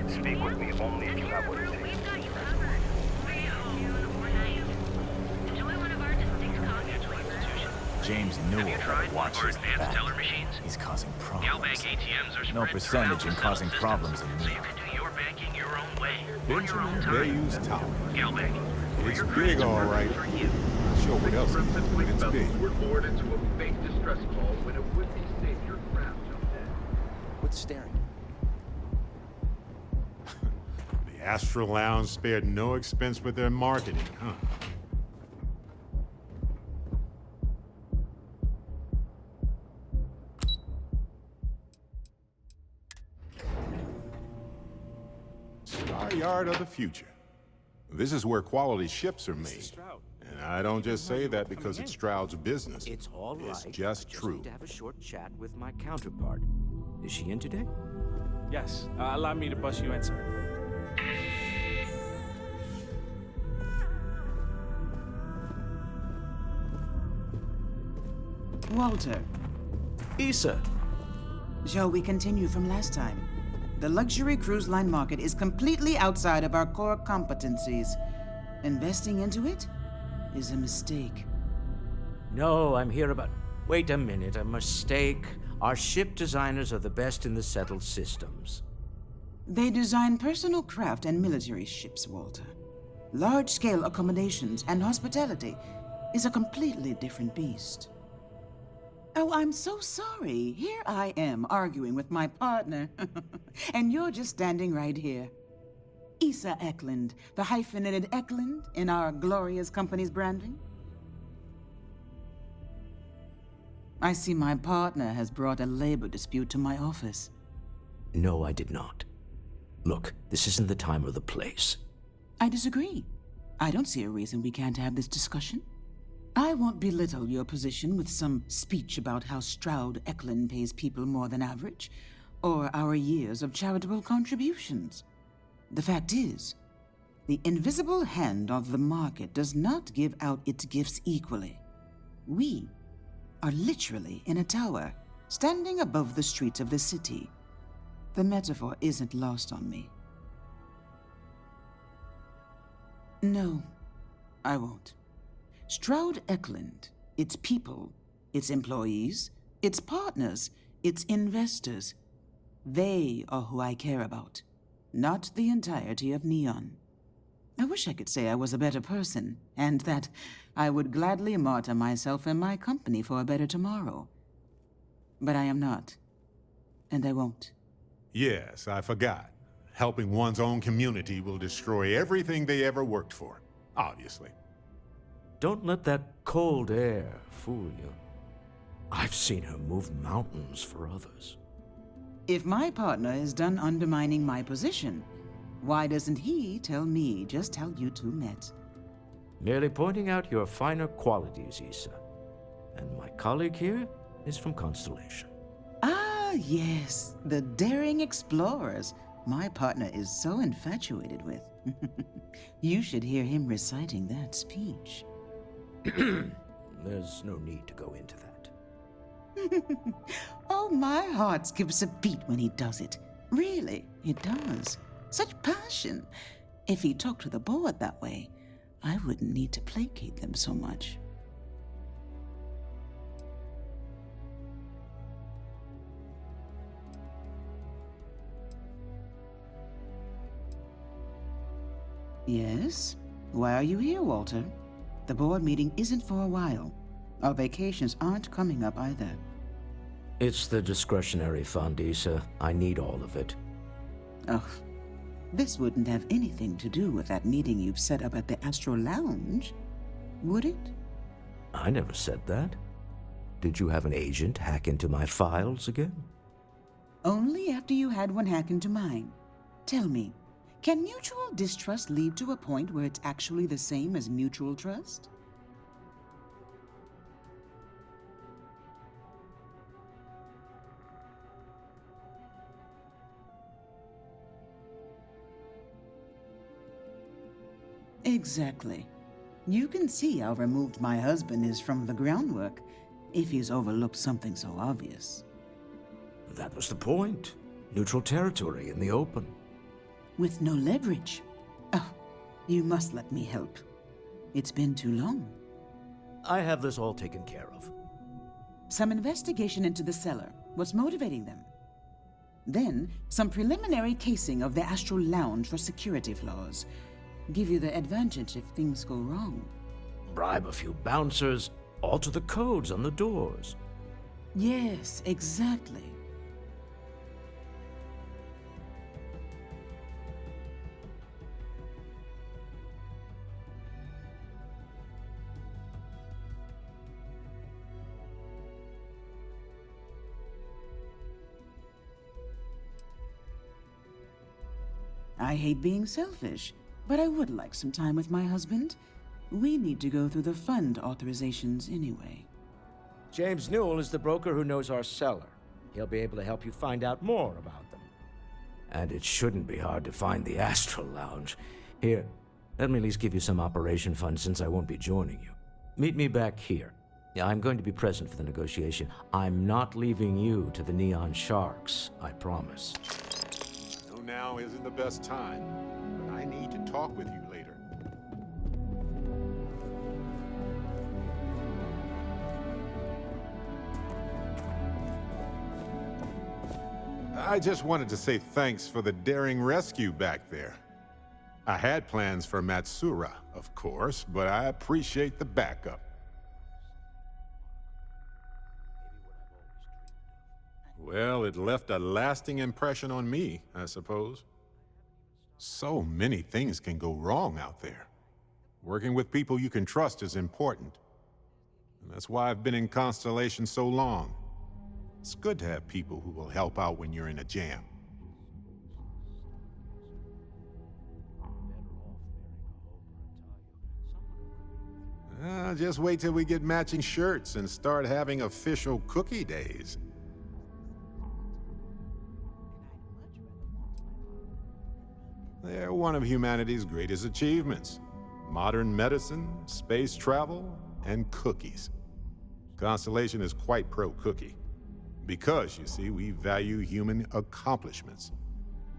Speak with me only if you have what it takes. James Newell watches the back. He's causing problems. No percentage in causing problems in Neon. Benjamin Bayou's Tower. It's big, all right. Not sure what else, but it's big. Quit staring. The Astral Lounge spared no expense with their marketing, huh? Star Yard of the future. This is where quality ships are made. And I don't just say that because it's Stroud's business. It's all right. It's just true. Need to have a short chat with my counterpart. Is she in today? Yes. Allow me to bust you in, sir. Walter. Issa. Shall we continue from last time? The luxury cruise line market is completely outside of our core competencies. Investing into it is a mistake. No, I'm here about... Wait a minute, a mistake. Our ship designers are the best in the settled systems. They design personal craft and military ships, Walter. Large-scale accommodations and hospitality is a completely different beast. Oh, I'm so sorry. Here I am arguing with my partner. And you're just standing right here. Issa Eklund, the hyphenated Eklund in our glorious company's branding. I see my partner has brought a labor dispute to my office. No, I did not. Look, this isn't the time or the place. I disagree. I don't see a reason we can't have this discussion. I won't belittle your position with some speech about how Stroud Eklund pays people more than average, or our years of charitable contributions. The fact is, the invisible hand of the market does not give out its gifts equally. We are literally in a tower, standing above the streets of the city. The metaphor isn't lost on me. No, I won't. Stroud Eklund, its people, its employees, its partners, its investors, they are who I care about, not the entirety of Neon. I wish I could say I was a better person, and that I would gladly martyr myself and my company for a better tomorrow. But I am not, and I won't. Yes, I forgot. Helping one's own community will destroy everything they ever worked for, obviously. Don't let that cold air fool you. I've seen her move mountains for others. If my partner is done undermining my position, why doesn't he tell me just how you two met? Merely pointing out your finer qualities, Issa. And my colleague here is from Constellation. Ah, yes, the daring explorers my partner is so infatuated with. You should hear him reciting that speech. There's no need to go into that. Oh, my heart skips a beat when he does it. Really, it does. Such passion. If he talked to the board that way, I wouldn't need to placate them so much. Yes? Why are you here, Walter? The board meeting isn't for a while. Our vacations aren't coming up either. It's the discretionary fund, Issa. I need all of it. Oh, this wouldn't have anything to do with that meeting you've set up at the Astro Lounge, would it? I never said that. Did you have an agent hack into my files again? Only after you had one hack into mine. Tell me, can mutual distrust lead to a point where it's actually the same as mutual trust? Exactly. You can see how removed my husband is from the groundwork if he's overlooked something so obvious. That was the point. Neutral territory in the open. With no leverage. Oh, you must let me help. It's been too long. I have this all taken care of. Some investigation into the cellar. What's motivating them? Then, some preliminary casing of the Astral Lounge for security flaws. Give you the advantage if things go wrong. Bribe a few bouncers, alter the codes on the doors. Yes, exactly. I hate being selfish, but I would like some time with my husband. We need to go through the fund authorizations anyway. James Newell is the broker who knows our cellar. He'll be able to help you find out more about them. And it shouldn't be hard to find the Astral Lounge. Here, let me at least give you some operation funds since I won't be joining you. Meet me back here. I'm going to be present for the negotiation. I'm not leaving you to the Neon Sharks, I promise. I know now isn't the best time, but I need to talk with you later. I just wanted to say thanks for the daring rescue back there. I had plans for Matsura, of course, but I appreciate the backup. Well, it left a lasting impression on me, I suppose. So many things can go wrong out there. Working with people you can trust is important. And that's why I've been in Constellation so long. It's good to have people who will help out when you're in a jam. Just wait till we get matching shirts and start having official cookie days. They're one of humanity's greatest achievements. Modern medicine, space travel, and cookies. Constellation is quite pro-cookie. Because, you see, we value human accomplishments.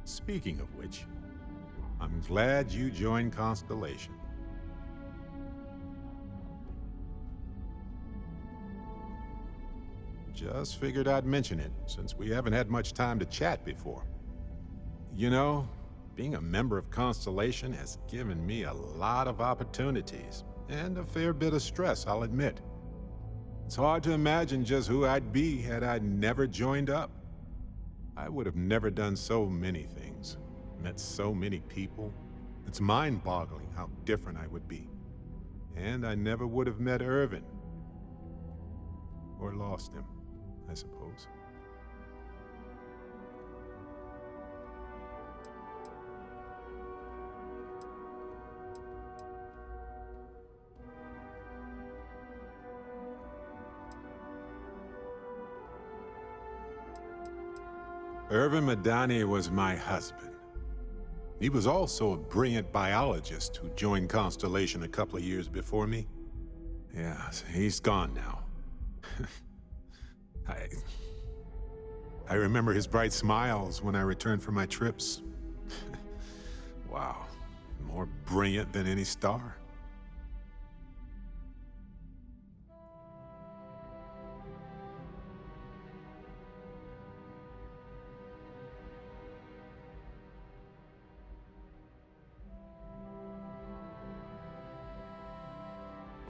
Speaking of which, I'm glad you joined Constellation. Just figured I'd mention it, since we haven't had much time to chat before. You know, being a member of Constellation has given me a lot of opportunities, and a fair bit of stress, I'll admit. It's hard to imagine just who I'd be had I never joined up. I would have never done so many things, met so many people. It's mind-boggling how different I would be. And I never would have met Irvin. Or lost him, I suppose. Irvin Madani was my husband. He was also a brilliant biologist who joined Constellation a couple of years before me. Yeah, he's gone now. I remember his bright smiles when I returned from my trips. Wow, more brilliant than any star.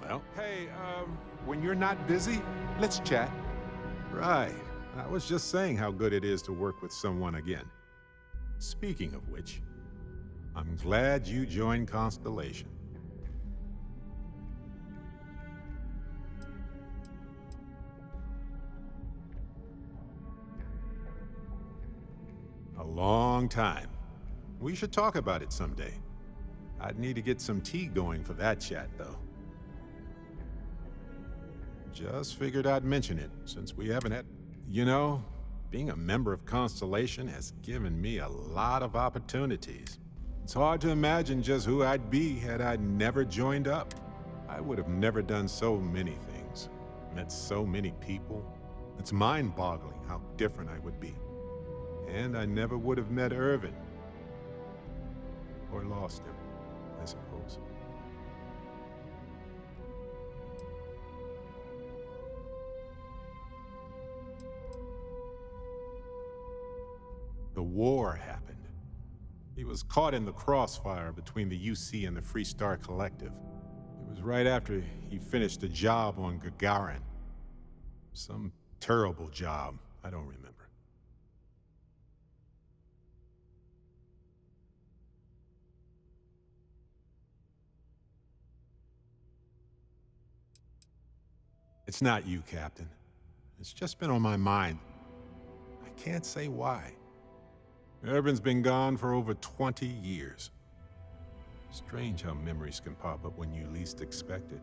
Well, hey, when you're not busy, let's chat. Right. I was just saying how good it is to work with someone again. Speaking of which, I'm glad you joined Constellation. A long time. We should talk about it someday. I'd need to get some tea going for that chat, though. Just figured I'd mention it, since we haven't had... You know, being a member of Constellation has given me a lot of opportunities. It's hard to imagine just who I'd be had I never joined up. I would have never done so many things, met so many people. It's mind-boggling how different I would be. And I never would have met Irvin. Or lost him, I suppose. The war happened. He was caught in the crossfire between the UC and the Free Star Collective. It was right after he finished a job on Gagarin. Some terrible job, I don't remember. It's not you, Captain. It's just been on my mind. I can't say why. Irvin's been gone for over 20 years. Strange how memories can pop up when you least expect it.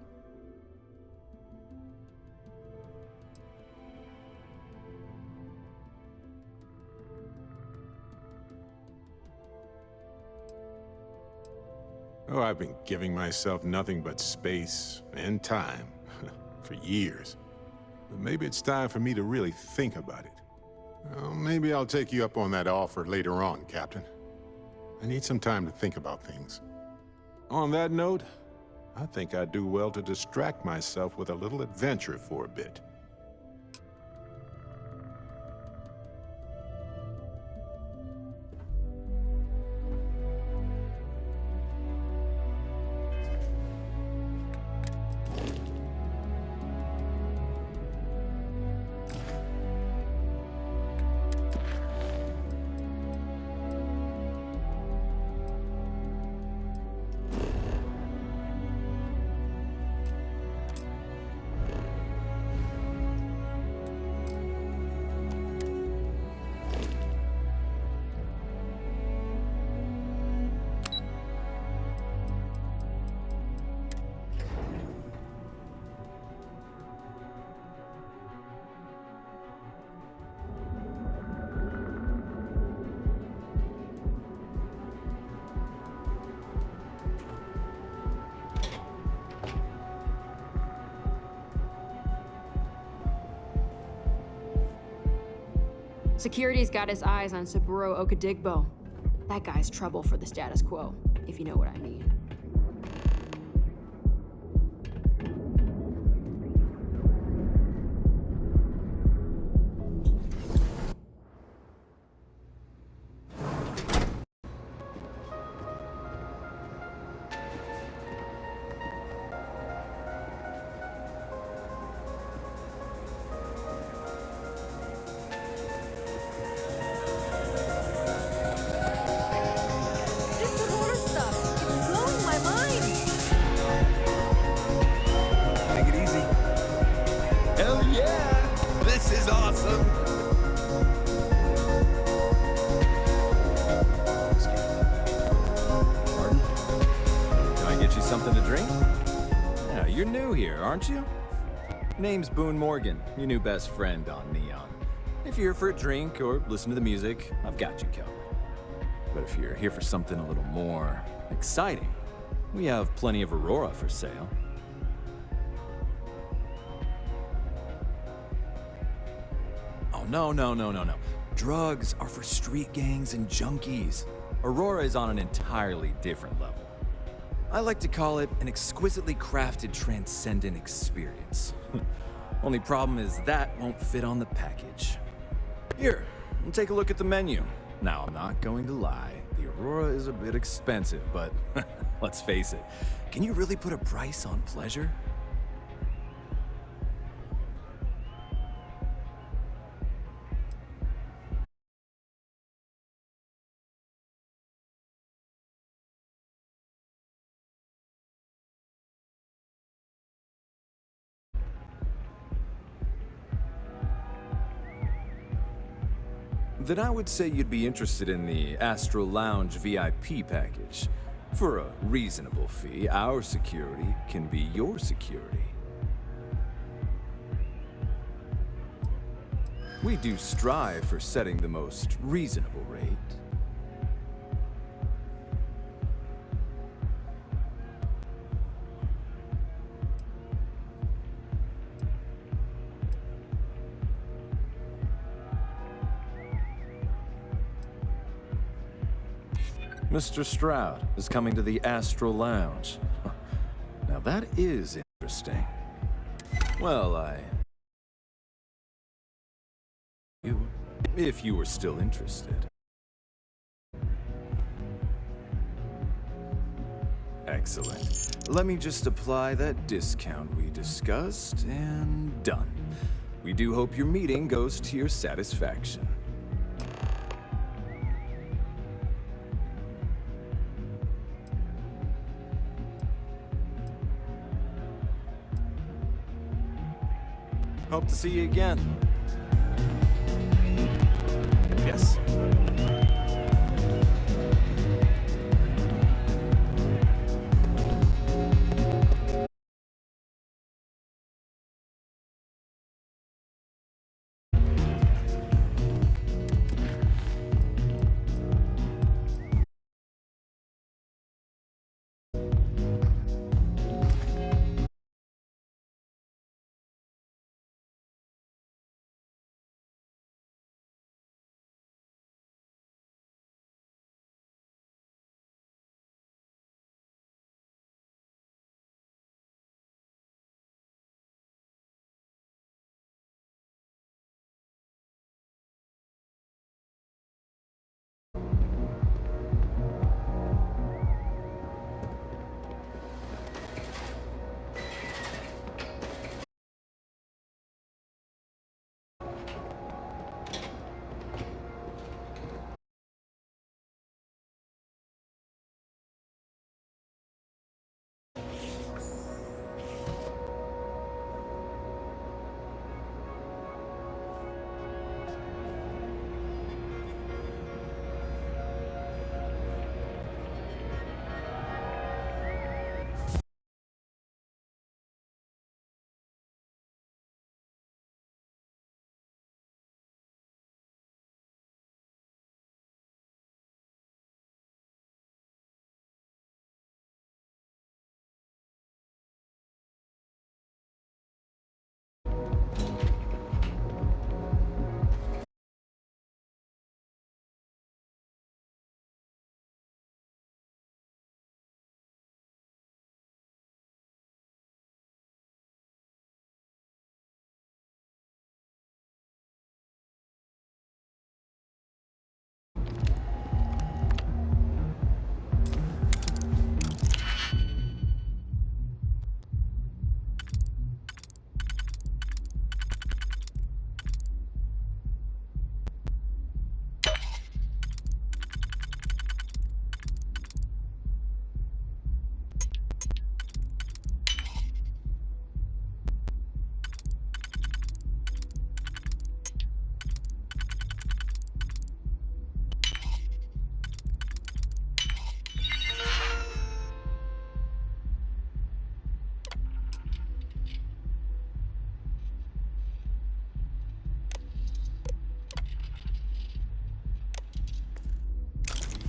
Oh, I've been giving myself nothing but space and time for years. But maybe it's time for me to really think about it. Well, maybe I'll take you up on that offer later on, Captain. I need some time to think about things. On that note, I think I'd do well to distract myself with a little adventure for a bit. Security's got his eyes on Saburo Okadigbo. That guy's trouble for the status quo, if you know what I mean. Take it easy. Hell yeah! This is awesome! Pardon? Can I get you something to drink? Yeah, you're new here, aren't you? Name's Boone Morgan, your new best friend on Neon. If you're here for a drink or listen to the music, I've got you covered. But if you're here for something a little more exciting, we have plenty of Aurora for sale. Oh, no. Drugs are for street gangs and junkies. Aurora is on an entirely different level. I like to call it an exquisitely crafted, transcendent experience. Only problem is that won't fit on the package. Here, take a look at the menu. Now, I'm not going to lie. The Aurora is a bit expensive, but let's face it. Can you really put a price on pleasure? Then I would say you'd be interested in the Astral Lounge VIP package. For a reasonable fee, our security can be your security. We do strive for setting the most reasonable rate. Mr. Stroud is coming to the Astral Lounge. Now that is interesting. Well, if you were still interested. Excellent. Let me just apply that discount we discussed, and done. We do hope your meeting goes to your satisfaction. Hope to see you again. Yes.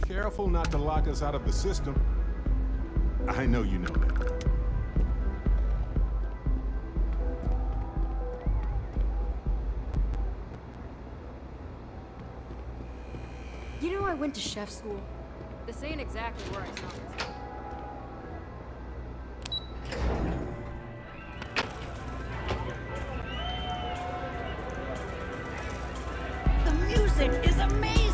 Careful not to lock us out of the system. I know you know that. You know I went to chef school. This ain't exactly where I saw myself. The music is amazing!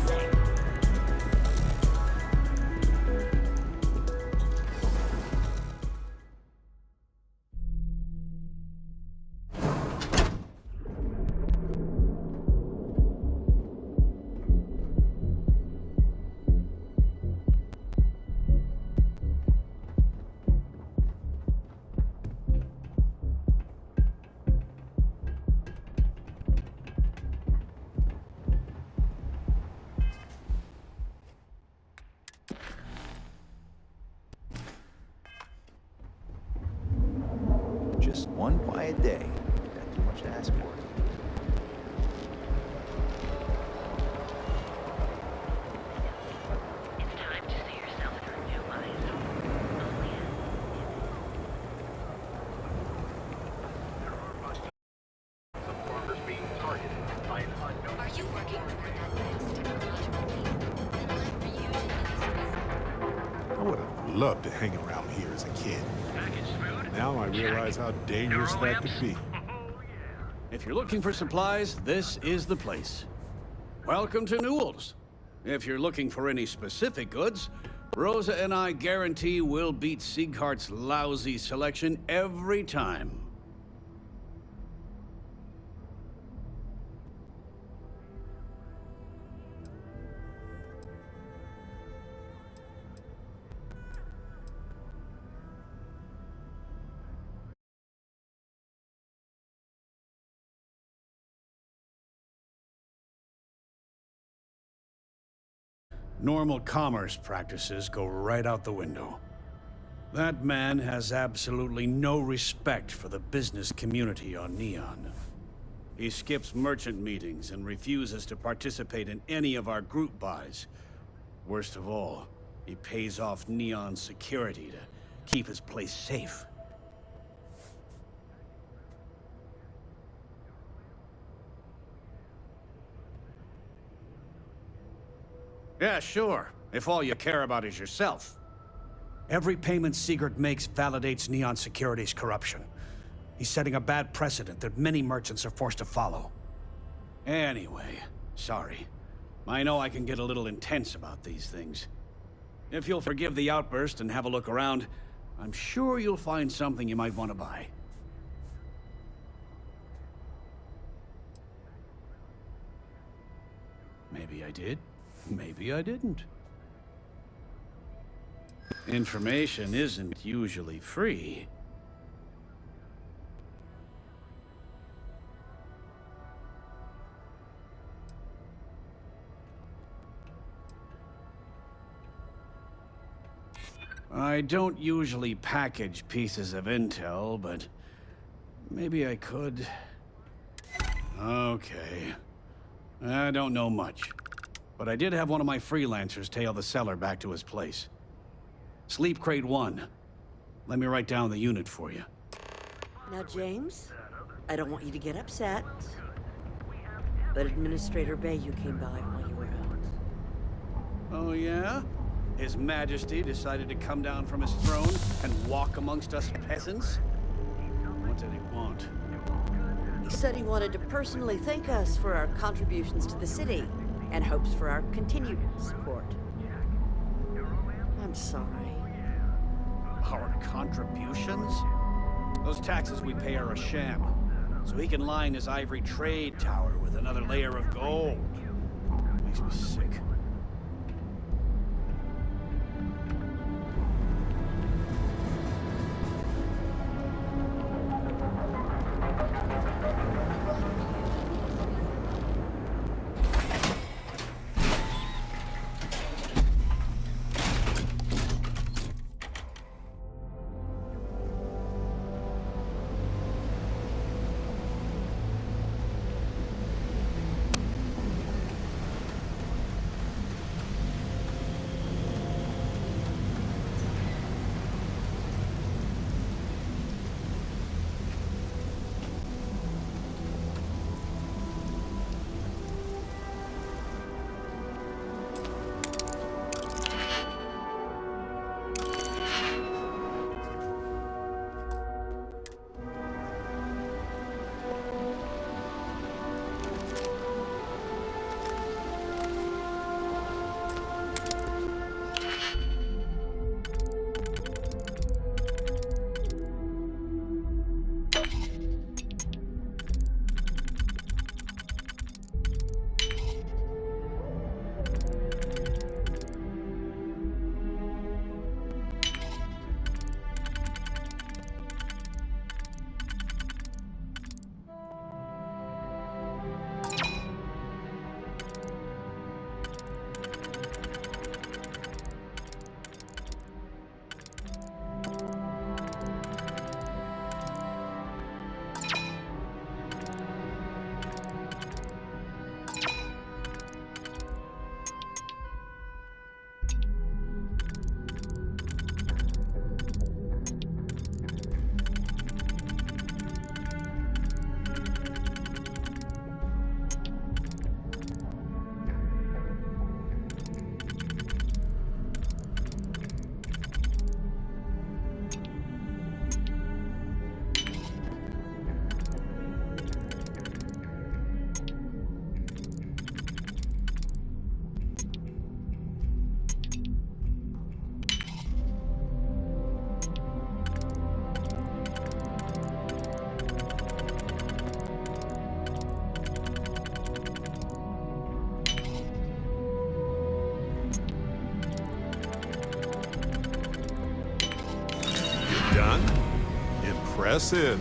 Just one quiet day. Not too much to ask for. It's time to see yourself through new eyes. Are you working toward that next technological leap? Then I'm reunion I would have loved to hang around here as a kid. Now I realize how dangerous that could be. If you're looking for supplies, this is the place. Welcome to Newell's. If you're looking for any specific goods, Rosa and I guarantee we'll beat Sieghart's lousy selection every time. Normal commerce practices go right out the window. That man has absolutely no respect for the business community on Neon. He skips merchant meetings and refuses to participate in any of our group buys. Worst of all, he pays off Neon's security to keep his place safe. Yeah, sure, if all you care about is yourself. Every payment Siegert makes validates Neon Security's corruption. He's setting a bad precedent that many merchants are forced to follow. Anyway, sorry. I know I can get a little intense about these things. If you'll forgive the outburst and have a look around, I'm sure you'll find something you might want to buy. Maybe I did. Maybe I didn't. Information isn't usually free. I don't usually package pieces of intel, but maybe I could. Okay. I don't know much. But I did have one of my freelancers tail the seller back to his place. Sleep Crate 1. Let me write down the unit for you. Now, James, I don't want you to get upset, but Administrator Bayou came by while you were out. Oh, yeah? His Majesty decided to come down from his throne and walk amongst us peasants? What did he want? He said he wanted to personally thank us for our contributions to the city and hopes for our continued support. I'm sorry. Our contributions? Those taxes we pay are a sham, so he can line his ivory trade tower with another layer of gold. Makes me sick. son. Impressive.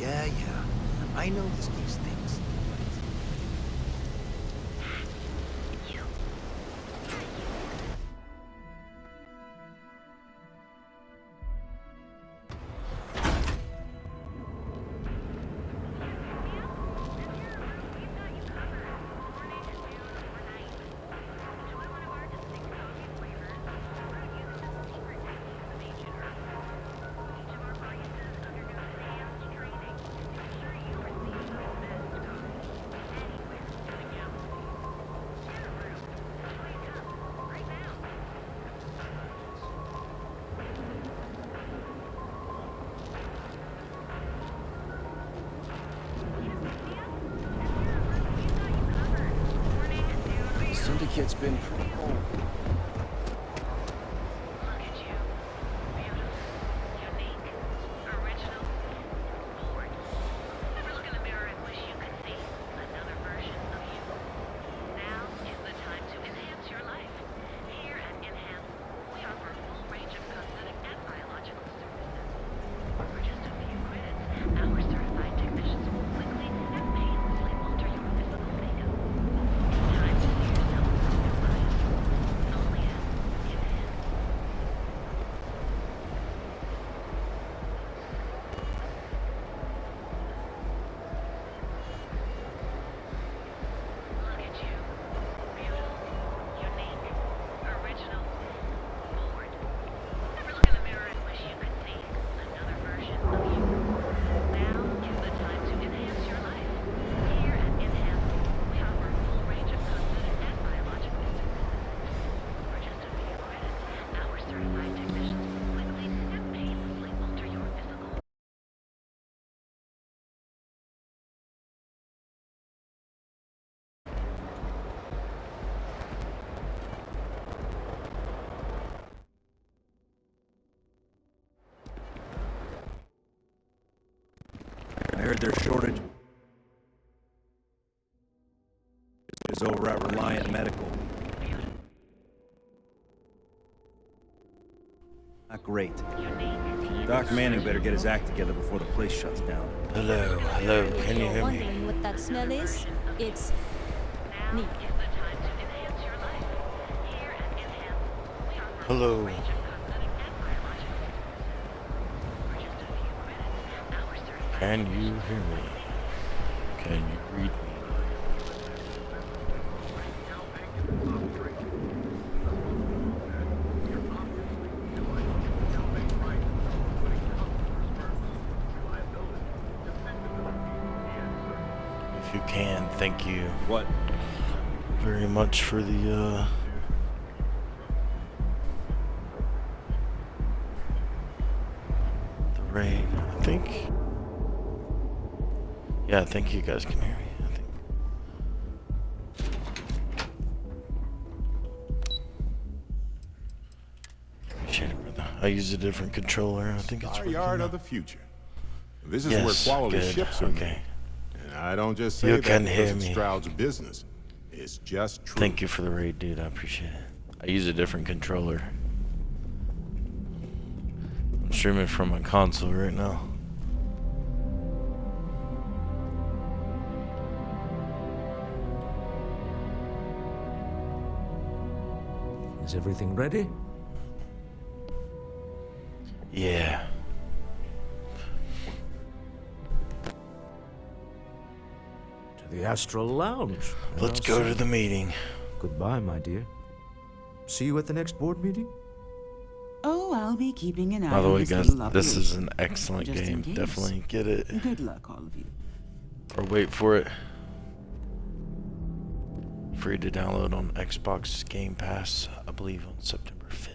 Yeah. I know this place stinks. Syndicate's been pretty cold. I heard their shortage is over at Reliant Medical. Not great. Doc Manning better get his act together before the place shuts down. Hello, can you hear me? Wondering what that smell is? It's me. Hello. Can you hear me? Can you read me? If you can, thank you. What? Very much for the raid, I think. Yeah, I think you guys can hear me, I think. Appreciate it, brother. I use a different controller. I think it's Our working yard now. of the future. This is Yes, where quality good, ships are okay. made. And I don't just say You that can because hear it's me. Stroud's business. It's just true. Thank you for the raid, dude. I appreciate it. I use a different controller. I'm streaming from my console right now. Is everything ready? Yeah. To the Astral Lounge. Let's go to the meeting. Goodbye, my dear. See you at the next board meeting? Oh, I'll be keeping an eye By the on way, this guys, little this is operation. an excellent Just in game. case. Definitely get it. Good luck, all of you. Or wait for it. Free to download on Xbox Game Pass, I believe, on September 5th.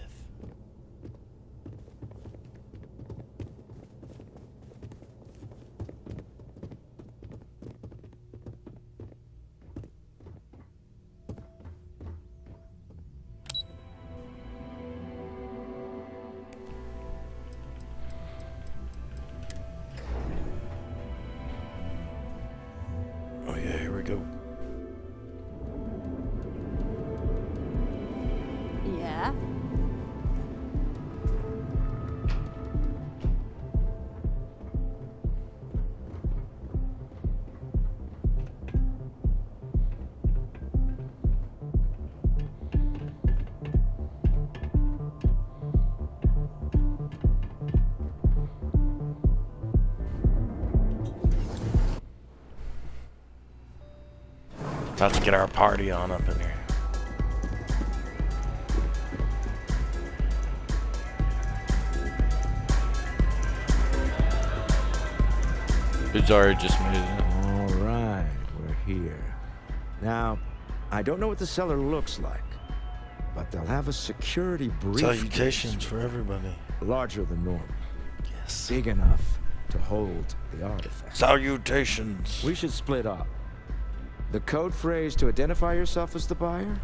Oh yeah, here we go. Yeah? About to get our party on up in here. It's already just made it. All right, we're here. Now, I don't know what the cellar looks like, but they'll have a security briefcase. Salutations for everybody. Larger than normal. Yes. Big enough to hold the artifact. Salutations. We should split up. The code phrase to identify yourself as the buyer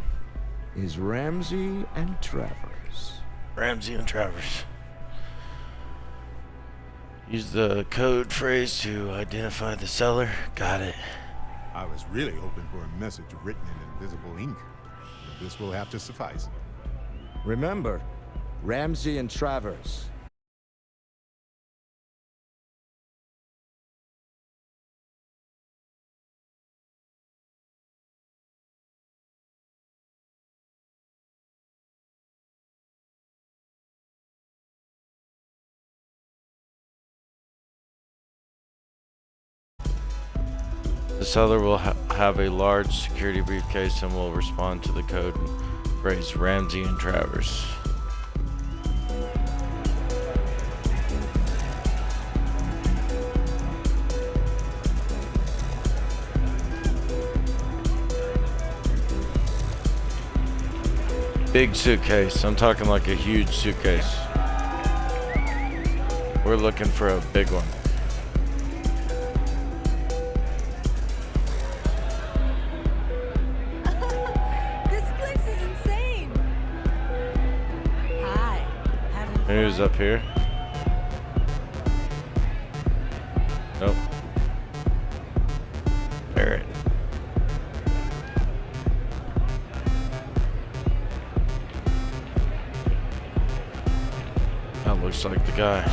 is Ramsey and Travers. Ramsey and Travers. Use the code phrase to identify the seller. Got it. I was really hoping for a message written in invisible ink. But this will have to suffice. Remember, Ramsey and Travers. The seller will have a large security briefcase and will respond to the code phrase Ramsey and Travers. Big suitcase. I'm talking like a huge suitcase. We're looking for a big one. Who's up here? Nope. looks like the guy.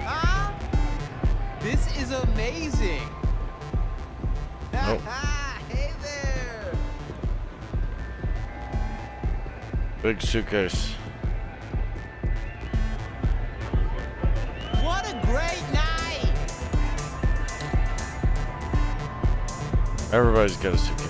Ah, this is amazing. Nope. Hey there. Big suitcase. What a great night. Everybody's got a suitcase.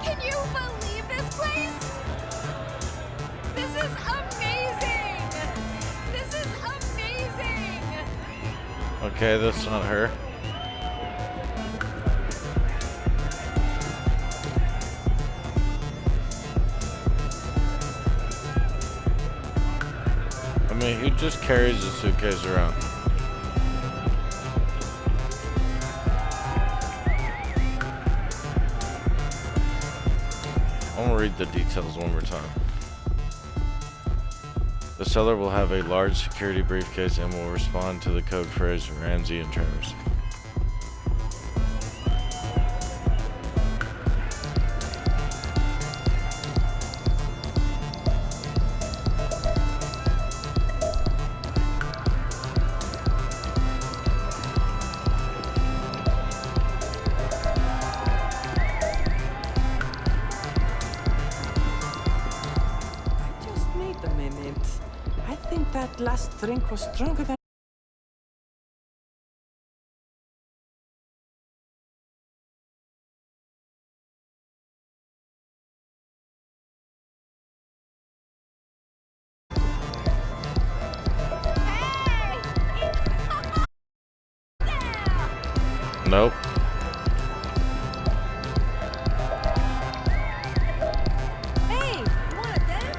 Can you believe this place? This is amazing! This is amazing! Okay, that's not her. I mean, who just carries a suitcase around? I'm gonna read the details one more time. The seller will have a large security briefcase and will respond to the code phrase Ramsey and Travers. Just wait a minute. I think that last drink was stronger than. Nope. Hey, you wanna dance?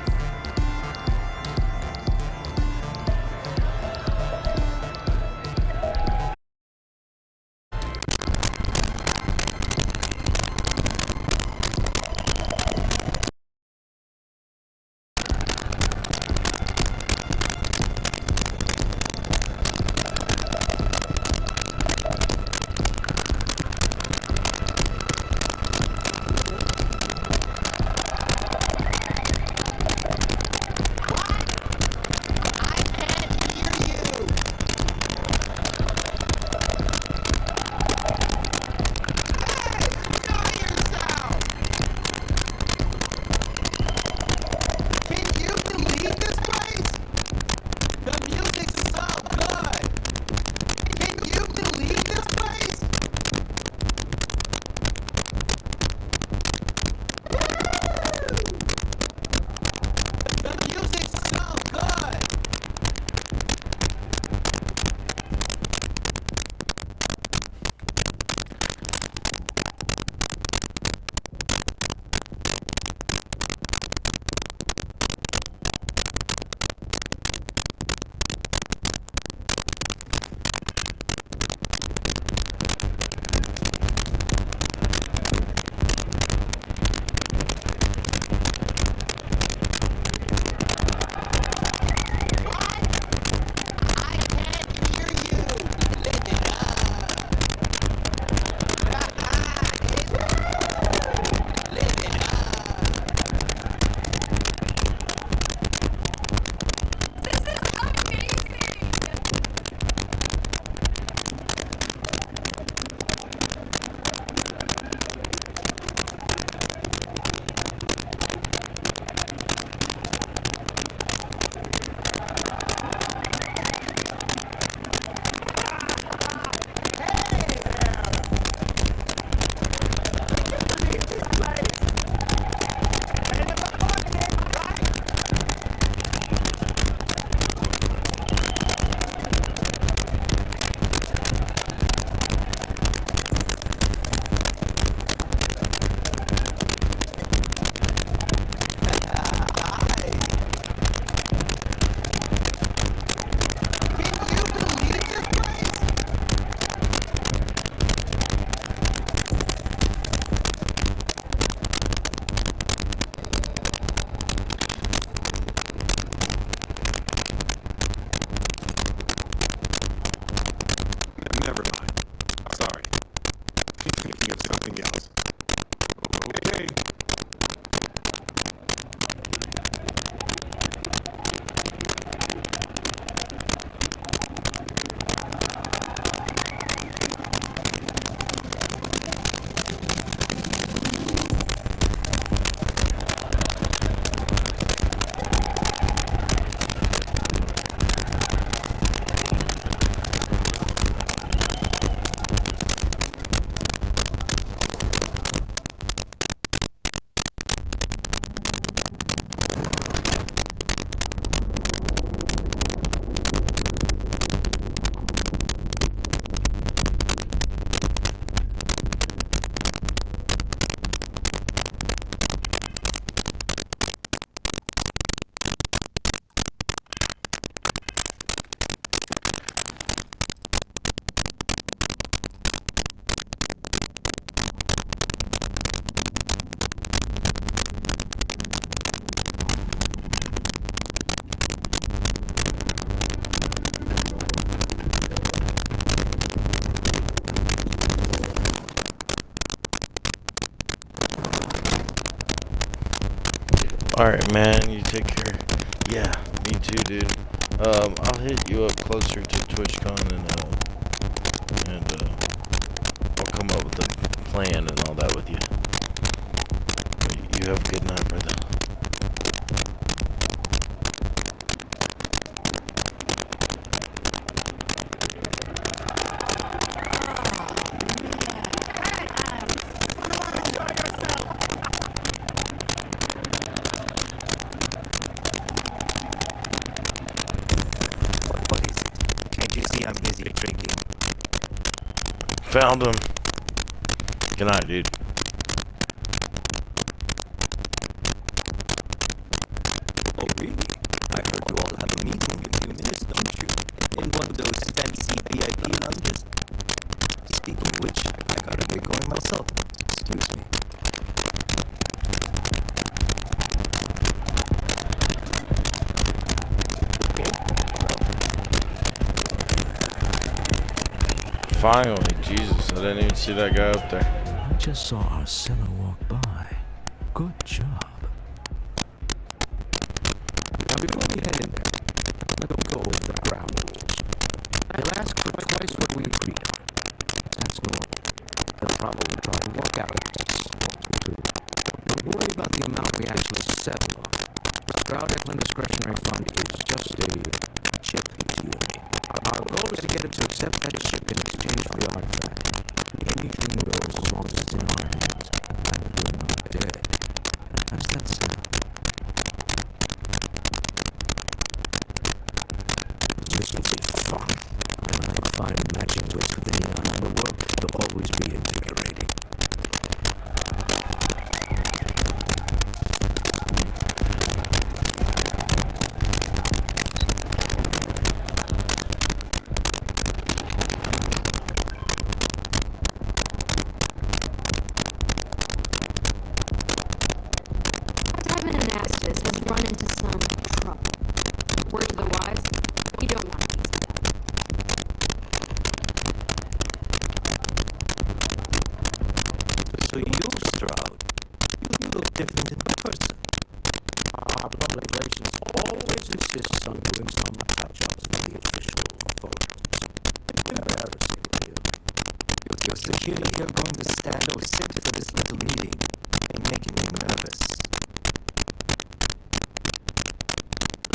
something else. Okay. Alright, man, you take care. Yeah, me too, dude. I'll hit you up closer to TwitchCon and I'll come up with a plan and all that with you. You have a good night, brother. Found him. Good night, dude. Oh, really? I heard you all have a meeting in a few minutes, don't you? In one of those fancy VIP lounges? Speaking of which, I gotta get going myself. Excuse me. Finally, Jesus, I didn't even see that guy up there. I just saw our seller walk by. Good job. Now before we head in there, let me go over the ground rules. They'll ask for twice what we agreed on. That's normal. They'll probably try and walk out of this. Don't worry about the amount we actually settle on. The Stroud Eklund Discretionary Fund is just a chip to you and me. Our goal is to get it to accept that chip in exchange for the artifact. Anything goes as long as it's in our hands. And we're not dead. How's that sound? This will be fun. And I find matching with the neon in the world will always be invigorating. So you, Stroud, you look different in person. Our public relations always insists on doing some touch-ups with the official photos. Embarrassing, you. Your security are going to stand or sit for this little meeting and making me nervous.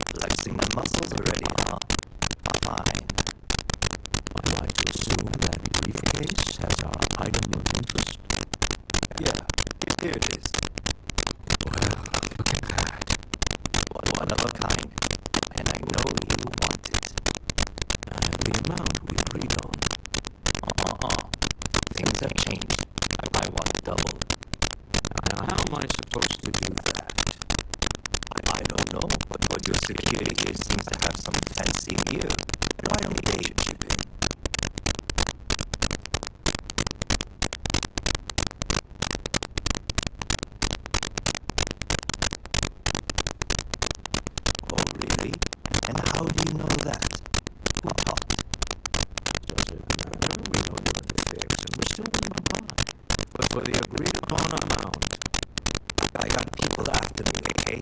Flexing my muscles already, huh? Fine. I'd like to assume that briefcase has our item of interest. Yeah, here it is. Well, look at that. One of a kind. And I know you want it. And the amount we agreed on. Things have changed. I want double. Now, how am I supposed to do that? I don't know, but your security here seems to have some fancy gear. Why don't they chip in? Oh, really? And how do you know that? Who talked? Does it matter? We know what they fix, and we're still in my mind. But for the agreed upon amount, I got people after me, okay?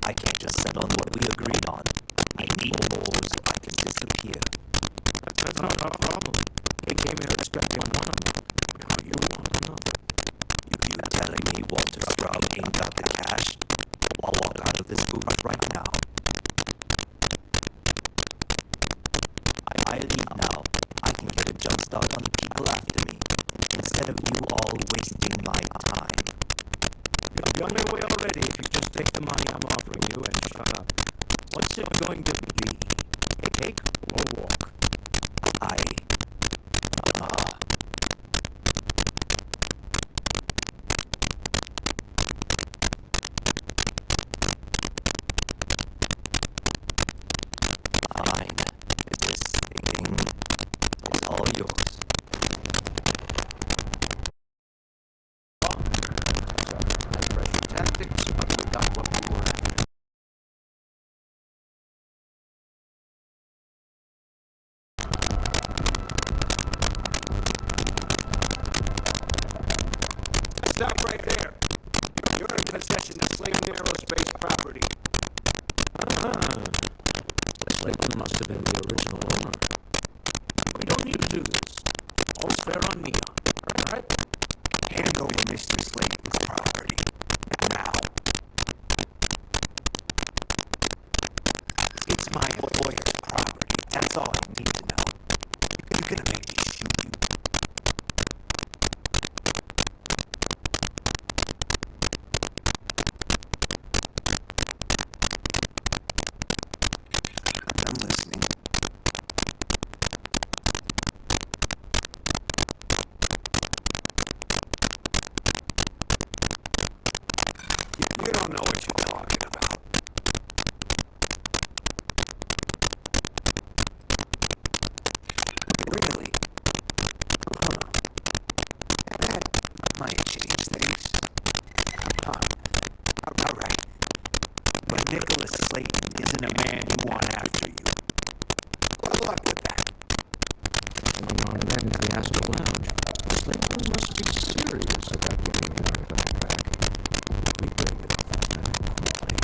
I can't just settle on what we agreed on. I need more so I can disappear. That's not our problem. He came here expecting one amount. Now you want another. You telling me Walter Stroud ain't got the cash? I'll walk out of this booth right now. I leave now. I can get a jump start on the people after me, instead of you all wasting my time. You're on your way already if you just take the money I'm offering you and shut up. What's it going to be? A cake or walk? Fine. This thing is all yours. High-pressure tactics, but we got what we were after. Stop right there. You're in possession of Slayton Aerospace property. Slayton must have been the original owner. We don't need to do this. All's fair on Neon. All right? Hand over Mr. Slayton's property. Now. It's my lawyer's property. That's all I need to know. You're gonna make me shoot you. I'm listening. You don't know what you're talking about. Really? Huh. That might change things. Come on. All right. But Nicholas Slayton isn't a man you want after you. Good luck with that. Going on then to the Astro Lounge. Slayton must be serious about getting the artifact back. We better get off that matter quickly.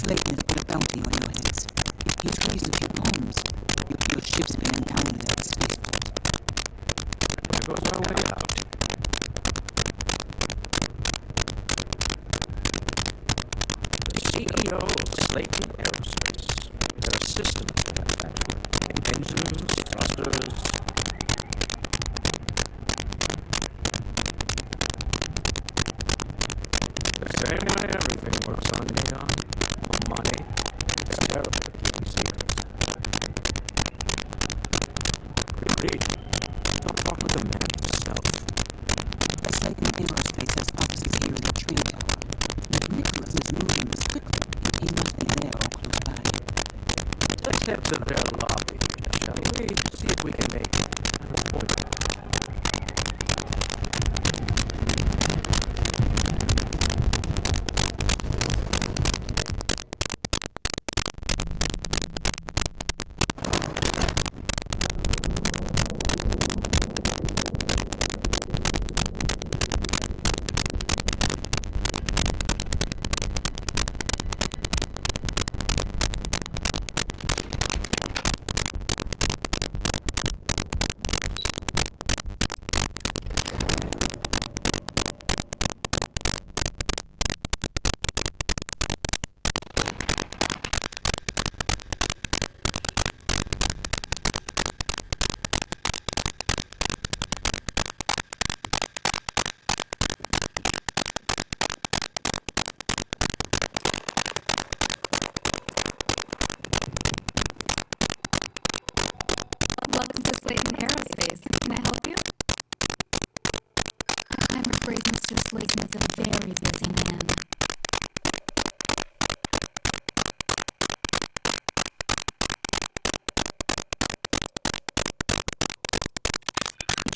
Slayton has put a bounty on your heads. If he tries a few times, your ship's been impounded at the spaceport. There goes our way out. The CEO of Slayton Aerospace. Their system factory. Engines, thrusters. The same way everything works on Neon. More money. Better for keeping secrets. Repeat. Don't talk with the man himself. Slayton Aerospace has offices here in the train tower. But Nicholas is moving this quickly. He must be there or close by. Let's head to their lobby, shall we? See if we can make an appointment.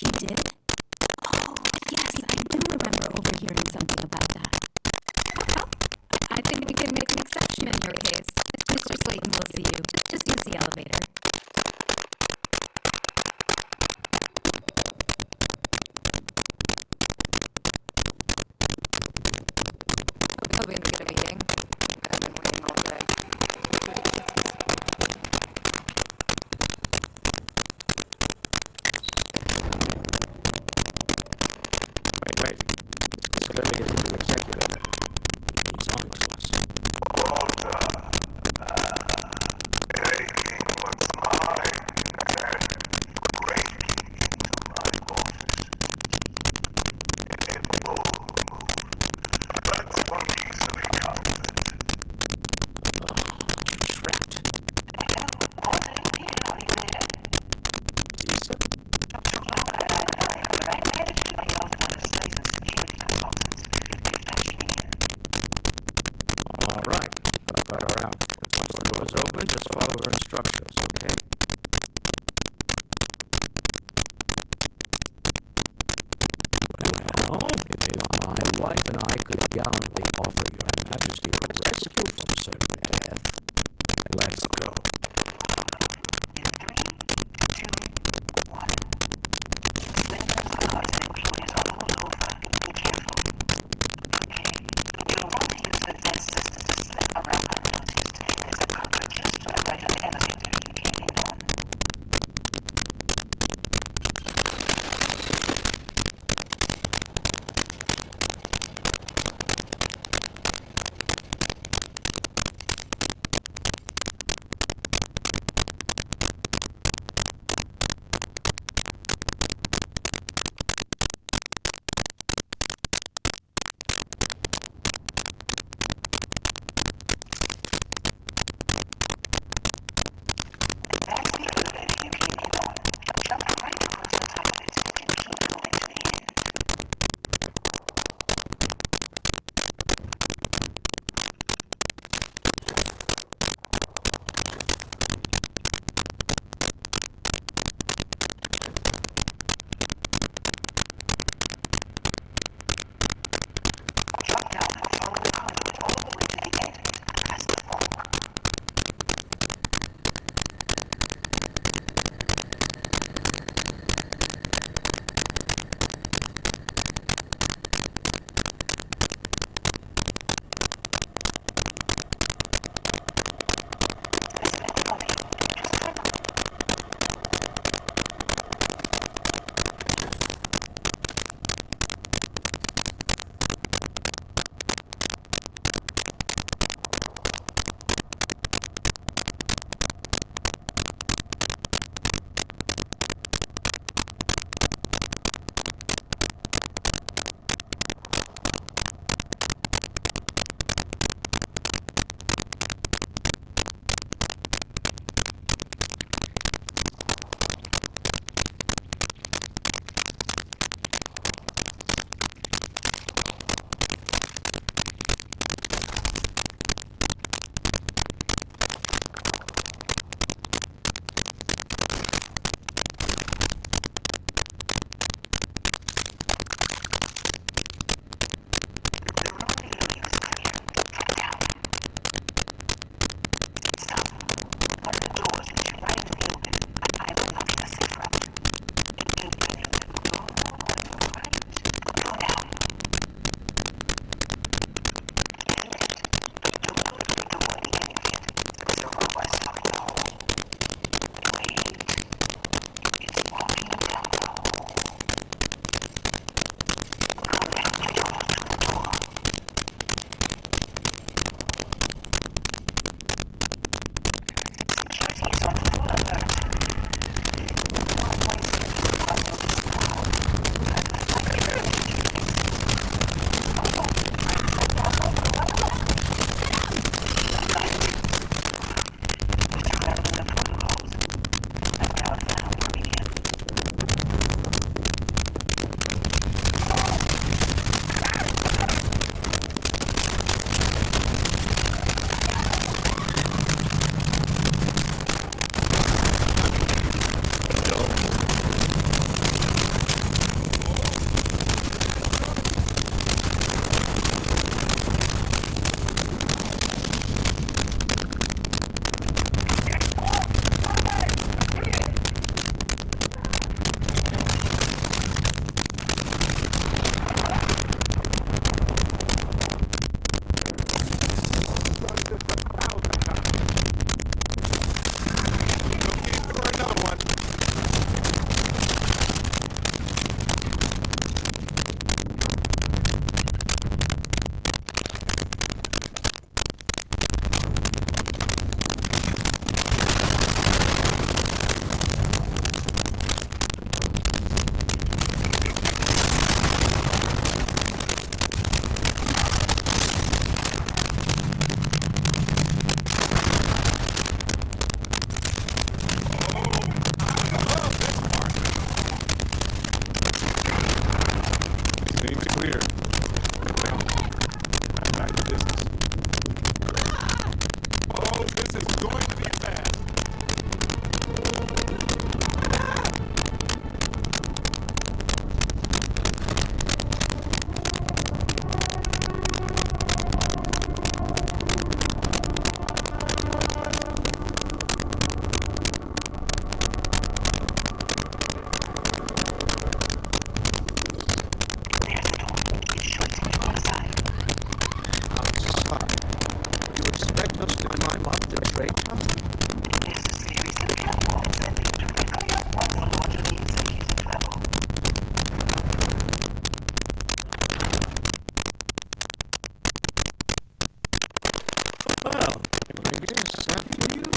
He did? Oh, yes, I do remember overhearing something about that. Well, I think we can make an exception in your case. Mr. Slayton will see you. Just use the elevator. I'll be in the meeting. I've been waiting all day. Wait. So let me get to the executive. He's on with us. All right. I've got her out. Once the door's open, just follow her instructions, okay? Well, if my wife and I could gallantly offer your Majesty a rescue from certain death, let's go. the trade company? It's a series of catwalks that lead directly up one floor to the executive level. Well, I guess after you.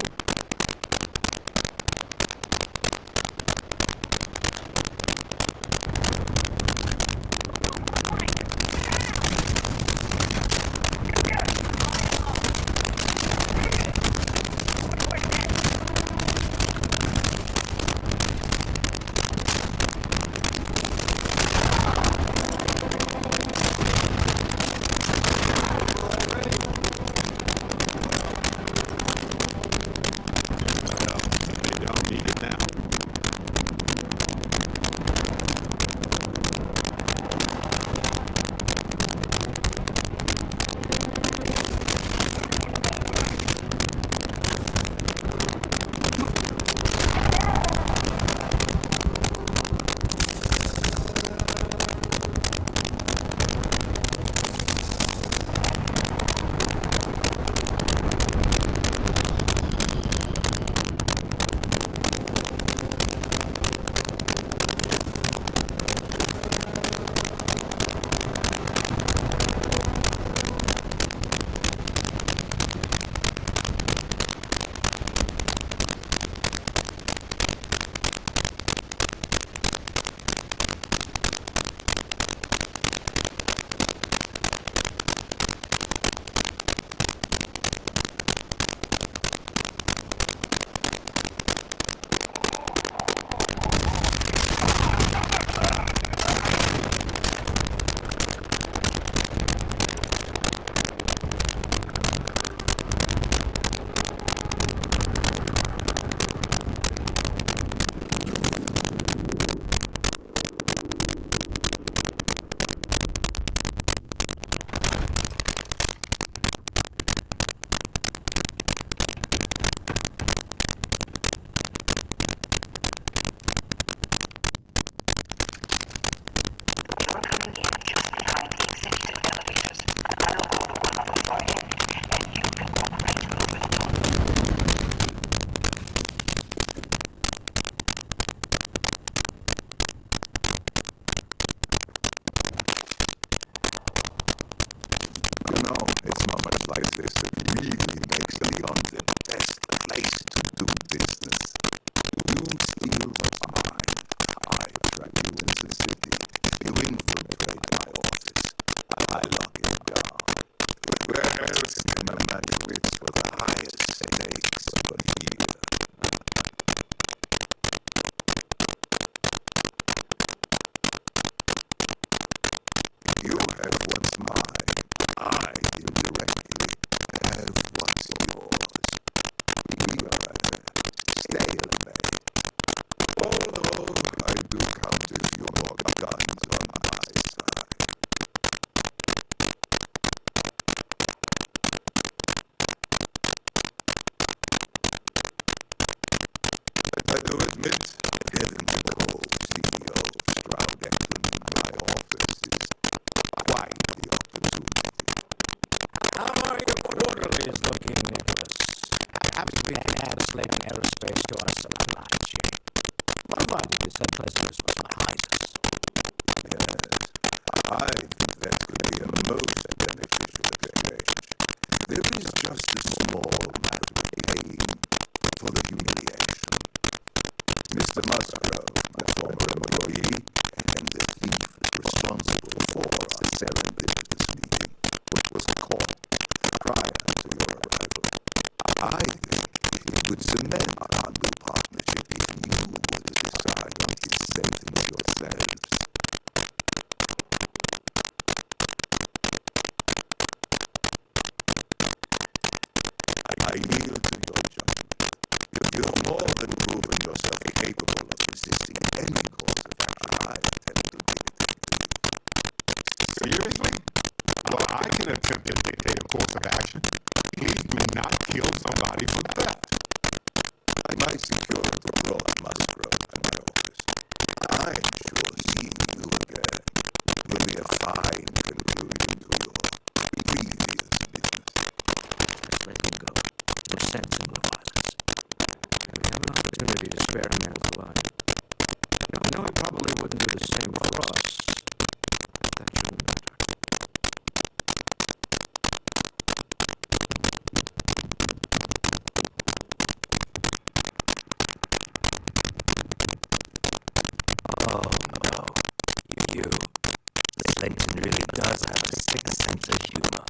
does have a sick sense of humor.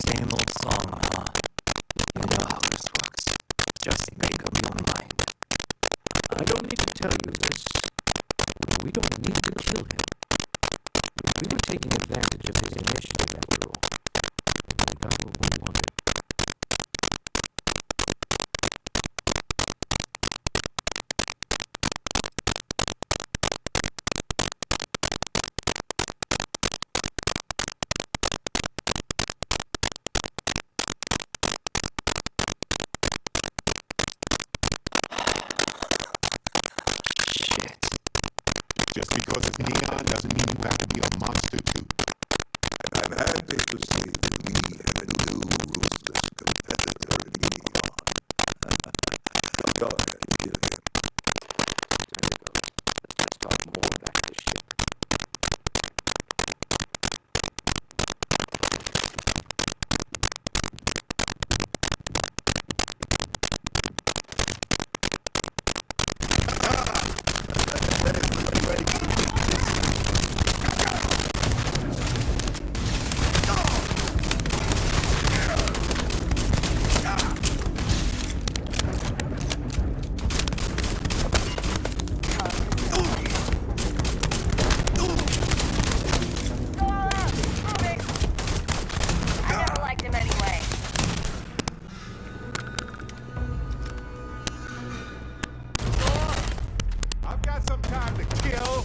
Same old song, huh? You know how this works. Just make up your mind. I don't need to tell you this. We don't need to kill him. We were taking advantage of his initiative, after all. We got what we wanted. Just because it's neon doesn't mean you have to be a monster too. I'm happy to see that we have a new ruthless competitor in neon. Go ahead, kill him. There we go. Let's talk more about this ship. I've got some time to kill.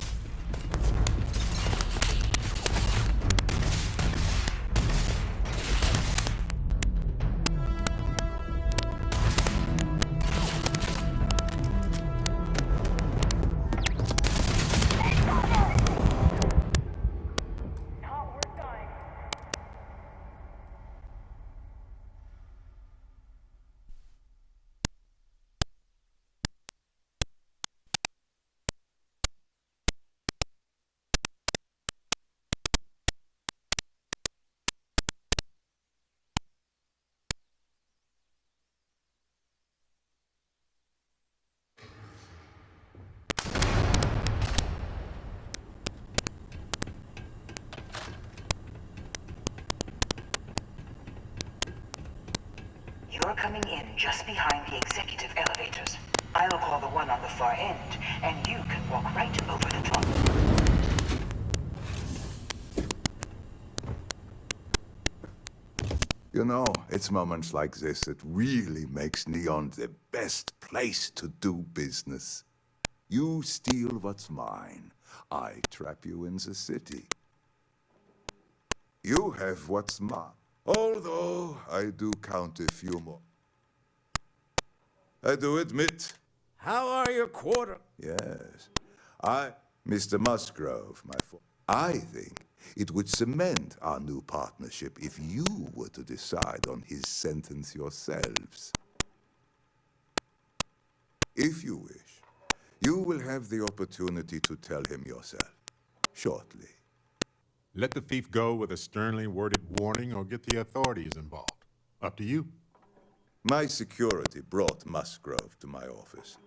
You're coming in just behind the executive elevators. I'll call the one on the far end, and you can walk right over the top. You know, it's moments like this that really makes Neon the best place to do business. You steal what's mine. I trap you in the city. You have what's mine. Although I do count a few more. I do admit. How are your quarter? Yes. Mr. Musgrove, I think it would cement our new partnership if you were to decide on his sentence yourselves. If you wish, you will have the opportunity to tell him yourself, shortly. Let the thief go with a sternly worded warning or get the authorities involved. Up to you. My security brought Musgrove to my office.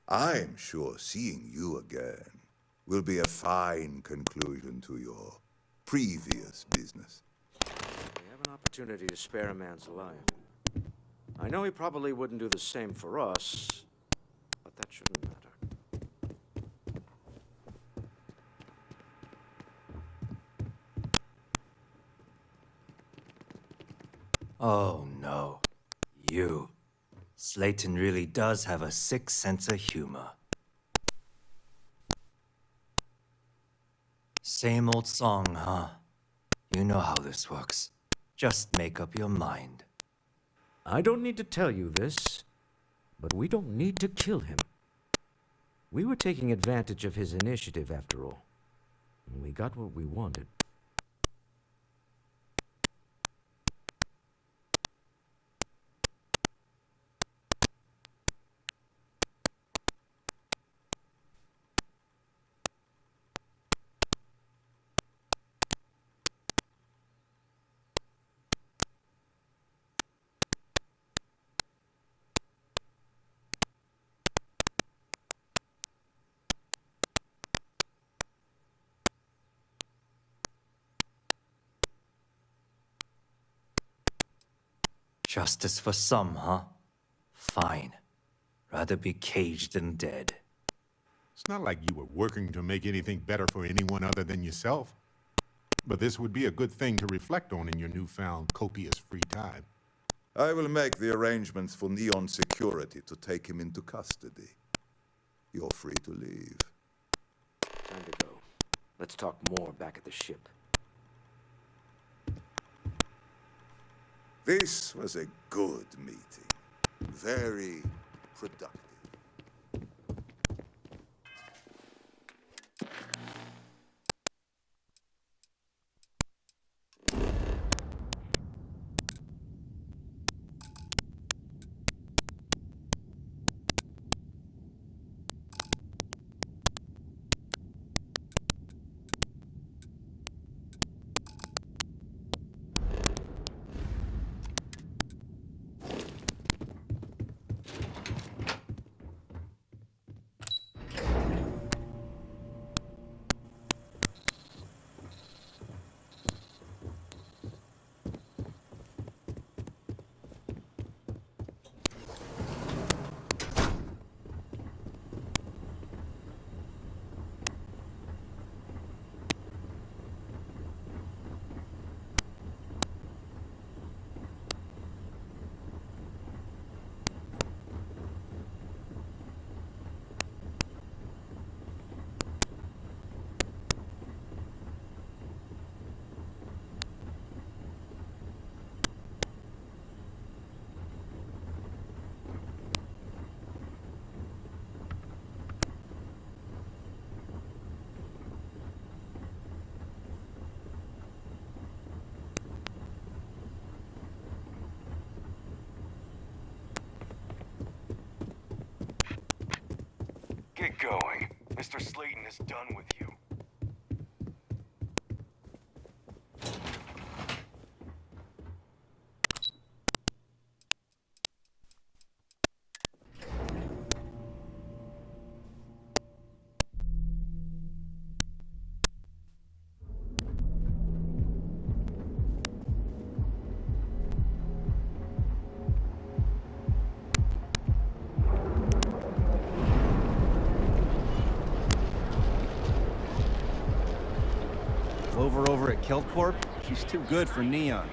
I'm sure seeing you again will be a fine conclusion to your previous business. We have an opportunity to spare a man's life. I know he probably wouldn't do the same for us, but that shouldn't matter. Oh no. You. Slayton really does have a sick sense of humor. Same old song, huh? You know how this works. Just make up your mind. I don't need to tell you this, but we don't need to kill him. We were taking advantage of his initiative, after all. And we got what we wanted. Justice for some, huh? Fine. Rather be caged than dead. It's not like you were working to make anything better for anyone other than yourself. But this would be a good thing to reflect on in your newfound copious free time. I will make the arrangements for Neon Security to take him into custody. You're free to leave. Time to go. Let's talk more back at the ship. This was a good meeting. Very productive. Get going. Mr. Slayton is done with you. Clover over at Kelpcorp? She's too good for Neon.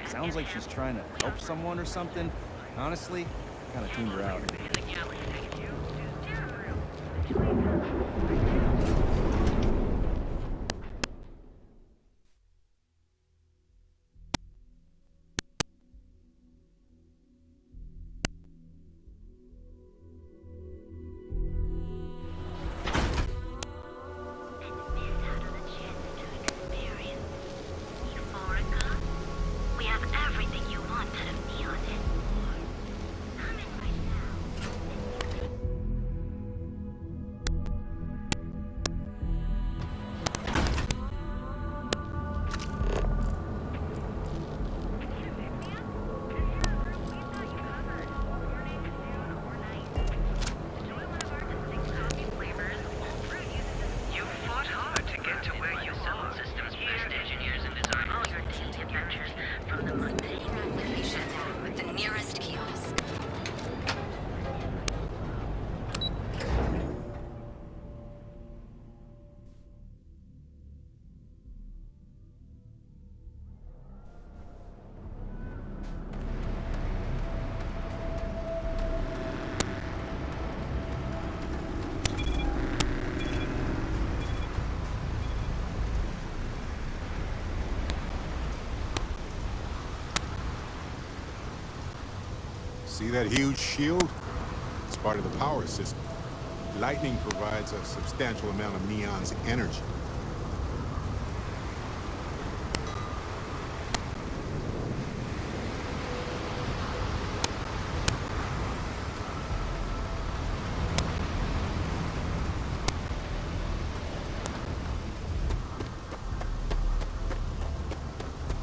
Sounds like she's trying to help someone or something. Honestly, I kinda tuned her out. We have everything you want out of Neon and more. Come in right now. You fought hard to get to where you are. Systems best engineers and design all your daily adventures from the mundane location with the nearest kiosk. See that huge shield? It's part of the power system. Lightning provides a substantial amount of Neon's energy.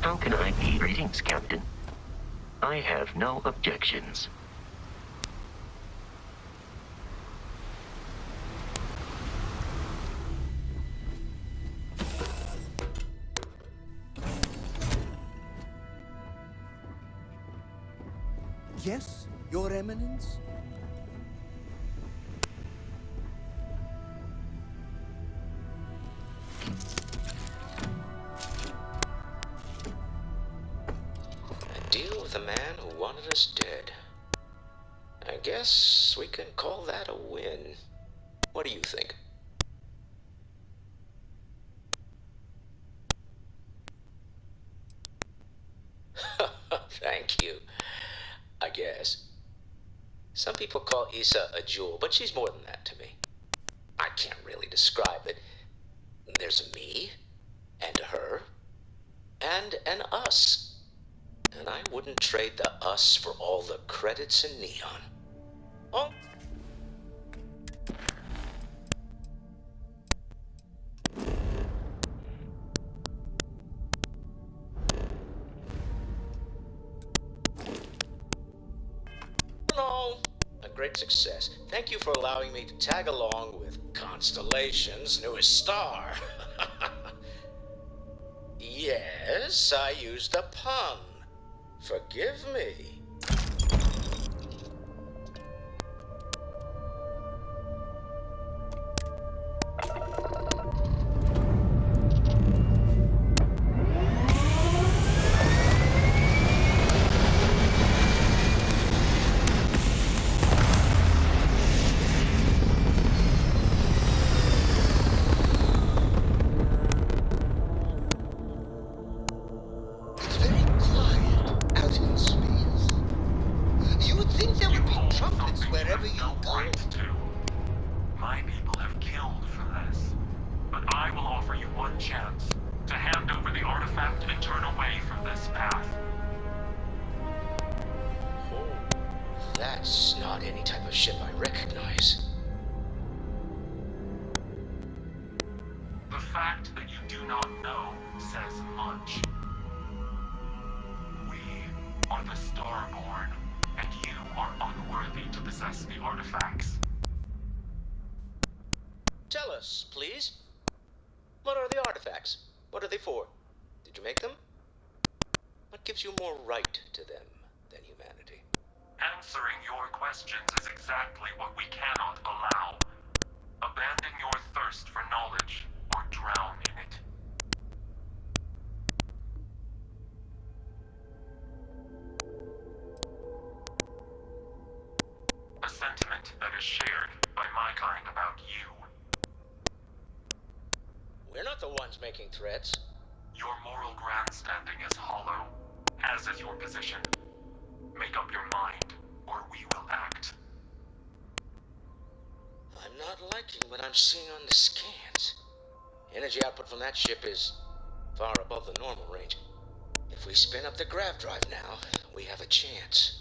How can I be? Greetings, Captain. I have no objections. Yes, Your Eminence? A deal with a man who wanted us dead. I guess we can call that a win. What do you think? Thank you. I guess. Some people call Issa a jewel, but she's more than that to me. I can't really describe it. There's a me, and a her, and an us. And I wouldn't trade the us for all the credits in Neon. Oh. No, a great success. Thank you for allowing me to tag along with Constellation's newest star. Yes, I used a pun. Forgive me. That's not any type of ship I recognize. The fact that you do not know says much. We are the Starborn, and you are unworthy to possess the artifacts. Tell us, please. What are the artifacts? What are they for? Did you make them? What gives you more right to them than humanity? Answering your questions is exactly what we cannot allow. Abandon your thirst for knowledge, or drown in it. A sentiment that is shared by my kind about you. We're not the ones making threats. Your moral grandstanding is hollow, as is your position. Make up your mind, or we will act. I'm not liking what I'm seeing on the scans. Energy output from that ship is far above the normal range. If we spin up the grav drive now, we have a chance.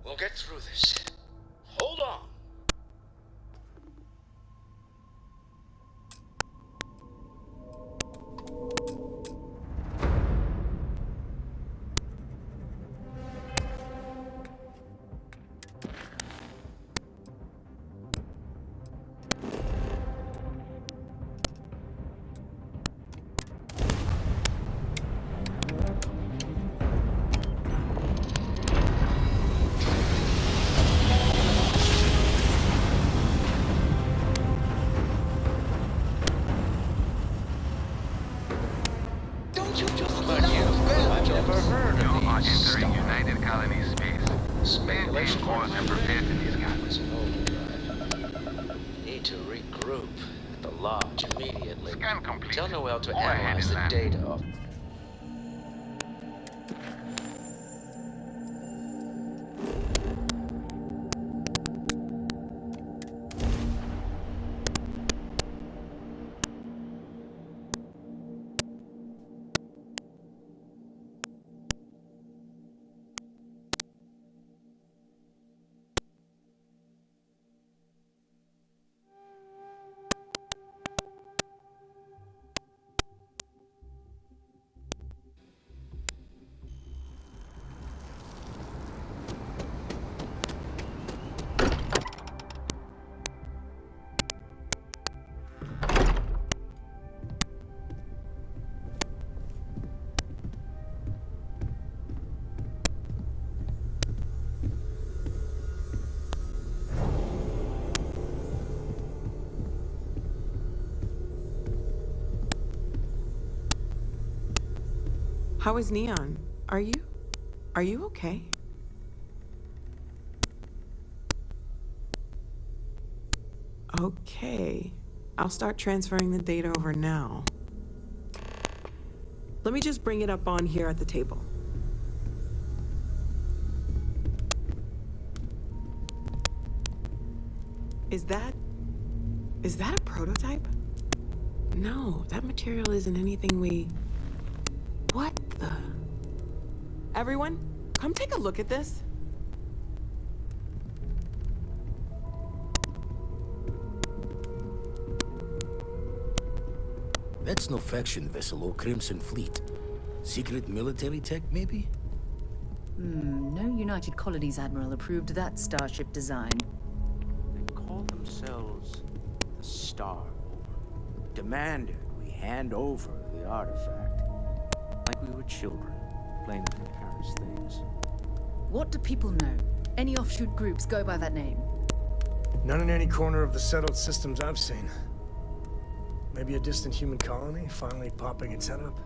We'll get through this. Hold on. Tell Noel to analyze the data of... How is Neon? Are you okay? Okay. I'll start transferring the data over now. Let me just bring it up on here at the table. Is that a prototype? No, that material isn't anything we... What the... Everyone, come take a look at this. That's no faction vessel or Crimson Fleet. Secret military tech, maybe? No United Colonies Admiral approved that starship design. They call themselves the Star War. Demanded we hand over the artifact. Like we were children, playing with their parents' things. What do people know? Any offshoot groups go by that name? None in any corner of the settled systems I've seen. Maybe a distant human colony finally popping its head up?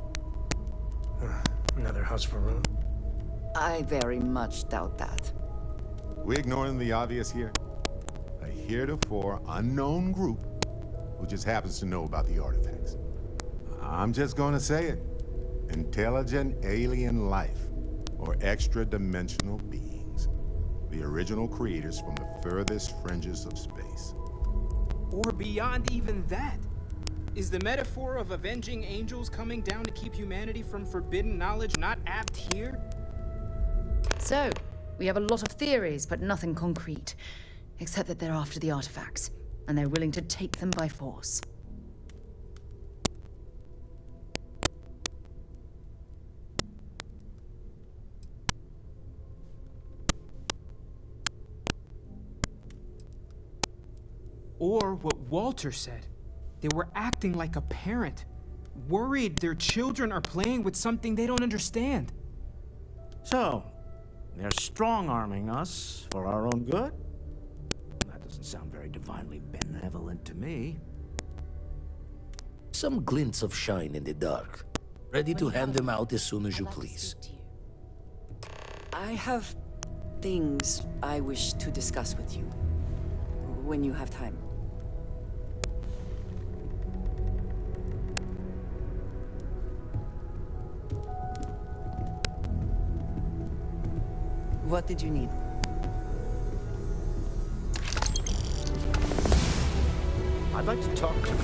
Another house for Rune? I very much doubt that. We ignoring the obvious here? A heretofore unknown group who just happens to know about the artifacts. I'm just gonna say it. Intelligent alien life, or extra-dimensional beings. The original creators from the furthest fringes of space. Or beyond even that. Is the metaphor of avenging angels coming down to keep humanity from forbidden knowledge not apt here? So, we have a lot of theories, but nothing concrete. Except that they're after the artifacts, and they're willing to take them by force. Or what Walter said. They were acting like a parent, worried their children are playing with something they don't understand. So, they're strong-arming us for our own good? That doesn't sound very divinely benevolent to me. Some glints of shine in the dark. Ready to hand them out as soon as you please. I have things I wish to discuss with you. When you have time. What did you need? I'd like to talk to you.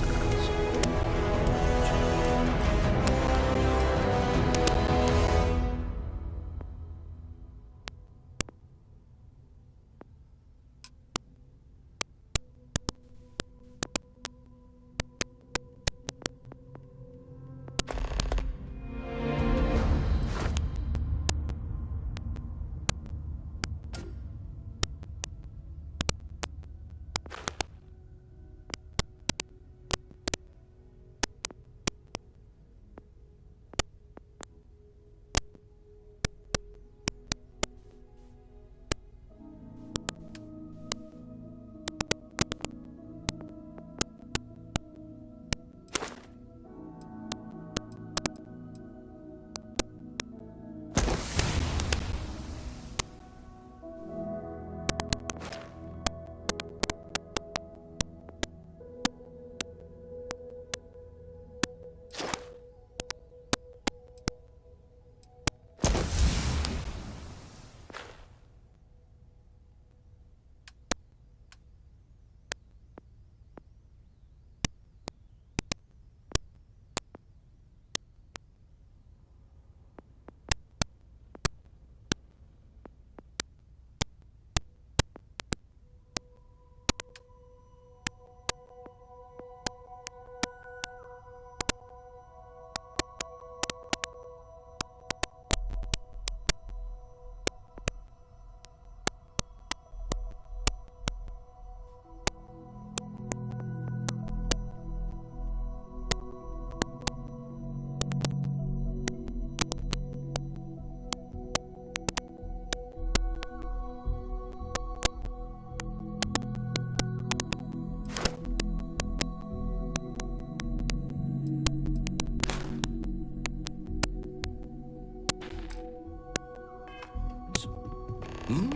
Hmm?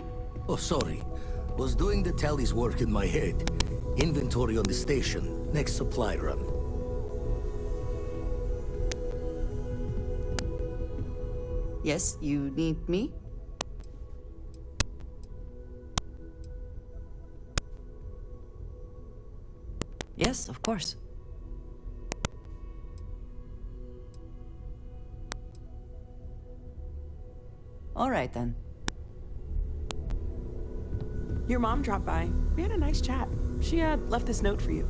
Oh, sorry. Was doing the tallies work in my head. Inventory on the station. Next supply run. Yes, you need me? Yes, of course. All right, then. Your mom dropped by. We had a nice chat. She left this note for you.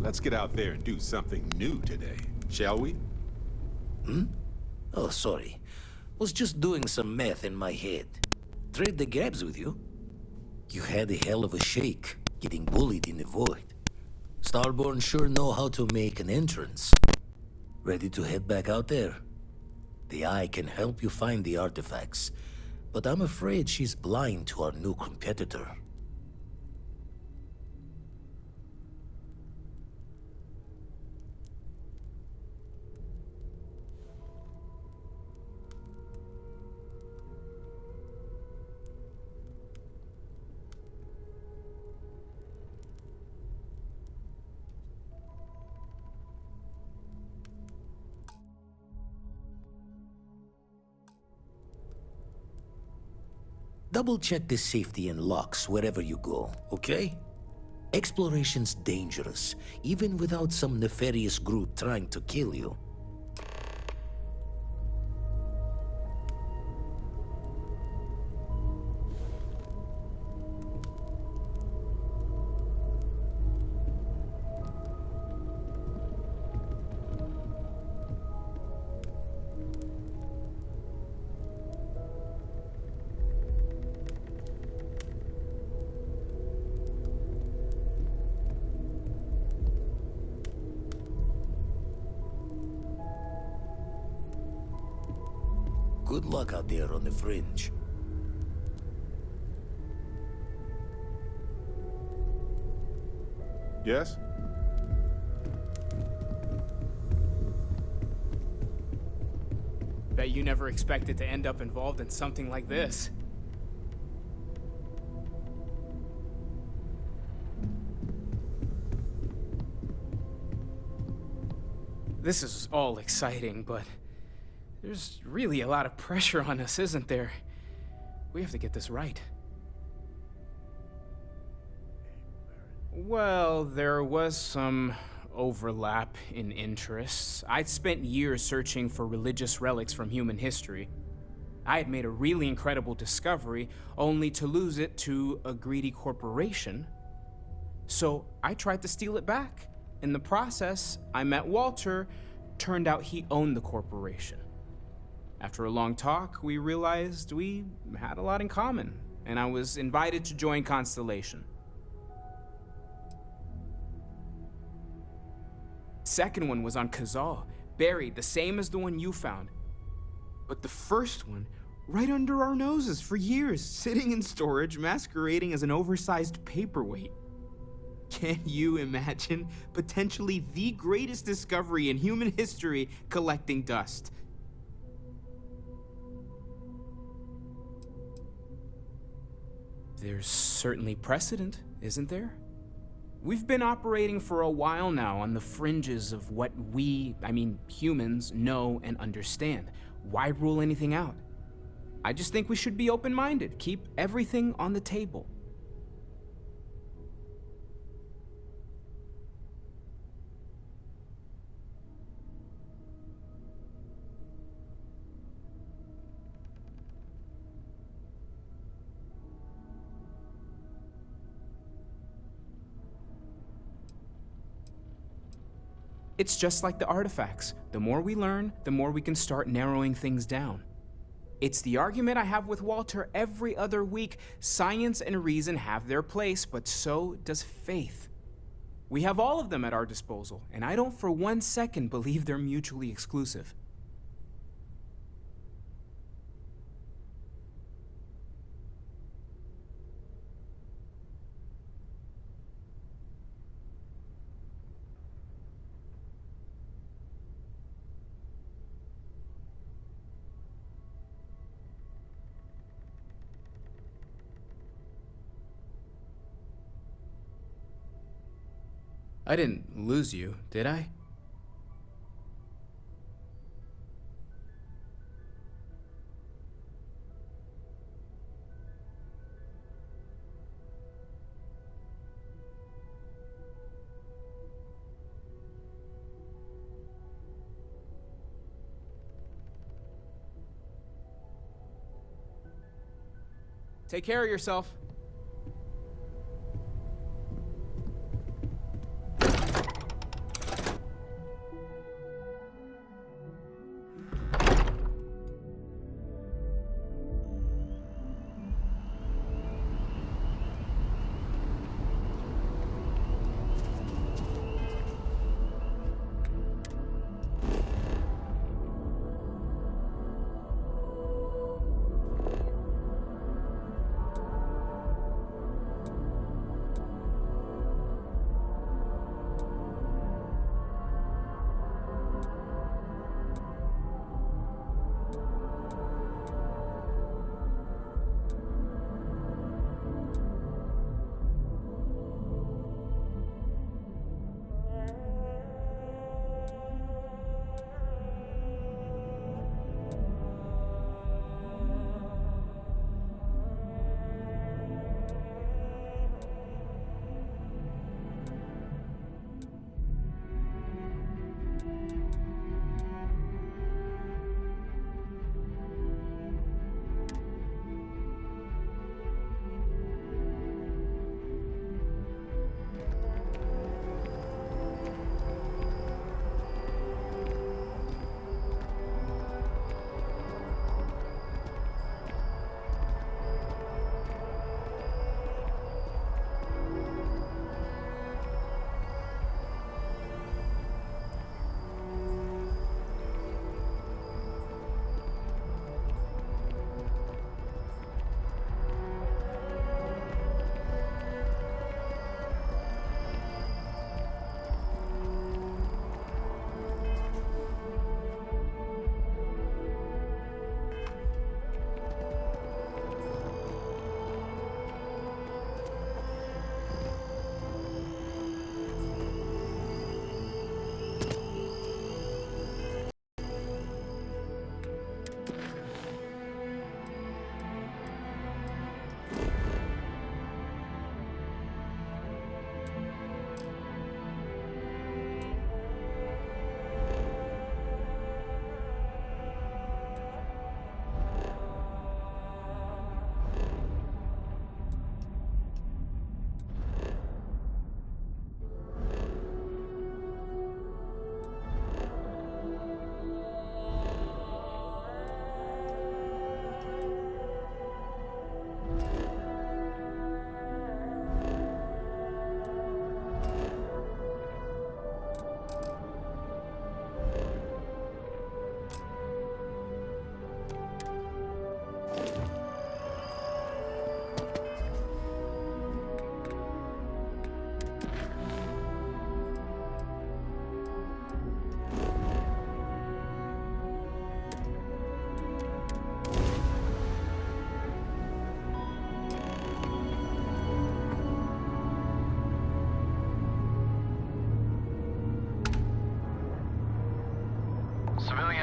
Let's get out there and do something new today, shall we? Hmm? Oh, sorry. Was just doing some math in my head. Trade the grabs with you? You had a hell of a shake, getting bullied in the void. Starborn sure know how to make an entrance. Ready to head back out there? The Eye can help you find the artifacts, but I'm afraid she's blind to our new competitor. Double-check the safety and locks wherever you go, okay? Exploration's dangerous, even without some nefarious group trying to kill you. Good luck out there on the fringe. Yes? Bet you never expected to end up involved in something like this. This is all exciting, but there's really a lot of pressure on us, isn't there? We have to get this right. Well, there was some overlap in interests. I'd spent years searching for religious relics from human history. I had made a really incredible discovery, only to lose it to a greedy corporation. So I tried to steal it back. In the process, I met Walter. Turned out he owned the corporation. After a long talk, we realized we had a lot in common, and I was invited to join Constellation. Second one was on Kazal, buried, the same as the one you found. But the first one, right under our noses for years, sitting in storage, masquerading as an oversized paperweight. Can you imagine potentially the greatest discovery in human history collecting dust? There's certainly precedent, isn't there? We've been operating for a while now on the fringes of what we, humans, know and understand. Why rule anything out? I just think we should be open-minded, keep everything on the table. It's just like the artifacts. The more we learn, the more we can start narrowing things down. It's the argument I have with Walter every other week. Science and reason have their place, but so does faith. We have all of them at our disposal, and I don't for 1 second believe they're mutually exclusive. I didn't lose you, did I? Take care of yourself.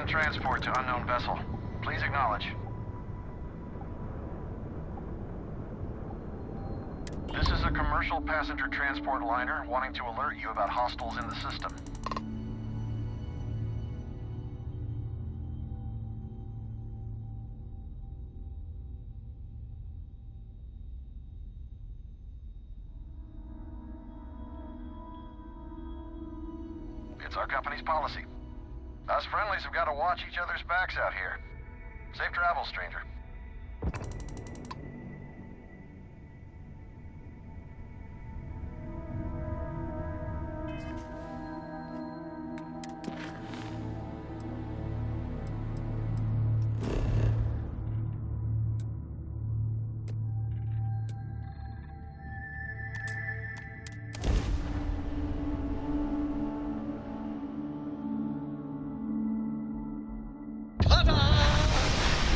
Human transport to unknown vessel. Please acknowledge. This is a commercial passenger transport liner wanting to alert you about hostiles in the system. It's our company's policy. Us friendlies have got to watch each other's backs out here. Safe travels, stranger.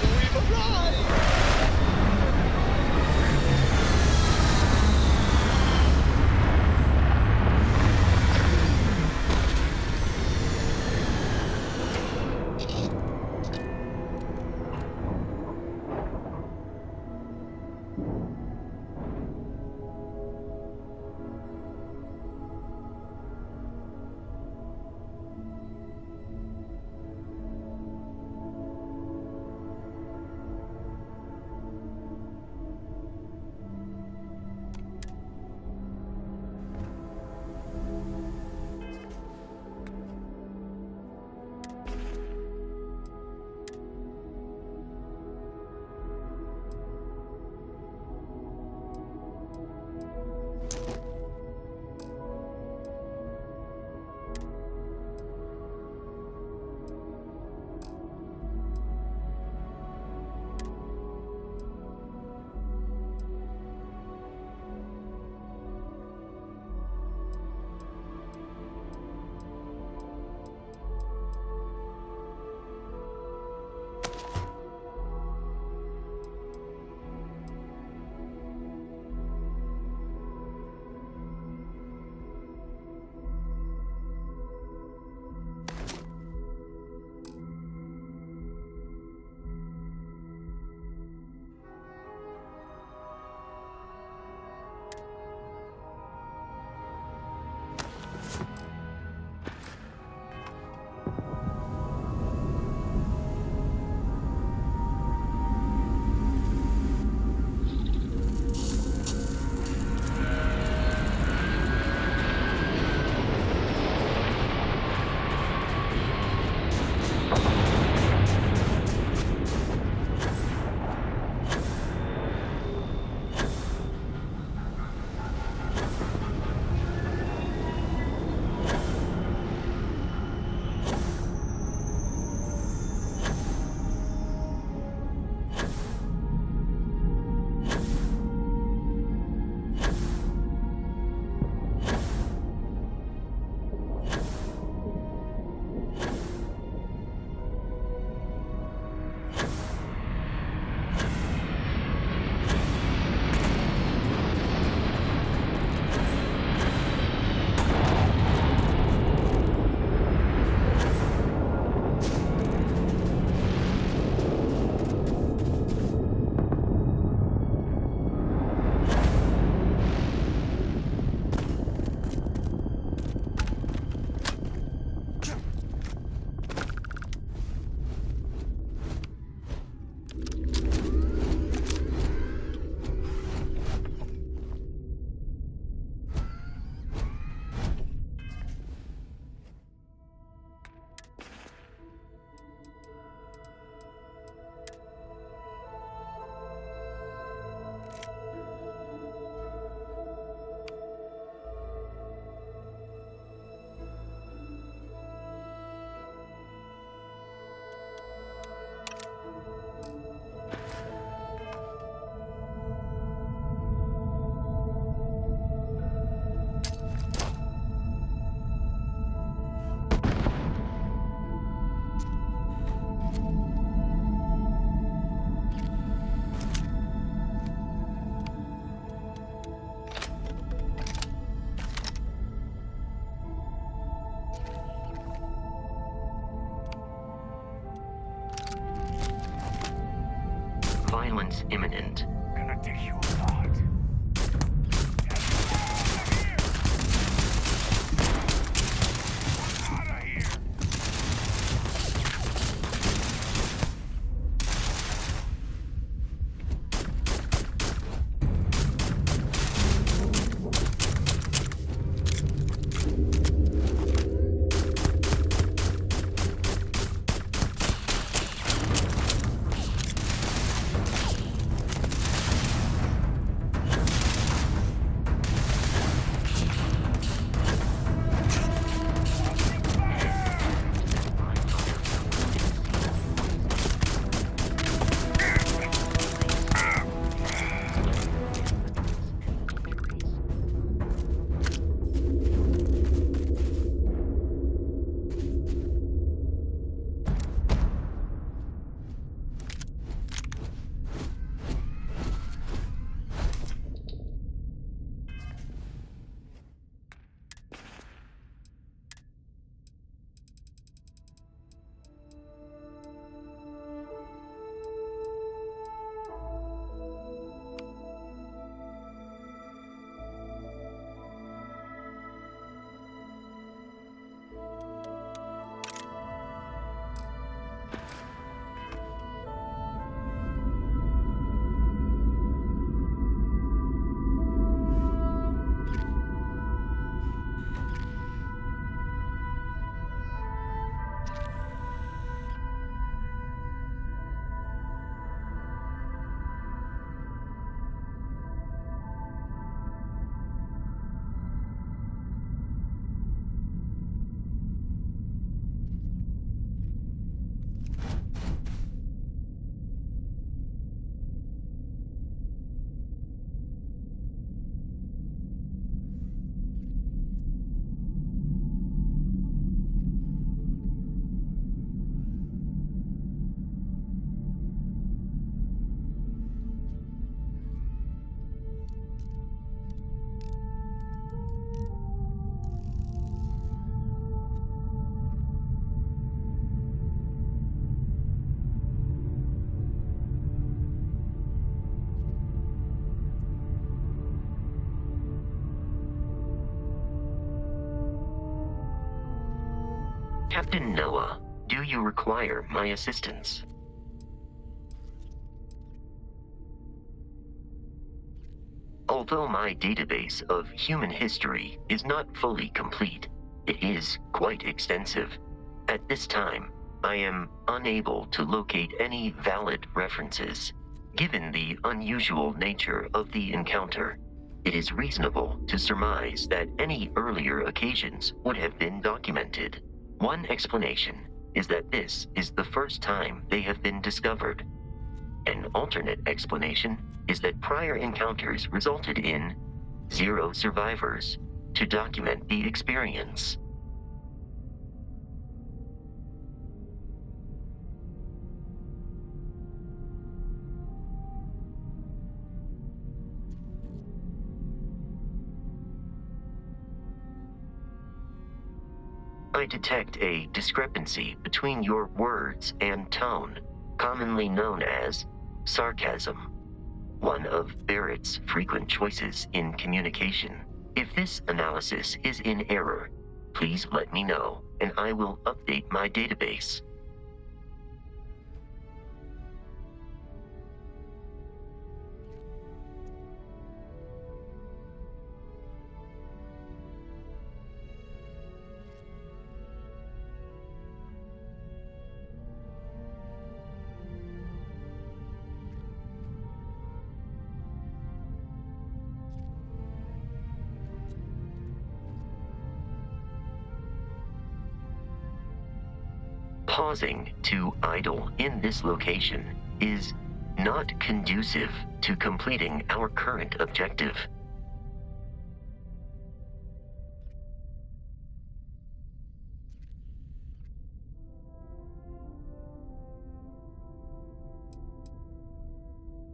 We've arrived! Violence imminent. Gonna dig you apart. Captain Noah, do you require my assistance? Although my database of human history is not fully complete, it is quite extensive. At this time, I am unable to locate any valid references. Given the unusual nature of the encounter, it is reasonable to surmise that any earlier occasions would have been documented. One explanation is that this is the first time they have been discovered. An alternate explanation is that prior encounters resulted in 0 survivors to document the experience. I detect a discrepancy between your words and tone, commonly known as sarcasm, one of Barrett's frequent choices in communication. If this analysis is in error, please let me know, and I will update my database. Pausing to idle in this location is not conducive to completing our current objective.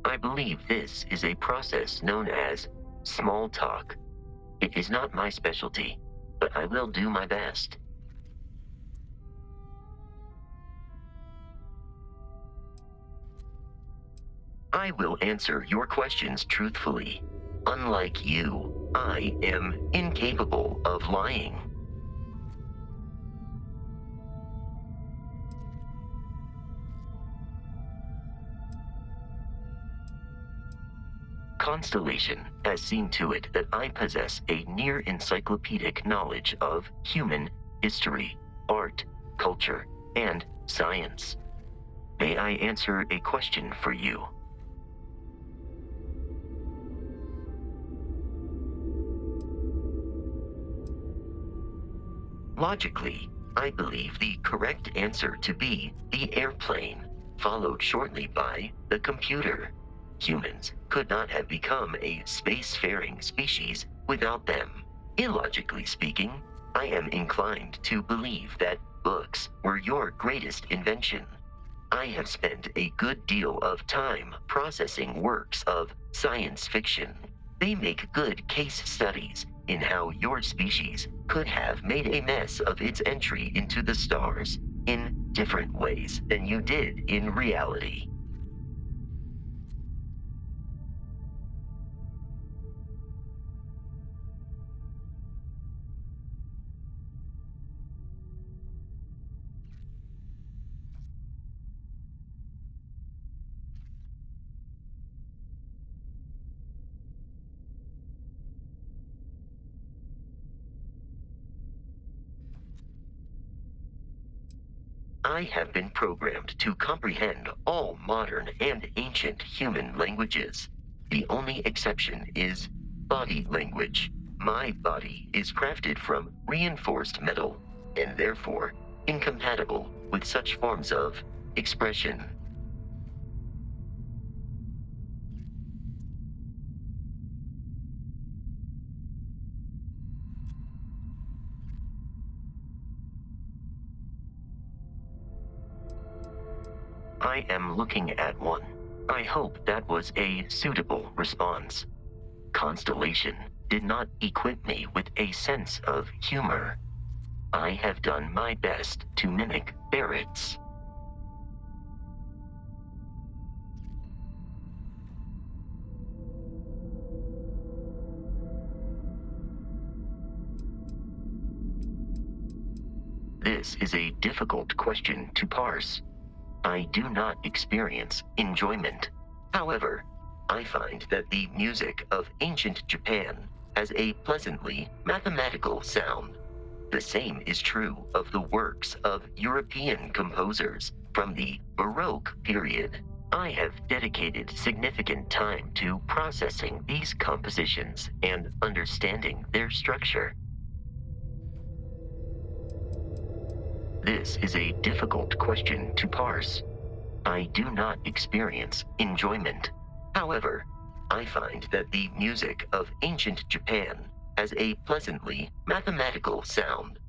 I believe this is a process known as small talk. It is not my specialty, but I will do my best. I will answer your questions truthfully. Unlike you, I am incapable of lying. Constellation has seen to it that I possess a near encyclopedic knowledge of human history, art, culture, and science. May I answer a question for you? Logically, I believe the correct answer to be the airplane, followed shortly by the computer. Humans could not have become a spacefaring species without them. Illogically speaking, I am inclined to believe that books were your greatest invention. I have spent a good deal of time processing works of science fiction. They make good case studies in how your species could have made a mess of its entry into the stars in different ways than you did in reality. I have been programmed to comprehend all modern and ancient human languages. The only exception is body language. My body is crafted from reinforced metal, and therefore incompatible with such forms of expression. I am looking at one. I hope that was a suitable response. Constellation did not equip me with a sense of humor. I have done my best to mimic Barrett's. This is a difficult question to parse. I do not experience enjoyment. However, I find that the music of ancient Japan has a pleasantly mathematical sound. The same is true of the works of European composers from the Baroque period. I have dedicated significant time to processing these compositions and understanding their structure. This is a difficult question to parse. I do not experience enjoyment. However, I find that the music of ancient Japan has a pleasantly mathematical sound.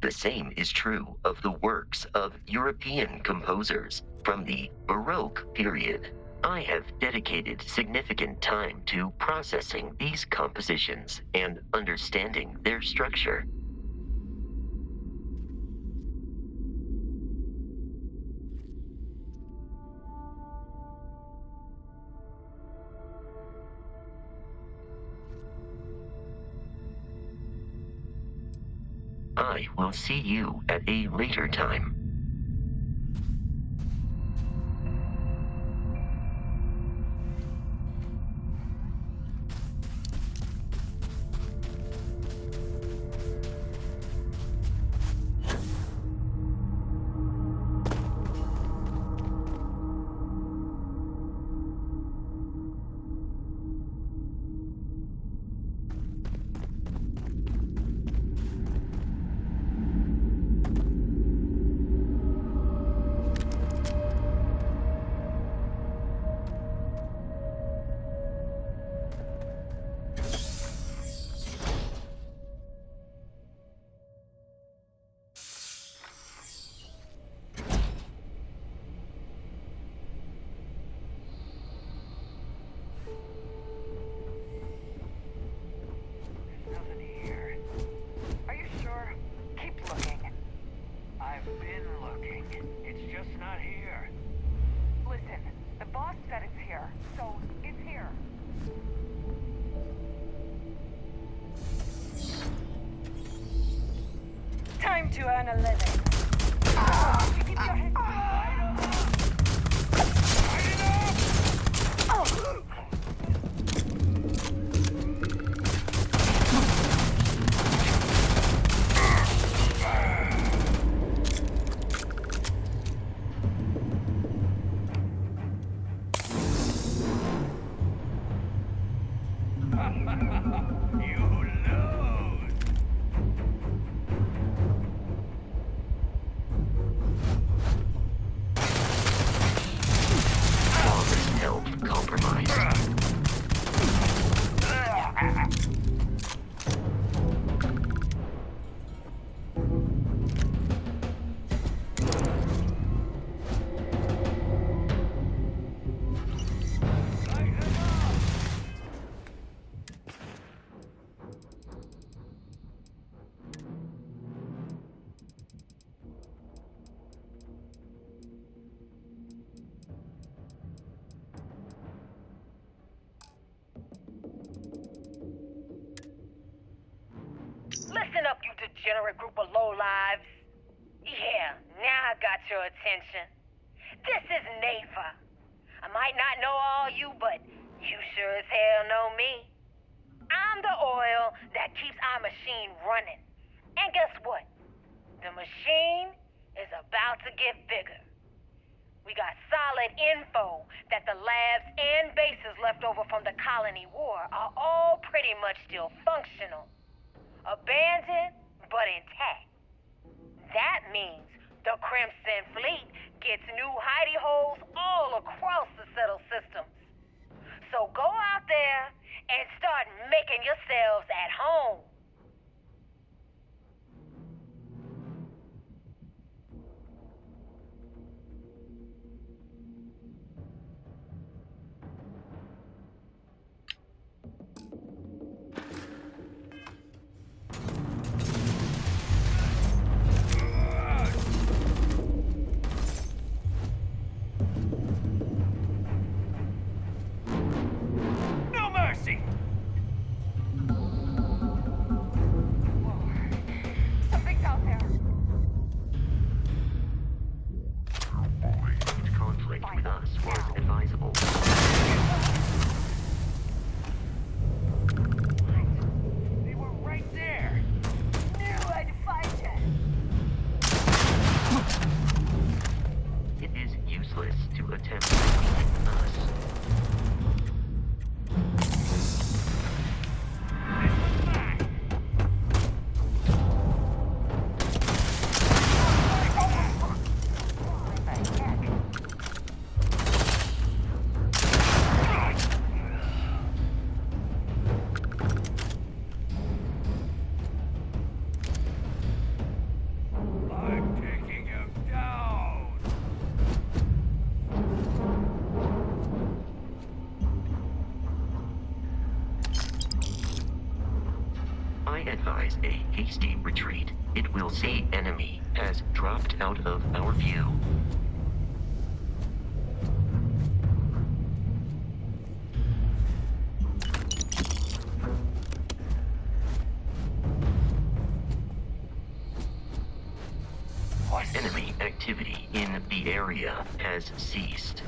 The same is true of the works of European composers from the Baroque period. I have dedicated significant time to processing these compositions and understanding their structure. I will see you at a later time. to earn a living. Keep your head. Listen up, you degenerate group of lowlives. Yeah, now I got your attention. This is Nafa. I might not know all you, but you sure as hell know me. I'm the oil that keeps our machine running. And guess what? The machine is about to get bigger. We got solid info that the labs and bases left over from the colony war are all pretty much still functional. Abandoned, but intact. That means the Crimson Fleet gets new hidey holes all across the settled systems. So go out there and start making yourselves at home. No mercy! Something's out there. Conflict with us was advisable. They were right there. Knew I'd find you. It is useless to attempt to defeat us. I'm taking him down! I advise a hasty retreat. It will see enemy has dropped out of our view. Enemy activity in the area has ceased.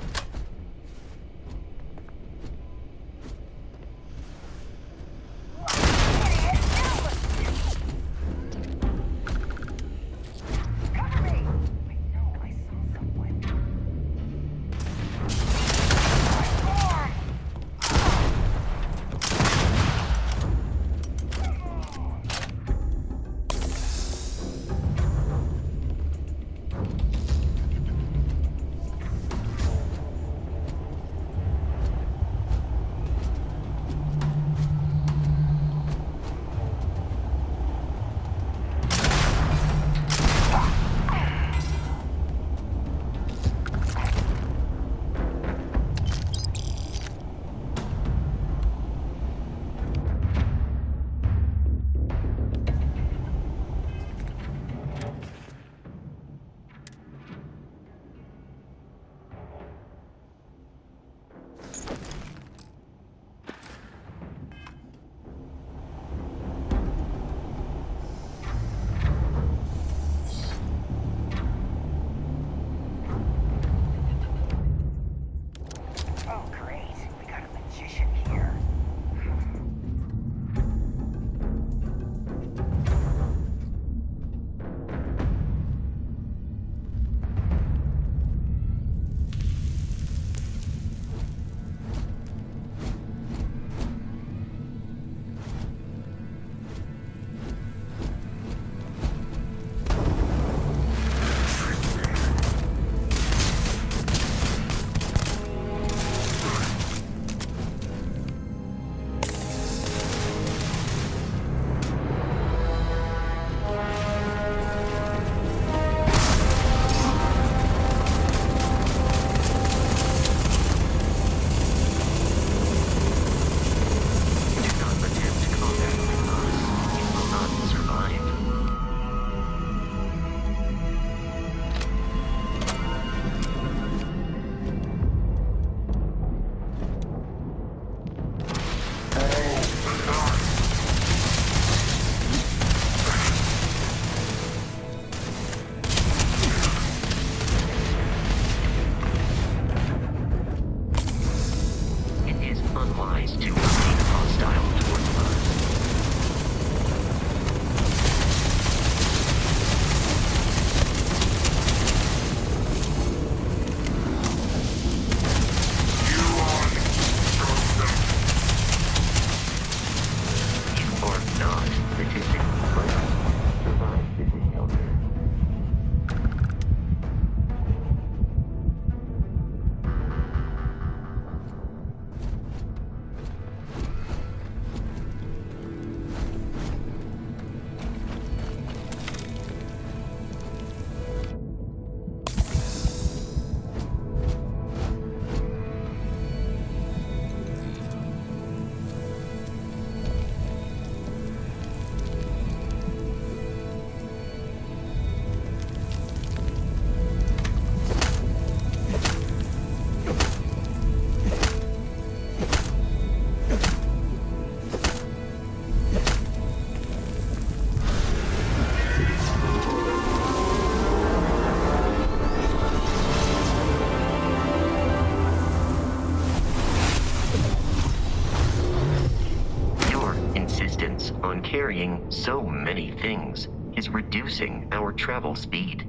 on carrying so many things is reducing our travel speed.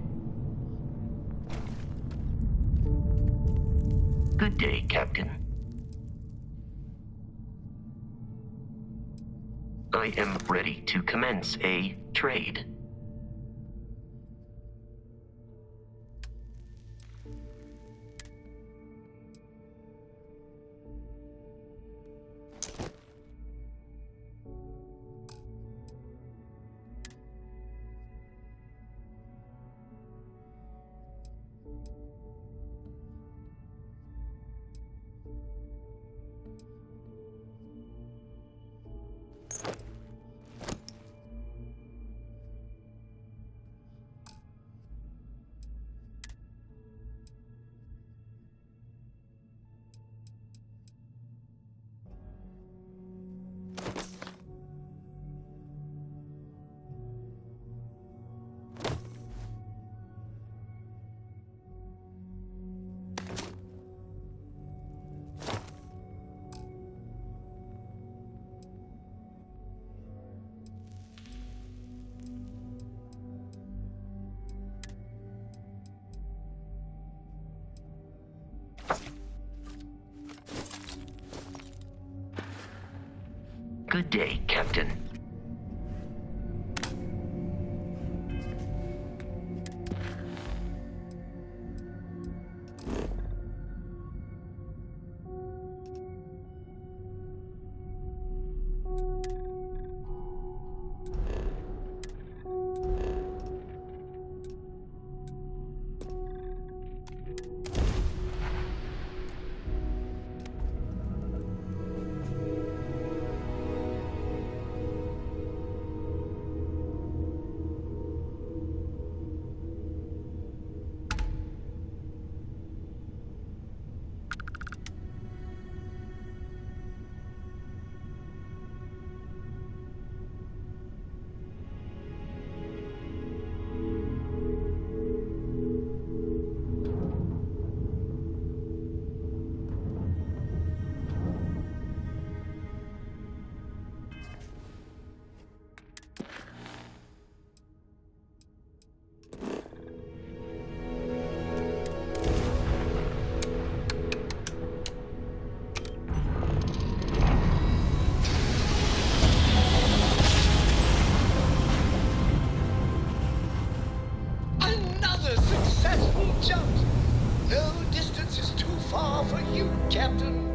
Good day, Captain. I am ready to commence a trade. Good day, Captain. Another successful jump! No distance is too far for you, Captain.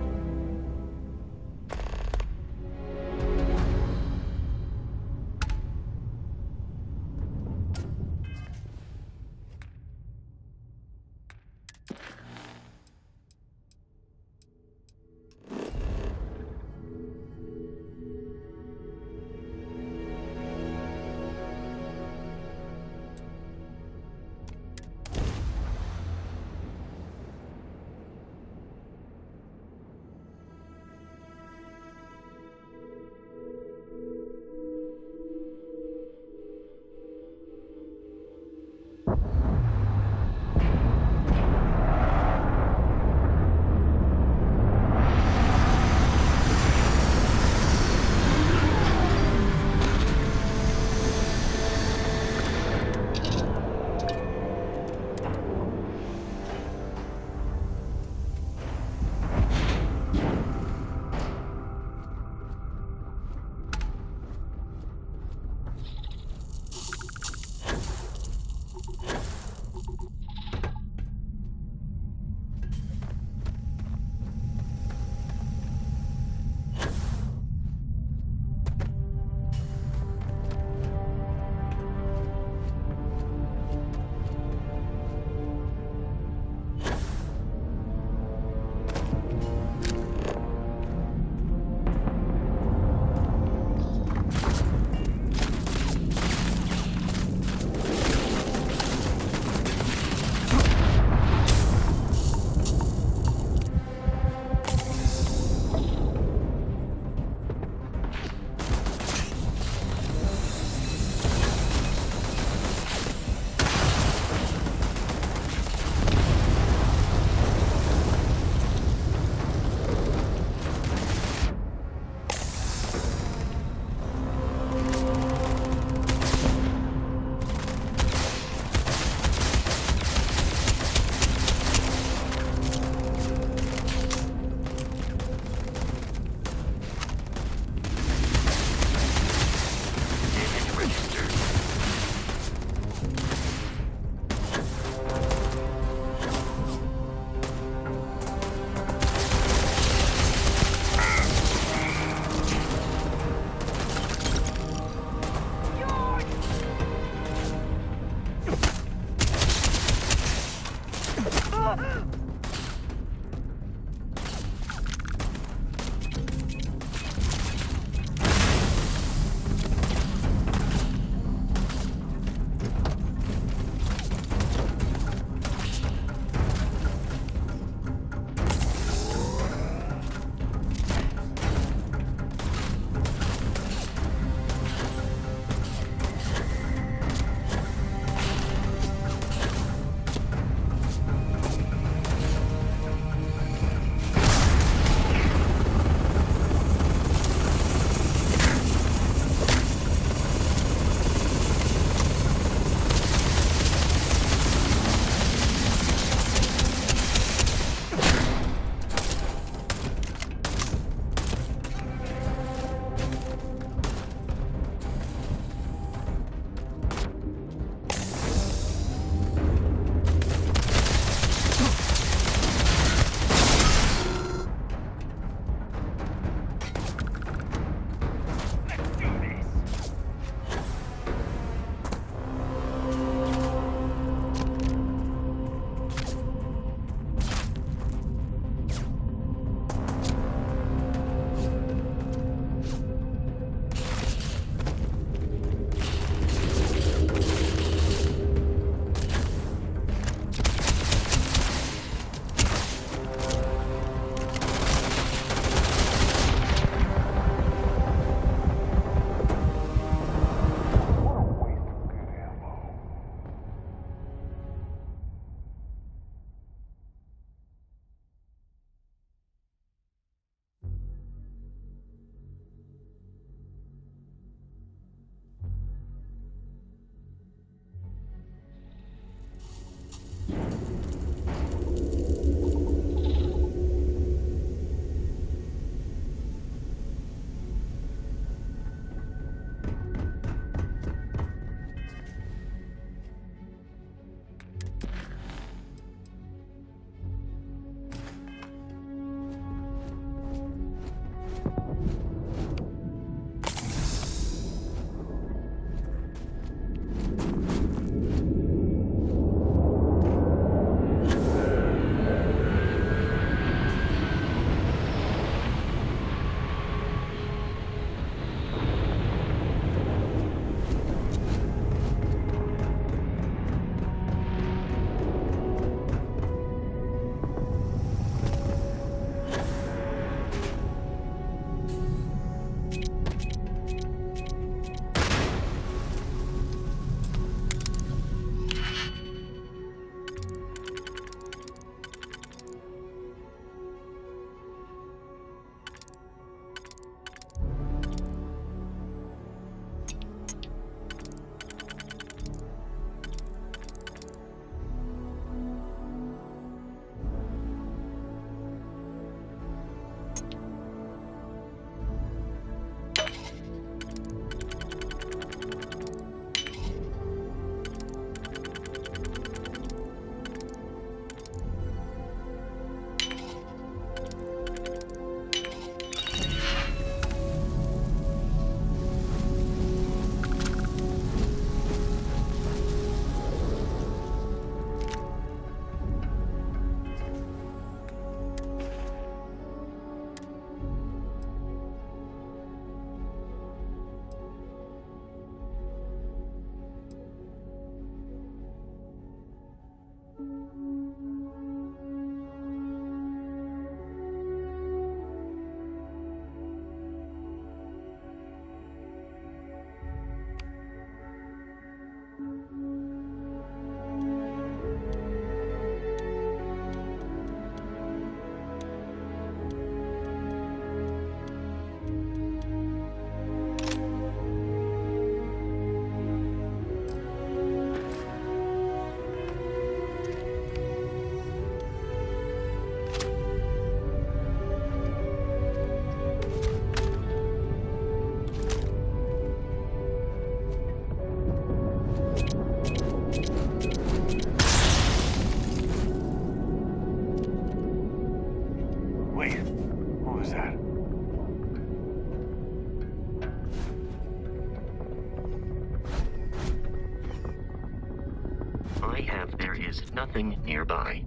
There is nothing nearby.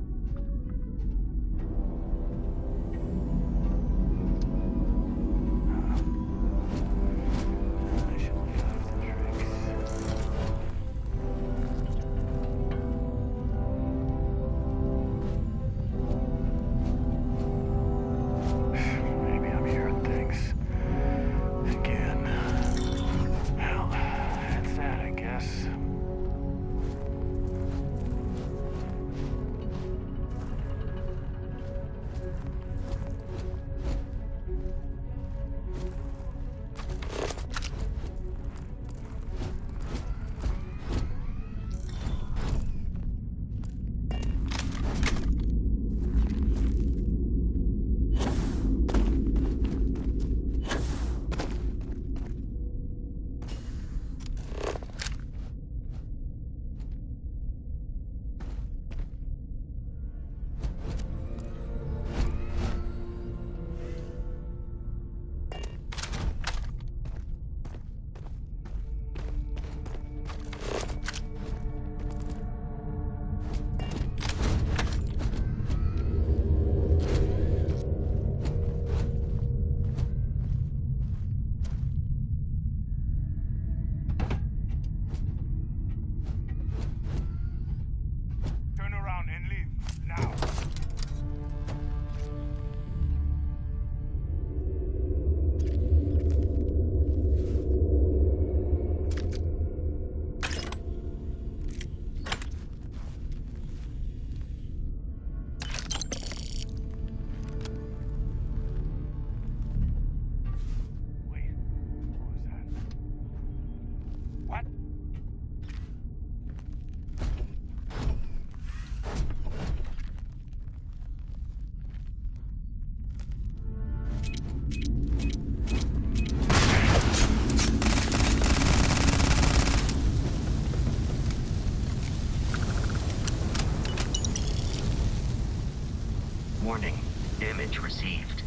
Warning, damage received.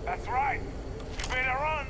That's right. You better run.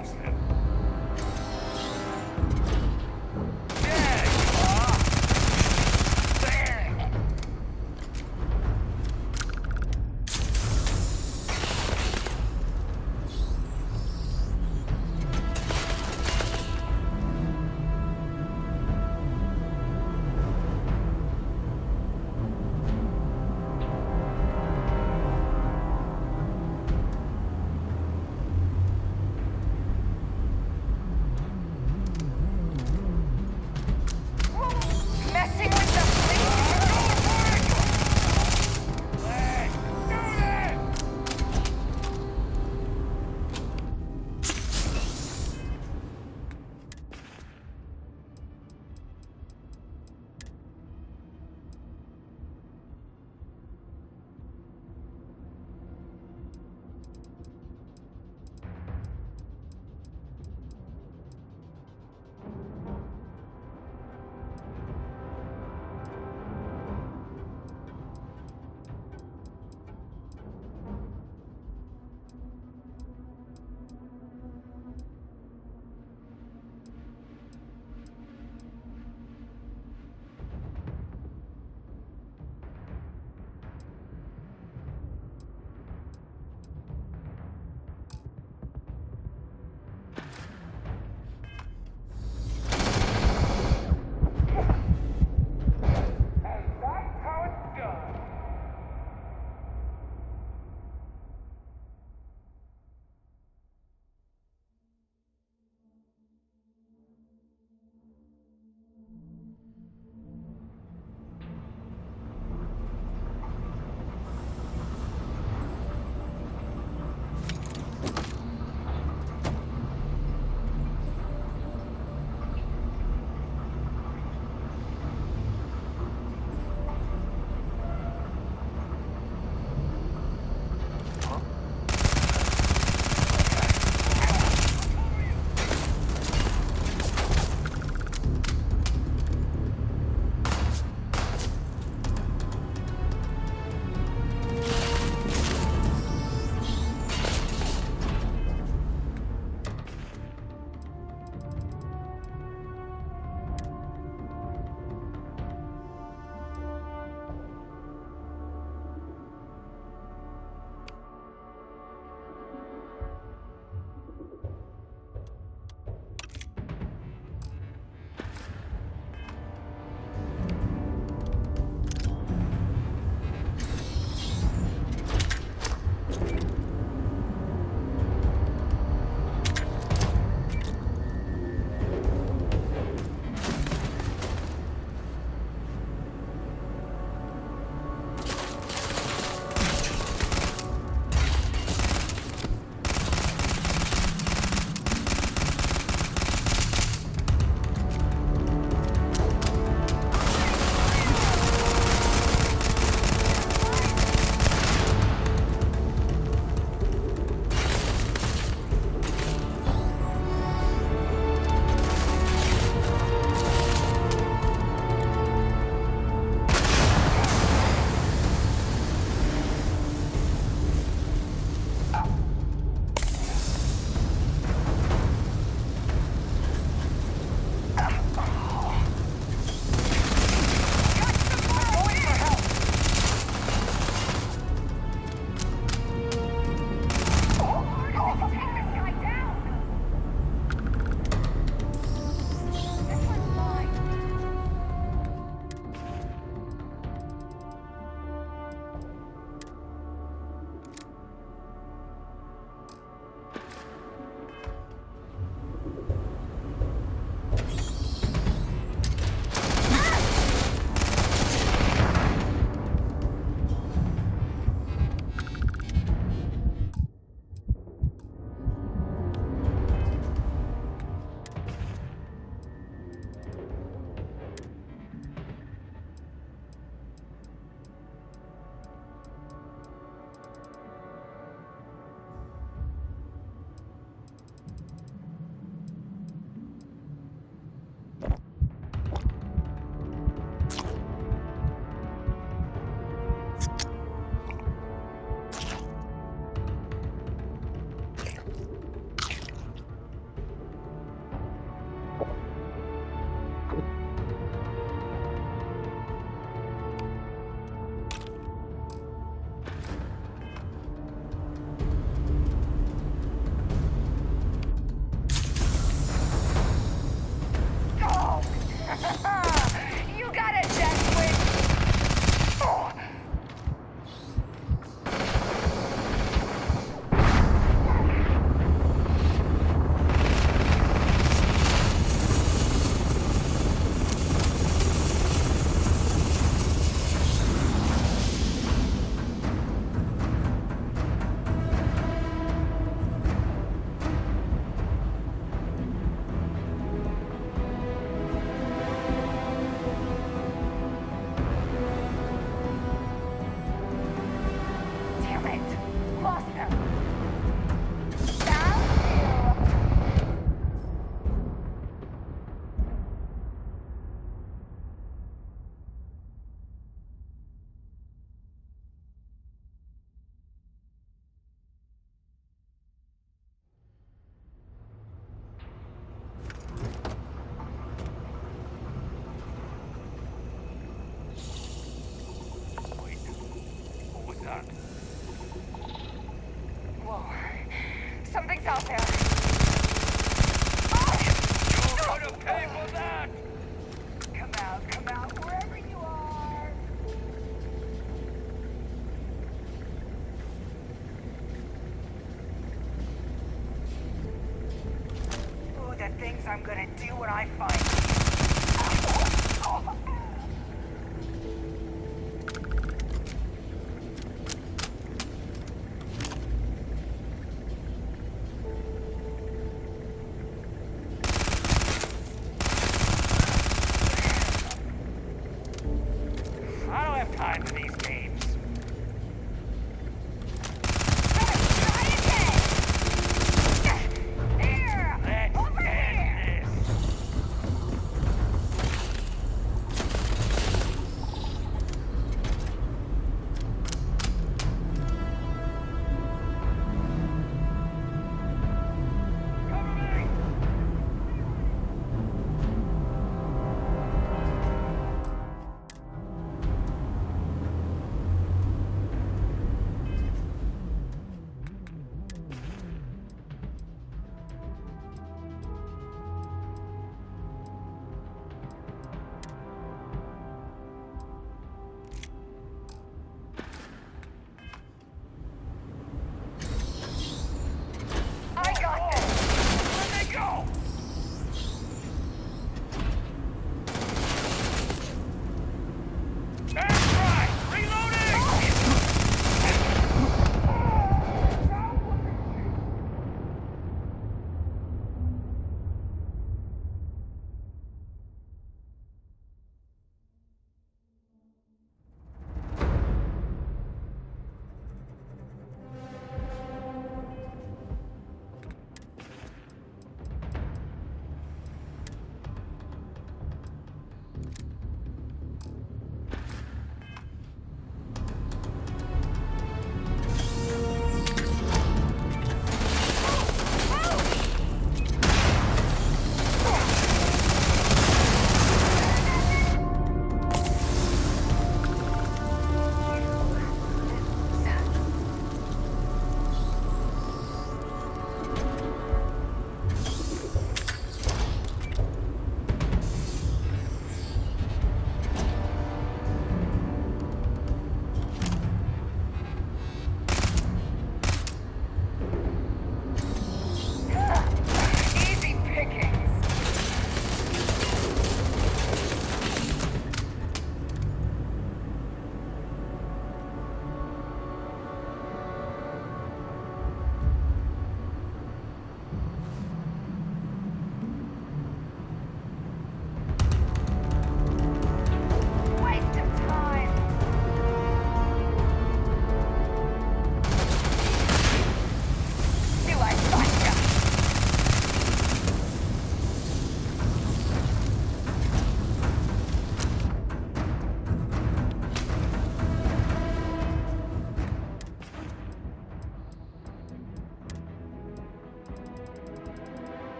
lost him. There you are! There! out there! You're gonna pay for that! Come out, wherever you are! Ooh, the things I'm gonna do when I find you. I don't have time for these games. Here! Let's Over end here! this.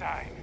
time.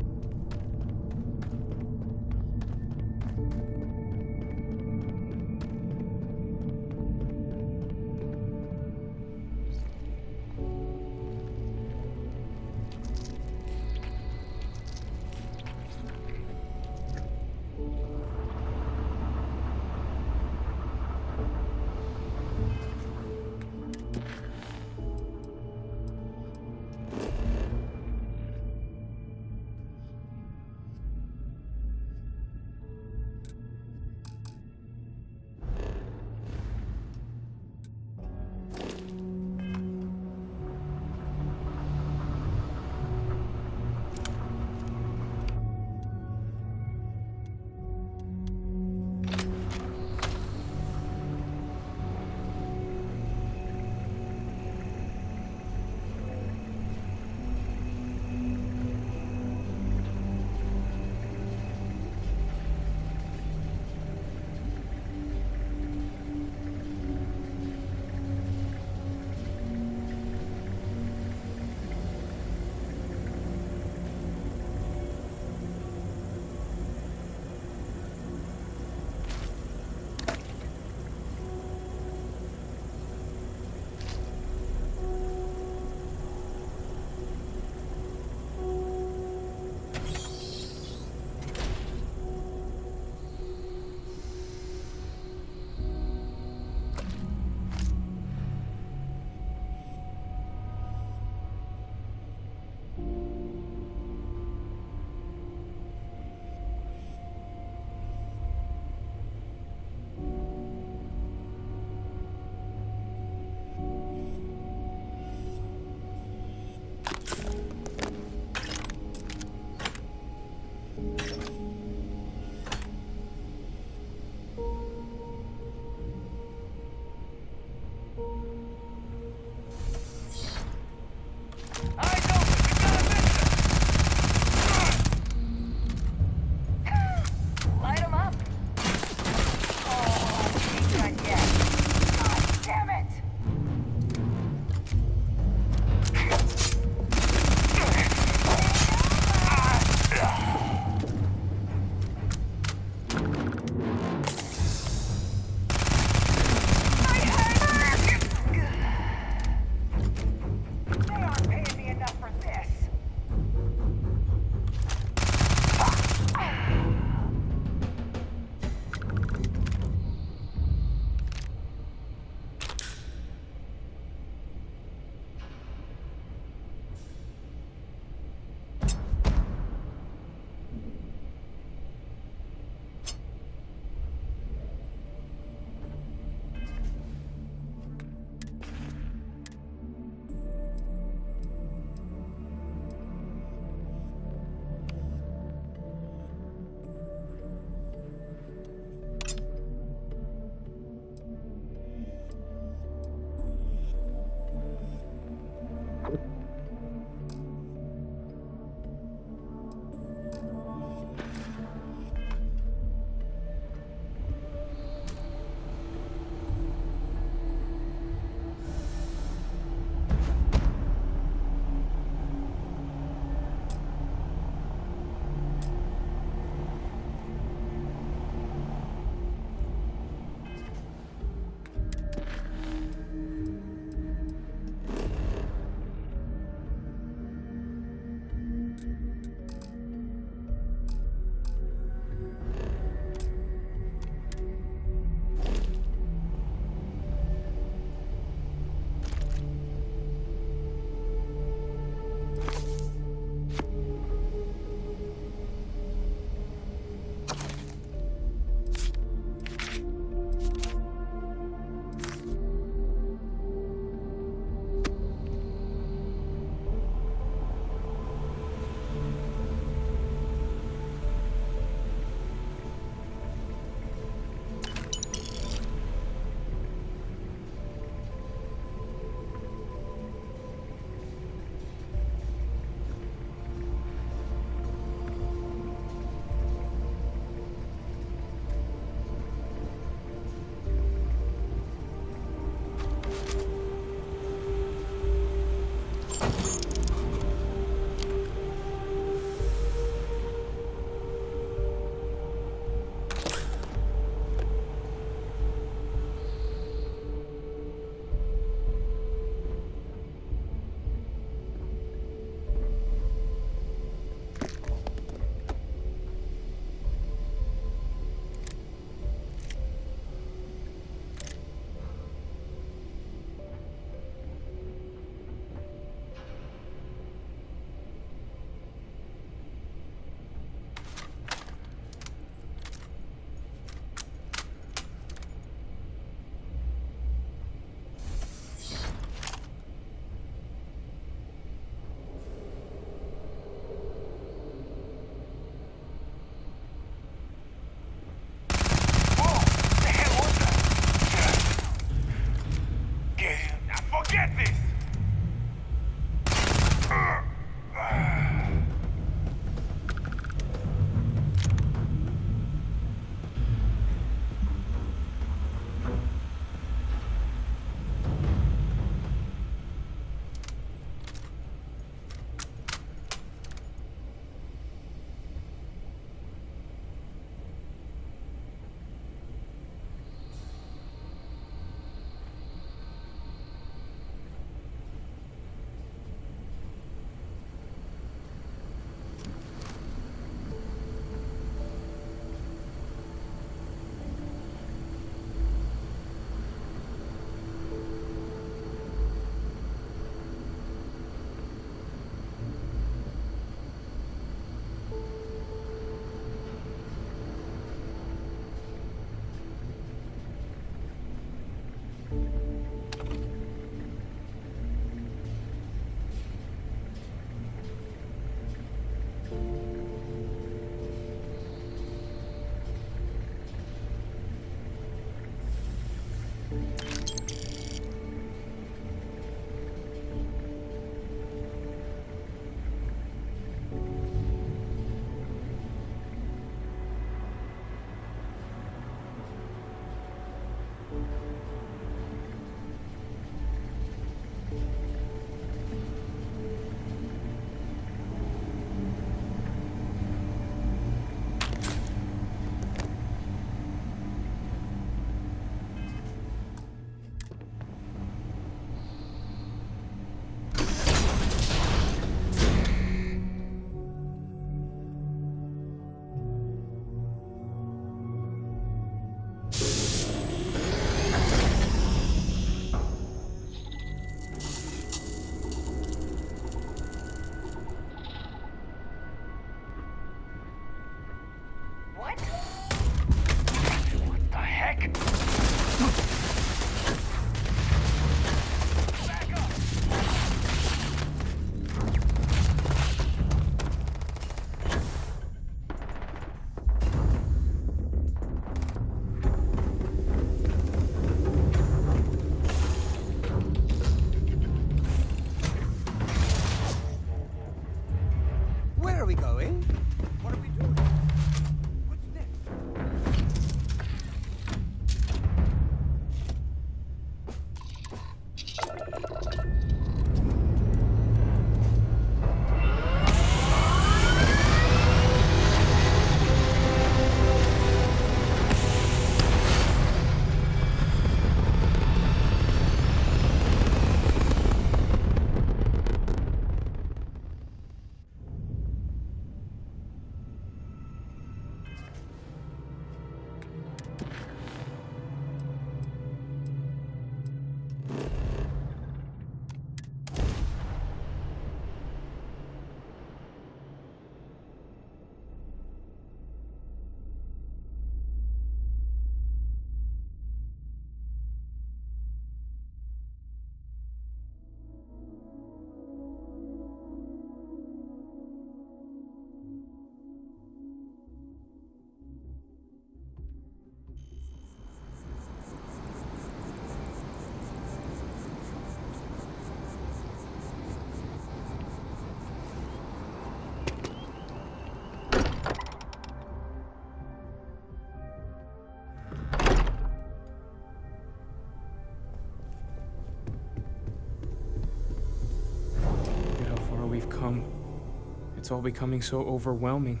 It's all becoming so overwhelming.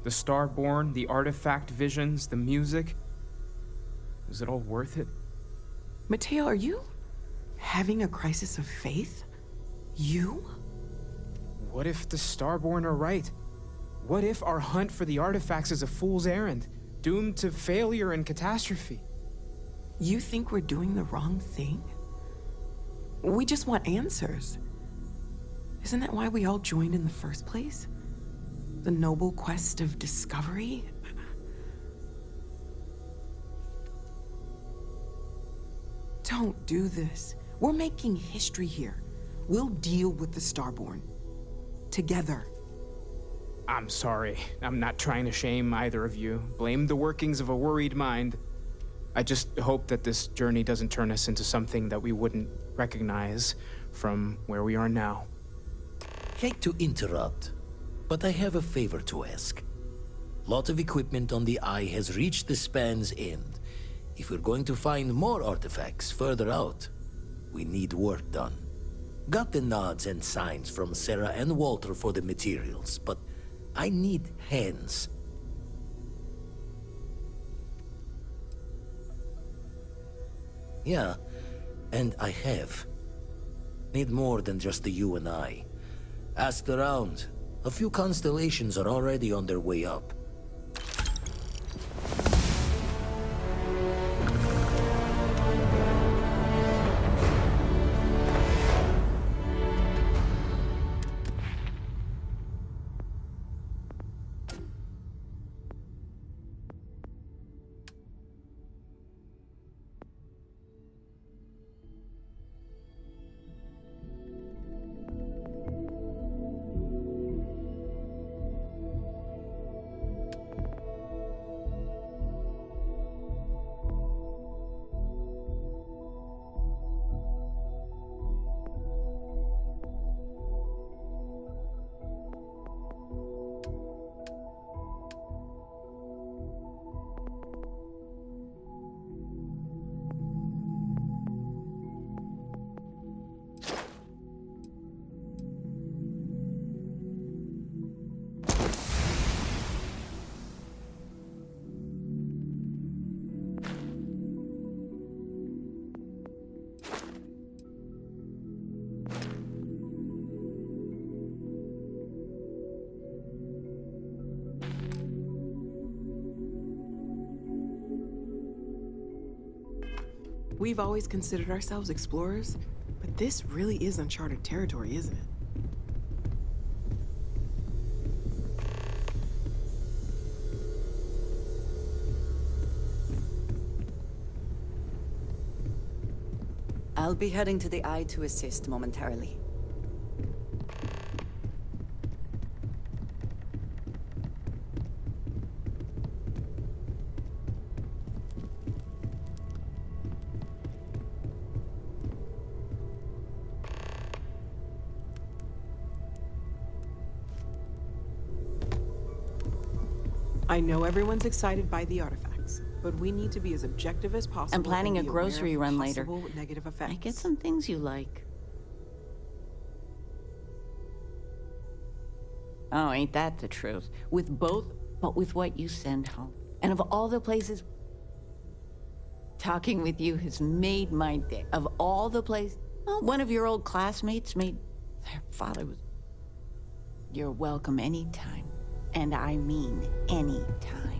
The Starborn, the artifact visions, the music. Is it all worth it? Mateo, are you having a crisis of faith? You? What if the Starborn are right? What if our hunt for the artifacts is a fool's errand, doomed to failure and catastrophe? You think we're doing the wrong thing? We just want answers. Isn't that why we all joined in the first place? The noble quest of discovery? Don't do this. We're making history here. We'll deal with the Starborn. Together. I'm sorry. I'm not trying to shame either of you. Blame the workings of a worried mind. I just hope that this journey doesn't turn us into something that we wouldn't recognize from where we are now. Hate to interrupt, but I have a favor to ask. Lot of equipment on the Eye has reached the span's end. If we're going to find more artifacts further out, we need work done. Got the nods and signs from Sarah and Walter for the materials, but I need hands. Yeah, and I have. Need more than just the you and I. Asked around. A few constellations are already on their way up. We've always considered ourselves explorers, but this really is uncharted territory, isn't it? I'll be heading to the Eye to assist momentarily. I know everyone's excited by the artifacts, but we need to be as objective as possible. I'm planning and a be aware grocery of run later. possible negative effects. I get some things you like. Oh, ain't that the truth? With both, but with what you send home. And of all the places, talking with you has made my day. Of all the places, well, one of your old classmates made their father was. You're welcome anytime. And I mean anytime.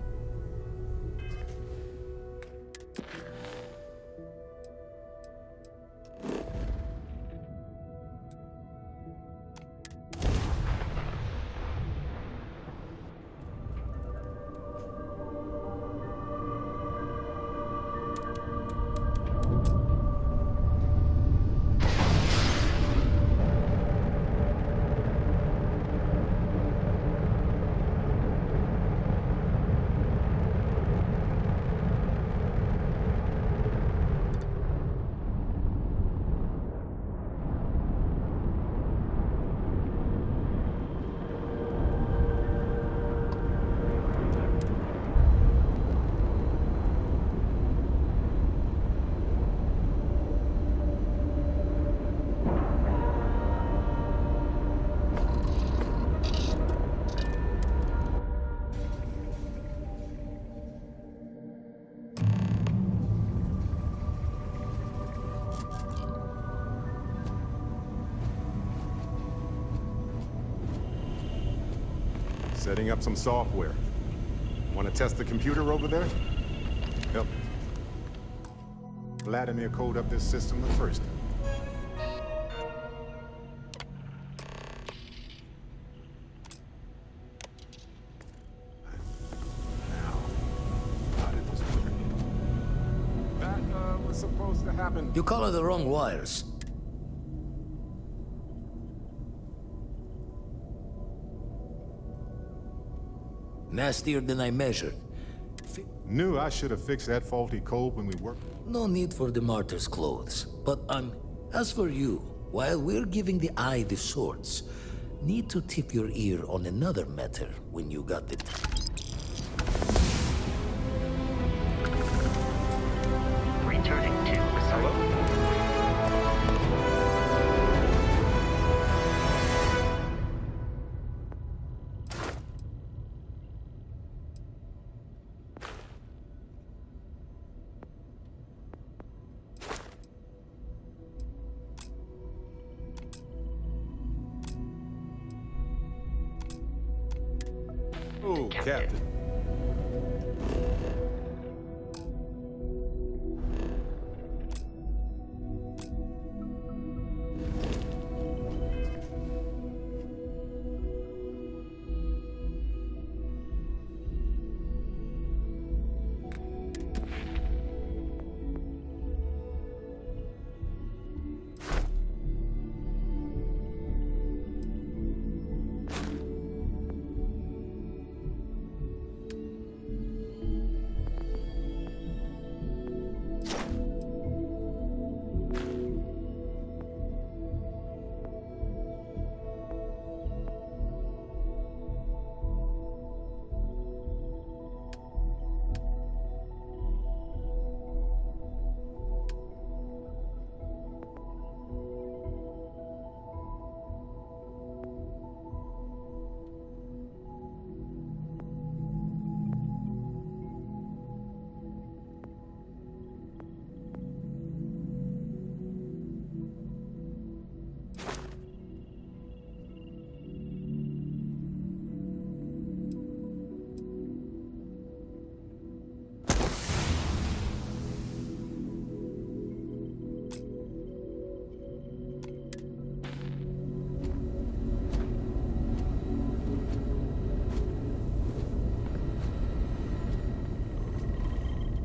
Setting up some software. Want to test the computer over there? Help me. Vladimir coded up this system the first time. Supposed to happen. You color the wrong wires. Nastier than I measured. Knew I should have fixed that faulty code when we worked. No need for the martyr's clothes. But as for you, while we're giving the eye the swords, need to tip your ear on another matter when you got the Returning to assignment. Oh, Captain.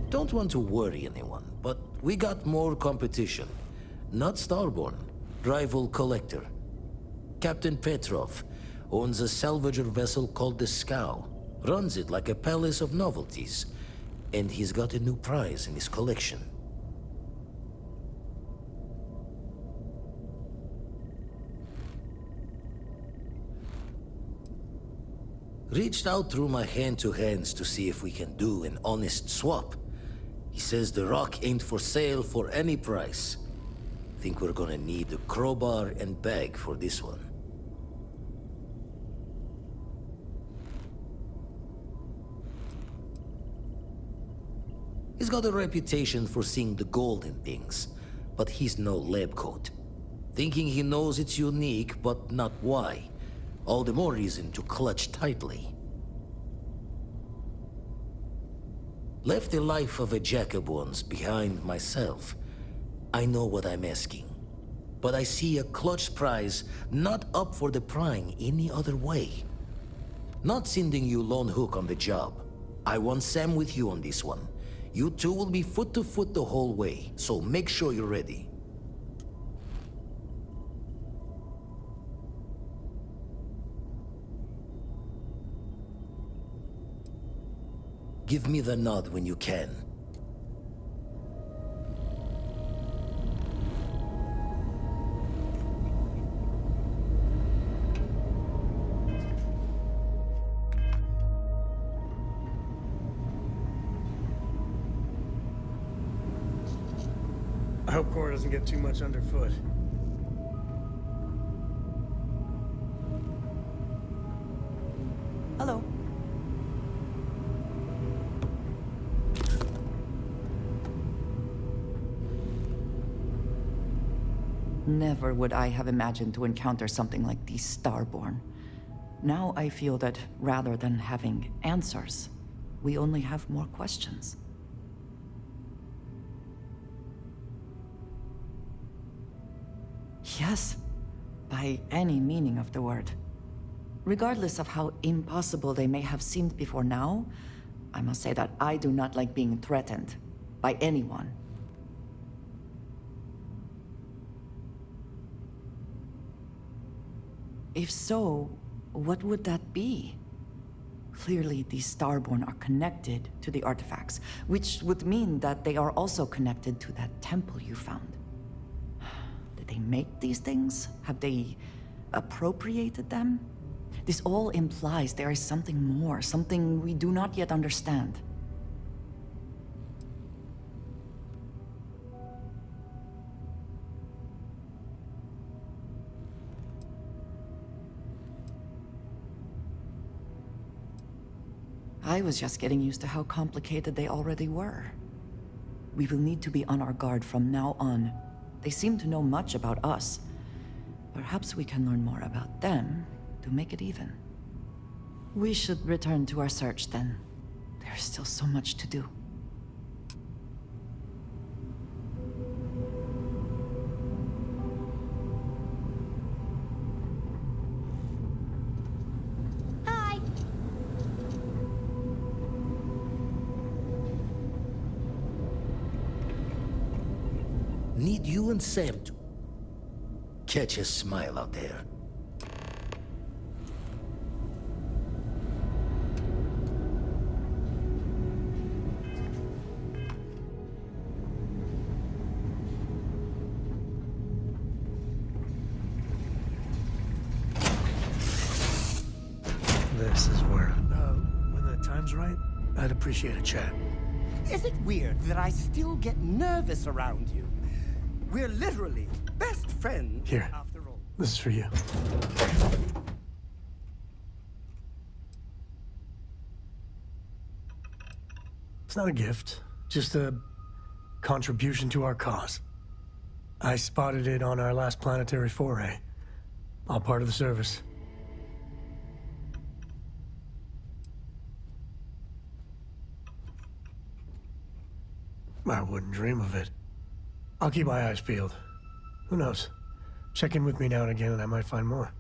Don't want to worry anyone, but we got more competition. Not Starborn, rival collector. Captain Petrov owns a salvager vessel called the Scow. Runs it like a palace of novelties. And he's got a new prize in his collection. Reached out through my hand-to-hands to see if we can do an honest swap. He says the rock ain't for sale for any price. Think we're gonna need a crowbar and bag for this one. He's got a reputation for seeing the gold in things, but he's no lab coat. Thinking he knows it's unique, but not why. All the more reason to clutch tightly. Left the life of a Jacobons behind myself. I know what I'm asking. But I see a clutch prize not up for the prying any other way. Not sending you lone hook on the job. I want Sam with you on this one. You two will be foot to foot the whole way, so make sure you're ready. Give me the nod when you can. I hope Cora doesn't get too much underfoot. Hello. Never would I have imagined to encounter something like these Starborn. Now I feel that rather than having answers, we only have more questions. Yes, by any meaning of the word. Regardless of how impossible they may have seemed before now, I must say that I do not like being threatened by anyone. If so, what would that be? Clearly, these Starborn are connected to the artifacts, which would mean that they are also connected to that temple you found. Did they make these things? Have they appropriated them? This all implies there is something more, something we do not yet understand. I was just getting used to how complicated they already were. We will need to be on our guard from now on. They seem to know much about us. Perhaps we can learn more about them to make it even. We should return to our search then. There's still so much to do. Need you and Sam to catch a smile out there. This is where, when the time's right, I'd appreciate a chat. Is it weird that I still get nervous around you? We're literally best friends Here, after all. this is for you. It's not a gift, just a contribution to our cause. I spotted it on our last planetary foray. All part of the service. I wouldn't dream of it. I'll keep my eyes peeled. Who knows? Check in with me now and again and I might find more.